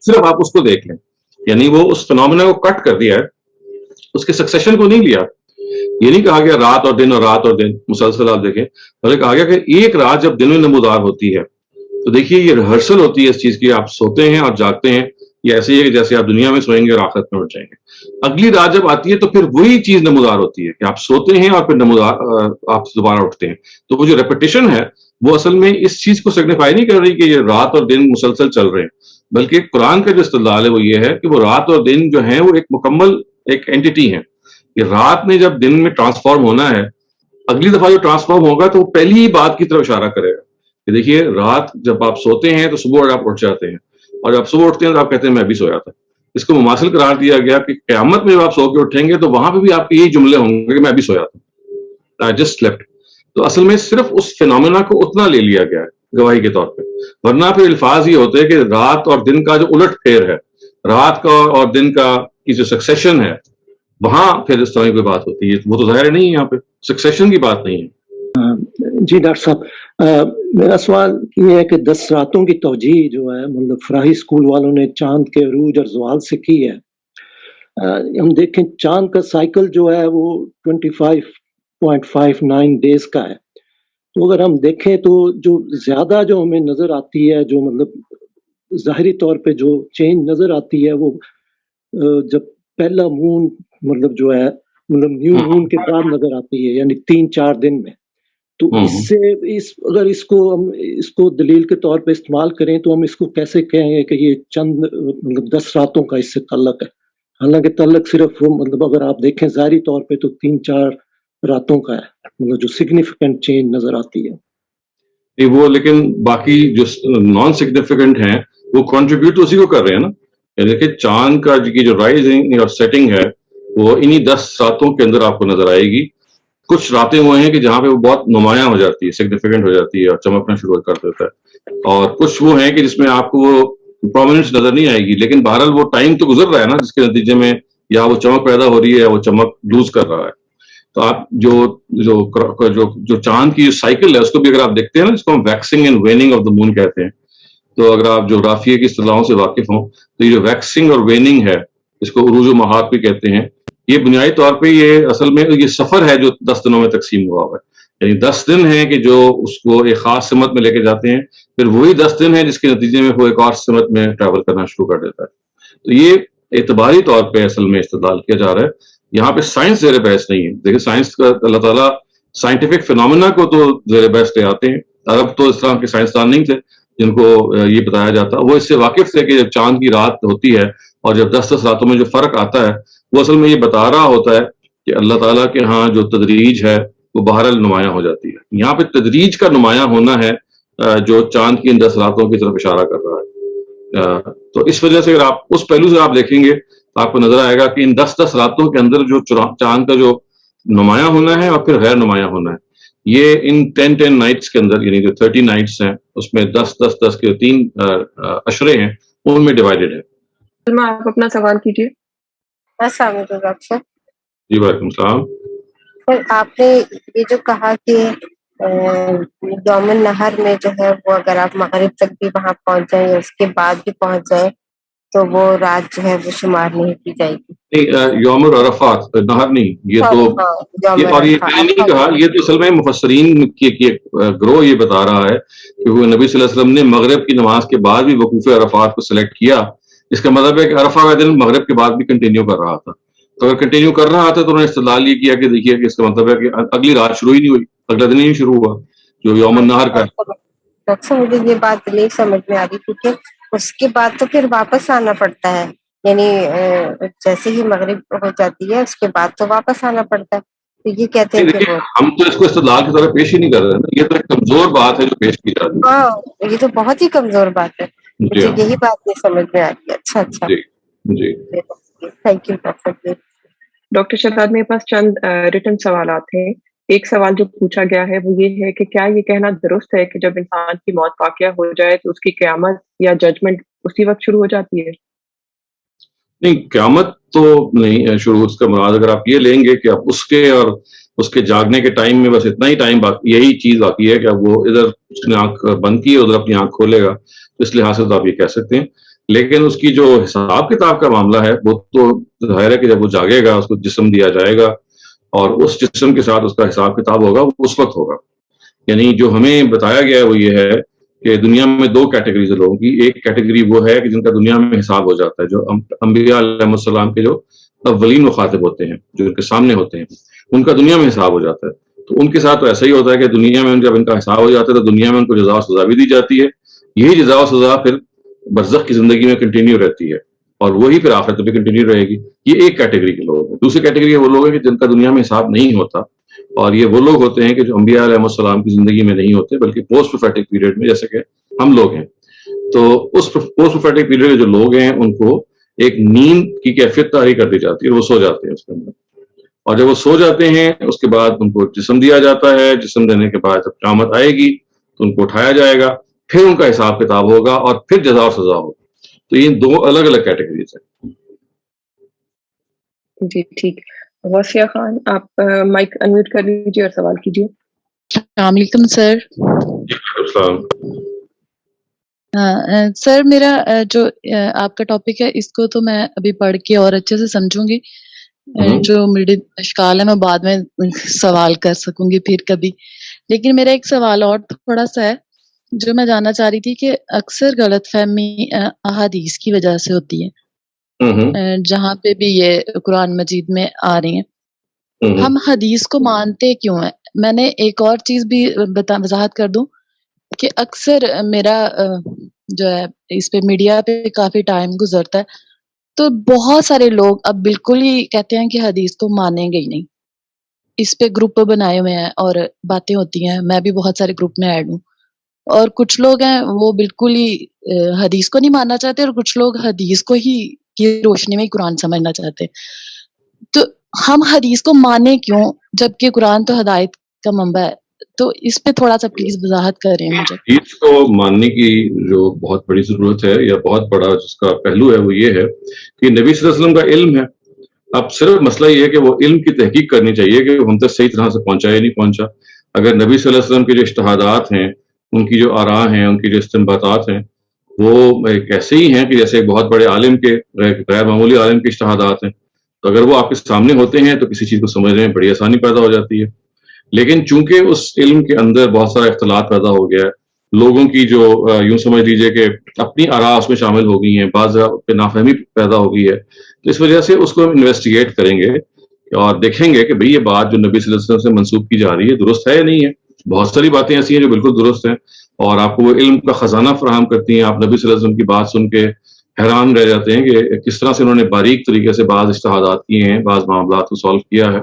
صرف آپ اس کو دیکھ لیں. یعنی وہ اس فنومینا کو کٹ کر دیا ہے، اس کے سکسیشن کو نہیں لیا. یہ نہیں کہا گیا رات اور دن اور رات اور دن مسلسل آپ دیکھیں، بلکہ کہا گیا کہ ایک رات جب دن میں نمودار ہوتی ہے تو دیکھیے یہ ریہرسل ہوتی ہے اس چیز کی. آپ سوتے ہیں اور جاگتے ہیں، یہ ایسے ہی ہے کہ جیسے آپ دنیا میں سوئیں گے اور آخرت میں اٹھ جائیں گے. اگلی رات جب آتی ہے تو پھر وہی چیز نمودار ہوتی ہے کہ آپ سوتے ہیں اور پھر نمودار آپ دوبارہ اٹھتے ہیں. تو وہ جو ریپیٹیشن ہے وہ اصل میں اس چیز کو سگنیفائی نہیں کر رہی کہ یہ رات اور دن مسلسل چل رہے ہیں، بلکہ قرآن کا جو استدلال ہے وہ یہ ہے کہ وہ رات اور دن جو ہیں وہ ایک مکمل ایک اینٹی ہے. کہ رات نے جب دن میں ٹرانسفارم ہونا ہے، اگلی دفعہ جو ٹرانسفارم ہوگا تو وہ پہلی ہی بات کی طرف اشارہ کرے گا کہ دیکھیے رات جب آپ سوتے ہیں تو صبح آپ اٹھ جاتے ہیں، اور جب صبح اٹھتے ہیں تو آپ کہتے ہیں میں بھی سویا تھا. اس کو مماثل قرار دیا گیا کہ قیامت میں جب آپ سو کے اٹھیں گے تو وہاں پہ بھی آپ کے یہی جملے ہوں گے کہ میں بھی سویا تھا، I just slept. تو اصل میں صرف اس فینومینا کو اتنا لے لیا گیا ہے گواہی کے طور پہ، ورنہ پھر الفاظ یہ ہوتے ہیں کہ رات اور دن کا جو الٹ پھیر ہے، رات کا اور دن کا کی جو سکسیشن ہے، وہاں پھر اس طرح کی کوئی بات ہوتی ہے. وہ تو ظاہر نہیں ہے، یہاں پہ سکسیشن کی بات نہیں ہے. جی ڈاکٹر صاحب، میرا سوال یہ ہے کہ 10 راتوں کی توجیہ جو ہے مطلب فراہی اسکول والوں نے چاند کے عروج اور زوال سے کی ہے. ہم دیکھیں چاند کا سائیکل جو ہے وہ 25.59 ڈیز کا ہے. تو اگر ہم دیکھیں تو جو زیادہ جو ہمیں نظر آتی ہے، جو مطلب ظاہری طور پہ جو چینج نظر آتی ہے، وہ جب پہلا مون مطلب جو ہے مطلب نیو مون کے بعد نظر آتی ہے، یعنی 3-4 دن میں. تو اس سے اگر اس کو دلیل کے طور پہ استعمال کریں تو ہم اس کو کیسے کہیں گے کہ یہ چند مطلب 10 راتوں کا اس سے تعلق ہے، حالانکہ تعلق صرف وہ مطلب اگر آپ دیکھیں ظاہری طور پہ تو 3-4 راتوں کا ہے، مطلب جو سگنیفیکنٹ چینج نظر آتی ہے. وہ لیکن باقی جو نان سگنیفیکنٹ ہیں وہ کنٹریبیوٹ اسی کو کر رہے ہیں نا. یعنی کہ چاند کا جو رائزنگ اور سیٹنگ ہے وہ انہی 10 راتوں کے اندر آپ کو نظر آئے گی. کچھ راتیں وہ ہیں کہ جہاں پہ وہ بہت نمایاں ہو جاتی ہے, سگنیفیکنٹ ہو جاتی ہے اور چمکنا شروع کر دیتا ہے, اور کچھ وہ ہیں کہ جس میں آپ کو وہ پرومیننس نظر نہیں آئے گی, لیکن بہرحال وہ ٹائم تو گزر رہا ہے نا, جس کے نتیجے میں یا وہ چمک پیدا ہو رہی ہے یا وہ چمک لوز کر رہا ہے. تو آپ جو چاند کی جو سائیکل ہے اس کو بھی اگر آپ دیکھتے ہیں نا, جس کو ہم waxing and waning of the moon کہتے ہیں, تو اگر آپ جو رافیہ کی اصطلاحوں سے واقف ہوں تو یہ جو ویکسنگ اور ویننگ ہے, اس کو عروج و مہات بھی کہتے ہیں, یہ بنیادی طور پہ یہ اصل میں یہ سفر ہے جو 10 دنوں میں تقسیم ہوا ہوا ہے. یعنی 10 دن ہیں کہ جو اس کو ایک خاص سمت میں لے کے جاتے ہیں, پھر وہی 10 دن ہیں جس کے نتیجے میں وہ ایک اور سمت میں ٹریول کرنا شروع کر دیتا ہے. تو یہ اعتباری طور پہ اصل میں استدلال کیا جا رہا ہے. یہاں پہ سائنس زیر بحث نہیں ہے. دیکھیں سائنس کا اللہ تعالیٰ سائنٹیفک فینومینا کو تو زیر بحث لے آتے ہیں. عرب تو اس طرح کے سائنسدان نہیں تھے جن کو یہ بتایا جاتا, وہ اس سے واقف تھے کہ جب چاند کی رات ہوتی ہے اور جب 10 راتوں میں جو فرق آتا ہے, وہ اصل میں یہ بتا رہا ہوتا ہے کہ اللہ تعالیٰ کے ہاں جو تدریج ہے وہ بہرحال نمایاں ہو جاتی ہے. یہاں پہ تدریج کا نمایاں ہونا ہے جو چاند کی ان 10 راتوں کی طرف اشارہ کر رہا ہے. تو اس وجہ سے اگر آپ اس پہلو سے آپ دیکھیں گے تو آپ کو نظر آئے گا کہ ان 10 راتوں کے اندر جو چاند کا جو نمایاں ہونا ہے اور پھر غیر نمایاں ہونا ہے, یہ ان 10 نائٹس کے اندر, یعنی جو 30 نائٹس ہیں اس میں 10 کے 3 اشرے ہیں, ان میں ڈیوائیڈڈ ہے. آپ اپنا سوال کیجیے. السلام علیکم ڈاکٹر صاحب. جی وعلیکم السلام. سر آپ نے یہ جو کہا کہ یوم النہر میں جو ہے وہ اگر آپ مغرب تک بھی وہاں پہنچ جائیں یا اس کے بعد بھی پہنچ جائیں تو وہ رات جو ہے وہ شمار نہیں کی جائے گی. نہیں, یوم العرفات نہر نہیں, یہ تو یوم یہ, اور یہ میں نے نہیں کہا, یہ تو اصل میں مفسرین کی ایک گروہ یہ بتا رہا ہے کہ وہ نبی صلی اللہ علیہ وسلم نے مغرب کی نماز کے بعد بھی وقوف عرفات کو سلیکٹ کیا. اس کا مطلب ہے کہ عرفہ کا دن مغرب کے بعد بھی کنٹینیو کر رہا تھا. تو اگر کنٹینیو کر رہا تھا تو انہوں نے استدلال یہ کیا کہ دیکھیے کہ اس کا مطلب ہے کہ اگلی رات شروع ہی نہیں ہوئی, اگلا دن ہی شروع ہوا جو یوم النہر کا. ڈاکٹر صاحب مجھے یہ بات نہیں سمجھ میں آ رہی, کیونکہ اس کے بعد تو پھر واپس آنا پڑتا ہے, یعنی جیسے ہی مغرب ہو جاتی ہے اس کے بعد تو واپس آنا پڑتا ہے. تو یہ کہتے ہیں کہ ہم تو اس کو استدلال کی طرح پیش ہی نہیں کر رہے ہیں, یہ تو ایک کمزور بات ہے جو پیش کی جاتی ہے. ہاں, یہ تو بہت ہی کمزور بات ہے, مجھے یہی بات نہیں سمجھ میں آ رہی ہے. اچھا اچھا, جی thank you doctor. Doctor Shahzad میرے پاس چند ریٹن سوالات ہیں. ایک سوال جو پوچھا گیا ہے وہ یہ ہے کہ کیا یہ کہنا درست ہے کہ جب انسان کی موت واقعہ ہو جائے تو اس کی قیامت یا ججمنٹ اسی وقت شروع ہو جاتی ہے؟ نہیں, قیامت تو نہیں شروع, اس کا مراد اگر آپ یہ لیں گے کہ آپ اس کے اور اس کے جاگنے کے ٹائم میں بس اتنا ہی ٹائم باقی, یہی چیز باقی ہے کہ اب وہ ادھر اس نے آنکھ بند کی ادھر اپنی آنکھ کھولے گا, تو اس لحاظ سے تو آپ یہ کہہ سکتے ہیں. لیکن اس کی جو حساب کتاب کا معاملہ ہے وہ تو ظاہر ہے کہ جب وہ جاگے گا اس کو جسم دیا جائے گا اور اس جسم کے ساتھ اس کا حساب کتاب ہوگا, وہ اس وقت ہوگا. یعنی جو ہمیں بتایا گیا ہے وہ یہ ہے کہ دنیا میں 2 کیٹیگریز لوگوں کی. ایک کیٹیگری وہ ہے کہ جن کا دنیا میں حساب ہو جاتا ہے, جو انبیاء علیہ السلام کے جو اولین مخاطب ہوتے ہیں, جو ان کے سامنے ہوتے ہیں, ان کا دنیا میں حساب ہو جاتا ہے. تو ان کے ساتھ تو ایسا ہی ہوتا ہے کہ دنیا میں جب ان کا حساب ہو جاتا ہے تو دنیا میں ان کو جزا و سزا بھی دی جاتی ہے. یہی جزا و سزا پھر برزخ کی زندگی میں کنٹینیو رہتی ہے اور وہی پھر آخرت میں کنٹینیو رہے گی. یہ ایک کیٹیگری کے لوگ ہیں. دوسری کیٹیگری وہ لوگ ہیں کہ جن کا دنیا میں حساب نہیں ہوتا, اور یہ وہ لوگ ہوتے ہیں کہ جو انبیاء علیہ السلام کی زندگی میں نہیں ہوتے بلکہ پوسٹ پروفیٹک پیریڈ میں, جیسے کہ ہم لوگ ہیں. تو اس پوسٹ پروفیٹک پیریڈ کے جو لوگ ہیں ان کو ایک نیند کی کیفیت طاری کر دی جاتی ہے, وہ سو جاتے ہیں اس کے اندر, اور جب وہ سو جاتے ہیں اس کے بعد ان کو جسم دیا جاتا ہے. جسم دینے کے بعد جب قیامت آئے گی تو ان کو اٹھایا جائے گا, پھر ان کا حساب کتاب ہوگا اور پھر جزا و سزا ہوگا. تو یہ 2 الگ الگ کیٹیگریز ہیں. جی ٹھیک. غوثیہ خان آپ مائک انمیوٹ کر لیجیے اور سوال کیجیے. السلام علیکم سر. سر میرا جو آپ کا ٹاپک ہے اس کو تو میں ابھی پڑھ کے اور اچھے سے سمجھوں گی, جو میرے اشکال ہے میں بعد میں سوال کر سکوں گی پھر کبھی. لیکن میرا ایک سوال اور تھوڑا سا ہے جو میں جاننا چاہ رہی تھی کہ اکثر غلط فہمی احادیث کی وجہ سے ہوتی ہے, جہاں پہ بھی یہ قرآن مجید میں آ رہی ہیں. ہم حدیث کو مانتے کیوں ہیں؟ میں نے ایک اور چیز بھی وضاحت کر دوں کہ اکثر میرا جو ہے اس پہ میڈیا پہ کافی ٹائم گزرتا ہے, تو بہت سارے لوگ اب بالکل ہی کہتے ہیں کہ حدیث کو مانیں گے ہی نہیں. اس پہ گروپ بنائے ہوئے ہیں اور باتیں ہوتی ہیں, میں بھی بہت سارے گروپ میں ایڈ ہوں. اور کچھ لوگ ہیں وہ بالکل ہی حدیث کو نہیں ماننا چاہتے, اور کچھ لوگ حدیث کو ہی کی روشنی میں قرآن سمجھنا چاہتے. تو ہم حدیث کو مانیں کیوں جبکہ قرآن تو ہدایت کا منبع ہے؟ تو اس پہ تھوڑا سا پلیز وضاحت کریں مجھے. حدیث کو ماننے کی جو بہت بڑی ضرورت ہے یا بہت بڑا جس کا پہلو ہے وہ یہ ہے کہ نبی صلی اللہ علیہ وسلم کا علم ہے. اب صرف مسئلہ یہ ہے کہ وہ علم کی تحقیق کرنی چاہیے کہ ہم تک صحیح طرح سے پہنچا یا نہیں پہنچا. اگر نبی صلی اللہ علیہ وسلم کے جو اجتہادات ہیں، ان کی جو آراء ہیں، ان کی جو استنباطات ہیں، وہ ایک ایسے ہی ہیں کہ جیسے ایک بہت بڑے عالم کے، غیر معمولی عالم کے اجتہادات ہیں. تو اگر وہ آپ کے سامنے ہوتے ہیں تو کسی چیز کو سمجھنے میں بڑی آسانی پیدا ہو جاتی ہے. لیکن چونکہ اس علم کے اندر بہت سارا اختلاط پیدا ہو گیا ہے، لوگوں کی جو یوں سمجھ لیجئے کہ اپنی آراء اس میں شامل ہو گئی ہیں، بعض پہ نافہمی پیدا ہو گئی ہے، تو اس وجہ سے اس کو ہم انویسٹیگیٹ کریں گے اور دیکھیں گے کہ بھئی یہ بات جو نبی صلی اللہ علیہ وسلم سے منسوب کی جا رہی ہے درست ہے یا نہیں ہے. بہت ساری باتیں ایسی ہیں جو بالکل درست ہیں اور آپ کو وہ علم کا خزانہ فراہم کرتی ہیں. آپ نبی صلی اللہ علیہ وسلم کی بات سن کے حیران رہ جاتے ہیں کہ کس طرح سے انہوں نے باریک طریقے سے بعض اجتہادات کیے ہیں، بعض معاملات کو سالو کیا ہے.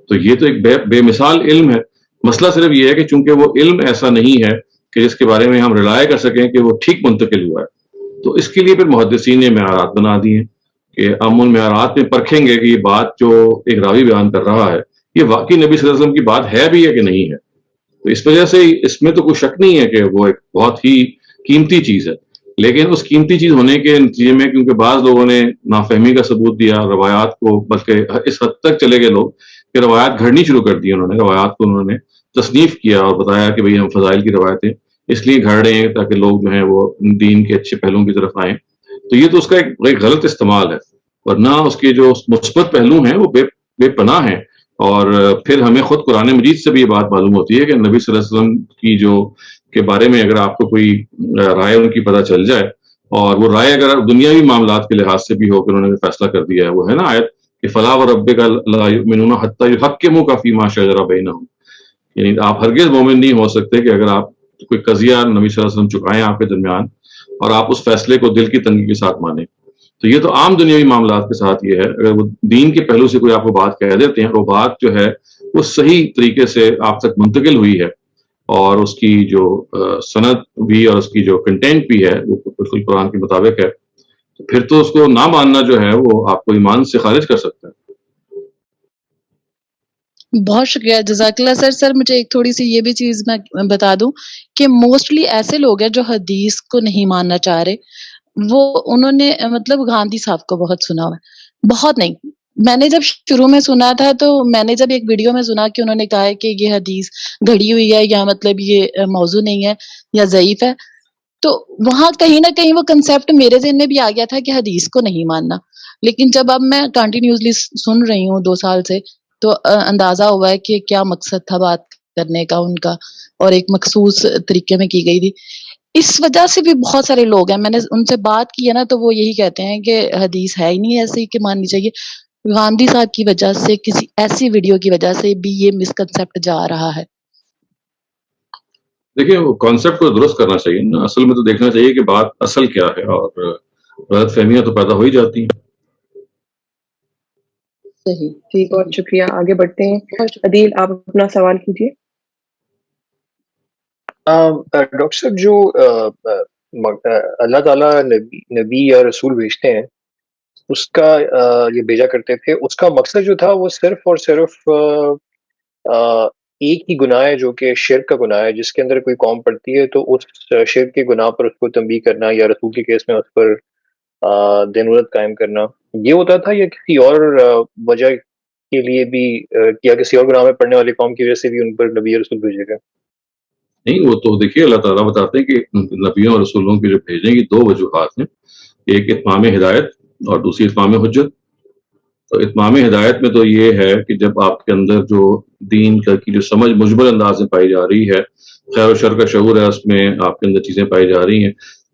تو یہ تو ایک بے مثال علم ہے. مسئلہ صرف یہ ہے کہ چونکہ وہ علم ایسا نہیں ہے کہ جس کے بارے میں ہم رلائے کر سکیں کہ وہ ٹھیک منتقل ہوا ہے. تو اس کے لیے پھر محدثین نے معیارات بنا دی ہیں کہ ہم ان معیارات میں پرکھیں گے کہ یہ بات جو ایک راوی بیان کر رہا ہے یہ واقعی نبی صلی اللہ علیہ وسلم کی بات ہے بھی ہے کہ نہیں ہے. تو اس وجہ سے اس میں تو کوئی شک نہیں ہے کہ وہ ایک بہت ہی قیمتی چیز ہے. لیکن اس قیمتی چیز ہونے کے نتیجے میں کیونکہ بعض لوگوں نے نافہمی کا ثبوت دیا روایات کو، بلکہ اس حد تک چلے گئے لوگ کہ روایات گھڑنی شروع کر دی. روایات کو انہوں نے تصنیف کیا اور بتایا کہ بھئی ہم فضائل کی روایتیں اس لیے گھڑ رہے ہیں تاکہ لوگ جو ہیں وہ دین کے اچھے پہلوؤں کی طرف آئیں. تو یہ تو اس کا ایک غلط استعمال ہے، ورنہ اس کے جو مثبت پہلو ہیں وہ بے پناہ ہیں. اور پھر ہمیں خود قرآن مجید سے بھی یہ بات معلوم ہوتی ہے کہ نبی صلی اللہ علیہ وسلم کی کے بارے میں اگر آپ کو کوئی رائے ان کی پتہ چل جائے، اور وہ رائے اگر دنیاوی معاملات کے لحاظ سے بھی ہو کہ انہوں نے فیصلہ کر دیا ہے، وہ ہے نا آیت کہ فلا وربک لا یؤمنون حتی یحکموک فیما شجر بینہم. یعنی آپ ہرگز مومن نہیں ہو سکتے کہ اگر آپ کوئی قضیہ نبی صلی اللہ علیہ وسلم چکائیں آپ کے درمیان اور آپ اس فیصلے کو دل کی تنگی کے ساتھ مانیں. تو یہ تو عام دنیاوی معاملات کے ساتھ یہ ہے. اگر وہ دین کے پہلو سے کوئی آپ کو بات کہہ دیتے ہیں، وہ بات جو ہے وہ صحیح طریقے سے آپ تک منتقل ہوئی ہے اور اس کی جو سند بھی اور اس کی جو کنٹینٹ بھی ہے وہ بالکل قرآن کے مطابق ہے، تو پھر تو اس کو نہ ماننا جو ہے وہ آپ کو ایمان سے خارج کر سکتا ہے. بہت شکریہ، جزاک اللہ سر. سر مجھے ایک تھوڑی سی یہ بھی چیز میں بتا دوں کہ موسٹلی ایسے لوگ ہیں جو حدیث کو نہیں ماننا چاہ رہے. وہ انہوں نے مطلب گاندھی صاحب کو بہت سنا ہوا ہے، بہت نہیں. میں نے جب شروع میں سنا تھا تو میں نے جب ایک ویڈیو میں سنا کہ انہوں نے کہا ہے کہ یہ حدیث گھڑی ہوئی ہے یا مطلب یہ موضوع نہیں ہے یا ضعیف ہے، تو وہاں کہیں نہ کہیں وہ کنسیپٹ میرے ذہن میں بھی آ گیا تھا کہ حدیث کو نہیں ماننا. لیکن جب اب میں کنٹینیوسلی سن رہی ہوں 2 سال سے تو اندازہ ہوا ہے کہ کیا مقصد تھا بات کرنے کا ان کا، اور ایک مخصوص طریقے میں کی گئی تھی. اس وجہ سے بھی بہت سارے لوگ ہیں، میں نے ان سے بات کی ہے نا تو وہ یہی کہتے ہیں کہ حدیث ہے ہی نہیں ایسی کہ ماننی چاہیے. گاندھی صاحب کی وجہ سے، کسی ایسی ویڈیو کی وجہ سے بھی یہ مسکنسیپٹ جا رہا ہے. دیکھیں وہ کانسیپٹ کو درست کرنا چاہیے نا. اصل میں تو دیکھنا چاہیے کہ بات اصل کیا ہے، اور غلط فہمیاں تو پیدا ہو ہی جاتی ہیں. صحیح، ٹھیک، بہت شکریہ. آگے بڑھتے ہیں. عدیل آپ اپنا سوال کیجیے. ڈاکٹر صاحب، جو اللہ تعالیٰ نبی یا رسول بھیجتے ہیں، اس کا یہ بھیجا کرتے تھے، اس کا مقصد جو تھا وہ صرف اور صرف ایک ہی گناہ ہے جو کہ شرک کا گناہ ہے، جس کے اندر کوئی قوم پڑتی ہے تو اس شرک کے گناہ پر اس کو تنبیہ کرنا یا رسول کے کیس میں اس پر دینورت قائم کرنا، یہ ہوتا تھا، یا کسی اور وجہ کے لیے بھی یا کسی اور گناہ میں پڑنے والی قوم کی وجہ سے بھی ان پر نبی اور رسول بھیجے گئے؟ نہیں، وہ تو دیکھیے اللہ تعالیٰ بتاتے ہیں کہ نبیوں اور رسولوں کی جو بھیجنے کی 2 وجوہات ہیں، ایک اتمام ہدایت اور دوسری اتمام حجت. تو اتمام ہدایت میں تو یہ ہے کہ جب آپ کے اندر جو دین کی جو سمجھ مجمل انداز میں پائی جا رہی ہے، خیر و شر کا شعور ہے، اس میں آپ کے اندر چیزیں پائی جا رہی ہیں،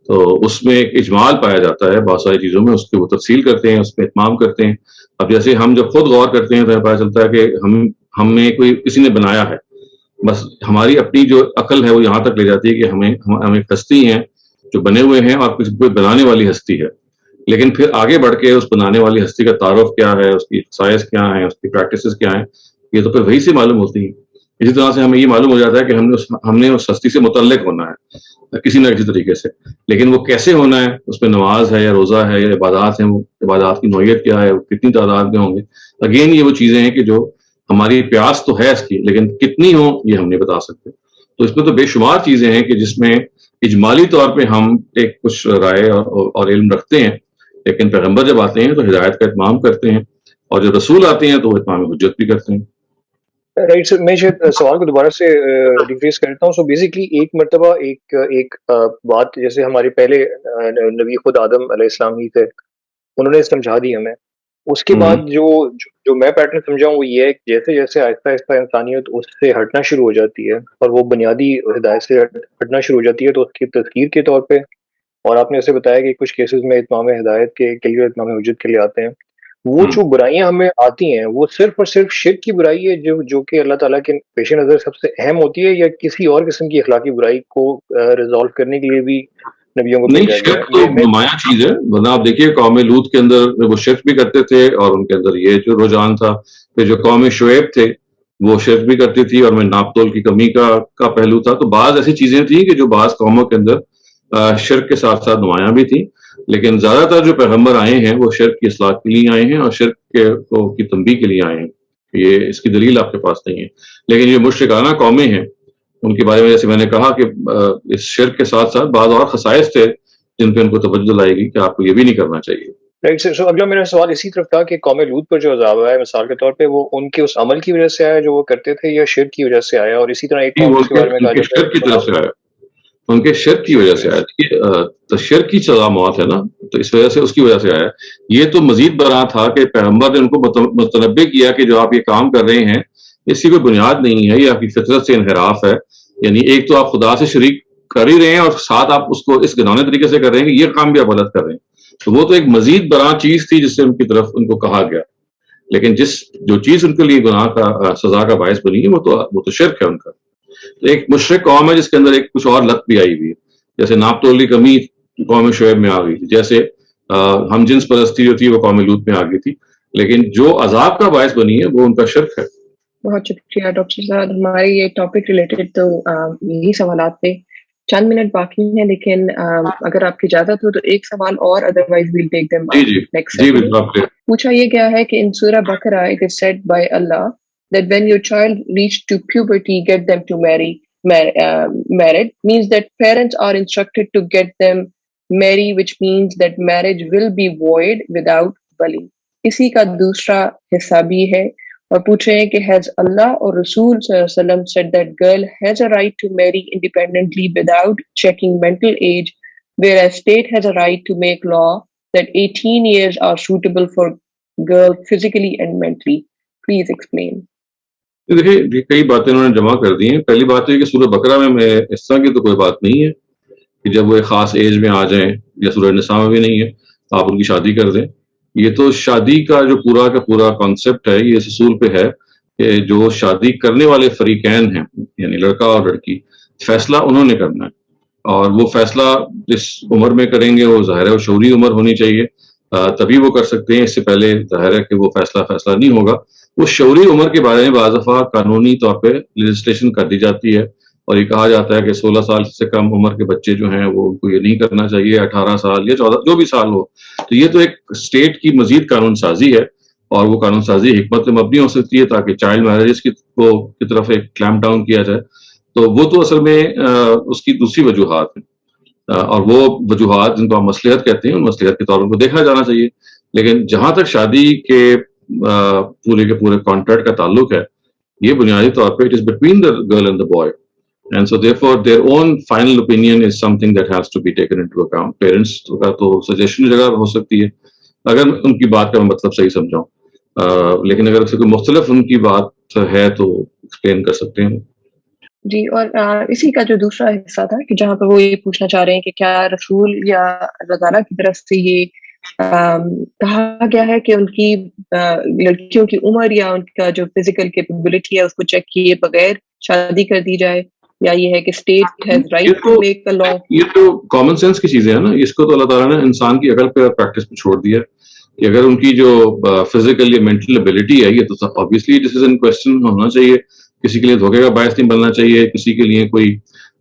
تو اس میں ایک اجمال پایا جاتا ہے بہت ساری چیزوں میں، اس کی وہ تفصیل کرتے ہیں، اس میں اتمام کرتے ہیں. اب جیسے ہم جب خود غور کرتے ہیں تو پتہ چلتا ہے کہ ہمیں کسی نے بنایا ہے، بس ہماری اپنی جو عقل ہے وہ یہاں تک لے جاتی ہے کہ ہمیں ہستی ہیں جو بنے ہوئے ہیں اور کوئی بنانے والی ہستی ہے. لیکن پھر آگے بڑھ کے اس بنانے والی ہستی کا تعارف کیا ہے، اس کی خصائص کیا ہیں، اس کی پریکٹسز کیا ہیں، یہ تو پھر وہی سے معلوم ہوتی ہیں. اسی طرح سے ہمیں یہ معلوم ہو جاتا ہے کہ ہم نے اس ہستی سے متعلق ہونا ہے کسی نہ کسی طریقے سے، لیکن وہ کیسے ہونا ہے، اس میں نماز ہے یا روزہ ہے یا عبادات ہیں، وہ عبادات کی نوعیت کیا ہے، وہ کتنی تعداد میں ہوں گے. اگین یہ وہ چیزیں ہیں کہ جو ہماری پیاس تو ہے اس کی، لیکن کتنی ہوں یہ ہم نہیں بتا سکتے. تو اس میں تو بے شمار چیزیں ہیں کہ جس میں اجمالی طور پہ ہم ایک کچھ رائے اور علم رکھتے ہیں، لیکن پیغمبر جب آتے ہیں تو ہدایت کا اتمام کرتے ہیں، اور جب رسول آتے ہیں تو وہ اتمام حجت بھی کرتے ہیں. رائٹ سر، میں شاید سوال کو دوبارہ سے ریفریز کرتا ہوں. سو بیسکلی ایک مرتبہ ایک بات جیسے ہمارے پہلے نبی خود آدم علیہ السلام ہی تھے، انہوں نے سمجھا دی ہمیں. اس کے بعد جو میں پیٹرن سمجھا ہوں وہ یہ ہے کہ جیسے جیسے آہستہ آہستہ انسانیت اس سے ہٹنا شروع ہو جاتی ہے اور وہ بنیادی ہدایت سے ہٹنا شروع ہو جاتی ہے، تو اس کی تذکیر کے طور پہ، اور آپ نے اسے بتایا کہ کچھ کیسز میں اتمام ہدایت کے لیے، اتمام حجت کے لیے آتے ہیں. وہ جو برائیاں ہمیں آتی ہیں وہ صرف اور صرف شرک کی برائی ہے جو کہ اللہ تعالیٰ کے پیش نظر سب سے اہم ہوتی ہے، یا کسی اور قسم کی اخلاقی برائی کو ریزالو کرنے کے لیے بھی نبیوں کو نہیں، بھیجا گیا شرک تو نمایاں چیز ہے، ورنہ آپ دیکھیے قوم لوط کے اندر وہ شرک بھی کرتے تھے اور ان کے اندر یہ جو رجحان تھا. پھر جو قوم شعیب تھے وہ شرک بھی کرتی تھی، اور میں ناپ تول کی کمی کا پہلو تھا. تو بعض ایسی چیزیں تھیں کہ جو بعض قوموں کے اندر شرک کے ساتھ ساتھ نمایاں بھی تھیں، لیکن زیادہ تر جو پیغمبر آئے ہیں وہ شرک کی اصلاح کے لیے آئے ہیں اور شرک کی تنبیہ کے لیے آئے ہیں. یہ اس کی دلیل آپ کے پاس نہیں ہے. لیکن یہ مشرکانہ قومیں ہیں، ان کے بارے میں جیسے میں نے کہا کہ اس شرک کے ساتھ ساتھ بعض اور خصائص تھے جن پہ ان کو توجہ دلائے گی کہ آپ کو یہ بھی نہیں کرنا چاہیے. Right sir. سو اگلا میرا سوال اسی طرف تھا کہ قوم لوط پر جو عذاب آیا ہے مثال کے طور پہ، وہ ان کے اس عمل کی وجہ سے آیا جو وہ کرتے تھے، یا شرک کی وجہ سے آیا؟ اور اسی طرح ایک قوم کے بارے میں کہا جاتا ہے شرک کی طرف سے آیا، ان کے شرک کی وجہ سے آیا. تو شرک کی سزا موت ہے نا، تو اس وجہ سے اس کی وجہ سے آیا. یہ تو مزید برآں تھا کہ پیغمبر نے ان کو متنبع کیا کہ جو آپ یہ کام کر رہے ہیں اس کی کوئی بنیاد نہیں ہے، یہ آپ کی فطرت سے انحراف ہے. یعنی ایک تو آپ خدا سے شریک کر ہی رہے ہیں اور ساتھ آپ اس کو اس گنانے طریقے سے کر رہے ہیں کہ یہ کام بھی آپ غلط کر رہے ہیں. تو وہ تو ایک مزید برآں چیز تھی جس سے ان کی طرف ان کو کہا گیا. لیکن جو چیز ان کے لیے گناہ کا سزا کا باعث بنی ہے وہ تو شرک ہے ان کا. تو ایک مشرک قوم ہے جس کے اندر ایک کچھ اور لت بھی آئی ہوئی ہے، جیسے ناپ تول کی کمی قوم شعیب میں آ گئی تھی، جیسے ہم جنس پرستی جو تھی وہ قوم لوط میں آ گئی تھی. لیکن جو عذاب کا باعث بنی ہے وہ ان کا شرک ہے. بہت شکریہ ڈاکٹر صاحب. ہمارے یہ ٹاپک ریلیٹڈ تو یہی سوالات تھے، چند منٹ باقی ہیں، لیکن اگر آپ کی اجازت ہو تو ایک سوال اور، otherwise we'll take them next. پوچھا یہ گیا ہے کہ in Surah Baqarah it is said by Allah that when your child reach to puberty, get them to married means that parents are instructed to get them marry, which means that marriage will be void without wali. اسی کا دوسرا حصہ بھی ہے، اور پوچھ رہے ہیں کہ has Allah or Rasul صلی اللہ علیہ وسلم said that girl has a right to marry independently without checking mental age, whereas state has a right to make law that 18 years are suitable for girl physically and mentally. Please explain. دیکھیے کئی باتیں انہوں نے جمع کر دی ہیں. پہلی بات ہے کہ سورہ بقرہ میں اس طرح کی تو کوئی بات نہیں ہے کہ جب وہ ایک خاص ایج میں آ جائیں، یا سورہ نساء میں بھی نہیں ہے آپ ان کی شادی کر دیں. یہ تو شادی کا جو پورا کا پورا کانسیپٹ ہے یہ اس اصول پہ ہے کہ جو شادی کرنے والے فریقین ہیں، یعنی لڑکا اور لڑکی، فیصلہ انہوں نے کرنا ہے، اور وہ فیصلہ جس عمر میں کریں گے وہ ظاہر ہے وہ شعوری عمر ہونی چاہیے، تبھی وہ کر سکتے ہیں. اس سے پہلے ظاہر ہے کہ وہ فیصلہ نہیں ہوگا. وہ شعوری عمر کے بارے میں بعض دفعہ قانونی طور پہ لیجسلیشن کر دی جاتی ہے، اور یہ کہا جاتا ہے کہ 16 سال سے کم عمر کے بچے جو ہیں وہ ان کو یہ نہیں کرنا چاہیے، 18 سال یا 14 جو بھی سال ہو. تو یہ تو ایک اسٹیٹ کی مزید قانون سازی ہے، اور وہ قانون سازی حکمت میں مبنی ہو سکتی ہے تاکہ چائلڈ میرجز کی طرف ایک کلیمپ ڈاؤن کیا جائے. تو وہ تو اصل میں اس کی دوسری وجوہات ہیں، اور وہ وجوہات جن کو ہم مصلحت کہتے ہیں ان مصلحت کے طور پر دیکھا جانا چاہیے. لیکن جہاں تک شادی کے پورے کے پورے کانٹریکٹ کا تعلق ہے، یہ بنیادی طور پہ it is between the girl and the boy, and so therefore their own final opinion is something that has to be taken into account. Parents کا تو سجیشن جگہ ہو سکتی ہے اگر ان کی بات کا میں مطلب صحیح سمجھاؤں، لیکن اگر کوئی مختلف ان کی بات ہے تو ایکسپلین کر سکتے ہیں. جی، اور اسی کا جو دوسرا حصہ تھا کہ جہاں پہ وہ یہ پوچھنا چاہ رہے ہیں کہ کیا رسول یا اللہ تعالیٰ کی طرف سے یہ کہا گیا ہے کہ ان کی لڑکیوں کی عمر یا ان کا جو فزیکل کیپیبلٹی ہے اس کو چیک کیے بغیر شادی کر دی جائے، یا یہ ہے کہ state has right to make a law? یہ تو کامن سینس کی چیزیں ہیں نا، اس کو تو اللہ تعالیٰ نے انسان کی عقل پہ پریکٹس پہ چھوڑ دیا کہ اگر ان کی جو فزیکل یا مینٹل ابیلٹی ہے، یہ تو obviously this is in question ہونا چاہیے کسی کے لیے دھوکے کا باعث نہیں بننا چاہیے, کسی کے لیے کوئی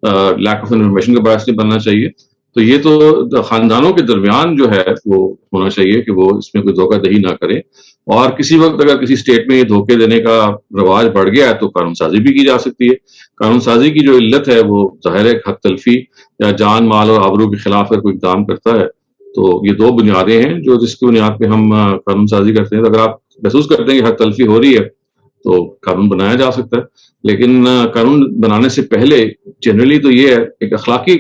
لیک آف انفارمیشن کا باعث نہیں بننا چاہیے. تو یہ تو خاندانوں کے درمیان جو ہے وہ ہونا چاہیے کہ وہ اس میں کوئی دھوکہ دہی نہ کرے, اور کسی وقت اگر کسی اسٹیٹ میں یہ دھوکے دینے کا رواج بڑھ گیا ہے تو قانون سازی بھی کی جا سکتی ہے. قانون سازی کی جو علت ہے وہ ظاہر ہے حق تلفی یا جان مال اور آبرو کے خلاف اگر کوئی اقدام کرتا ہے تو یہ دو بنیادیں ہیں جو جس کی بنیاد پہ ہم قانون سازی کرتے ہیں. تو اگر آپ محسوس کرتے ہیں کہ حق تلفی ہو رہی ہے تو قانون بنایا جا سکتا ہے, لیکن قانون بنانے سے پہلے جنرلی تو یہ ہے ایک اخلاقی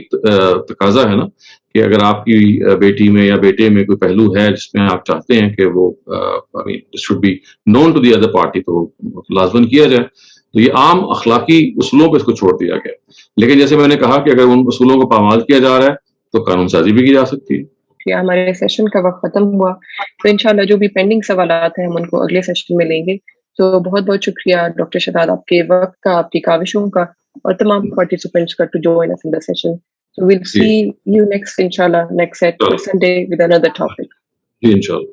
تقاضا ہے نا کہ اگر آپ کی بیٹی میں یا بیٹے میں کوئی پہلو ہے جس میں آپ چاہتے ہیں کہ وہ should be known to the other party تو لازماً کیا جائے. تو یہ عام اخلاقی اصولوں پہ اس کو چھوڑ دیا گیا, لیکن جیسے میں نے کہا کہ اگر ان اصولوں کو پامال کیا جا رہا ہے تو قانون سازی بھی کی جا سکتی ہے. ہمارے سیشن کا وقت ختم ہوا, تو انشاءاللہ جو بھی پینڈنگ سوالات ہیں ہم ان کو اگلے سیشن میں لیں گے. تو بہت بہت شکریہ ڈاکٹر شداد آپ کے وقت کا, آپ کی کاوشوں کا, اور تمام پارٹیسپینٹس کا to join us in the session. So we'll see you next, inshallah, next Saturday with another topic. جی انشاءاللہ.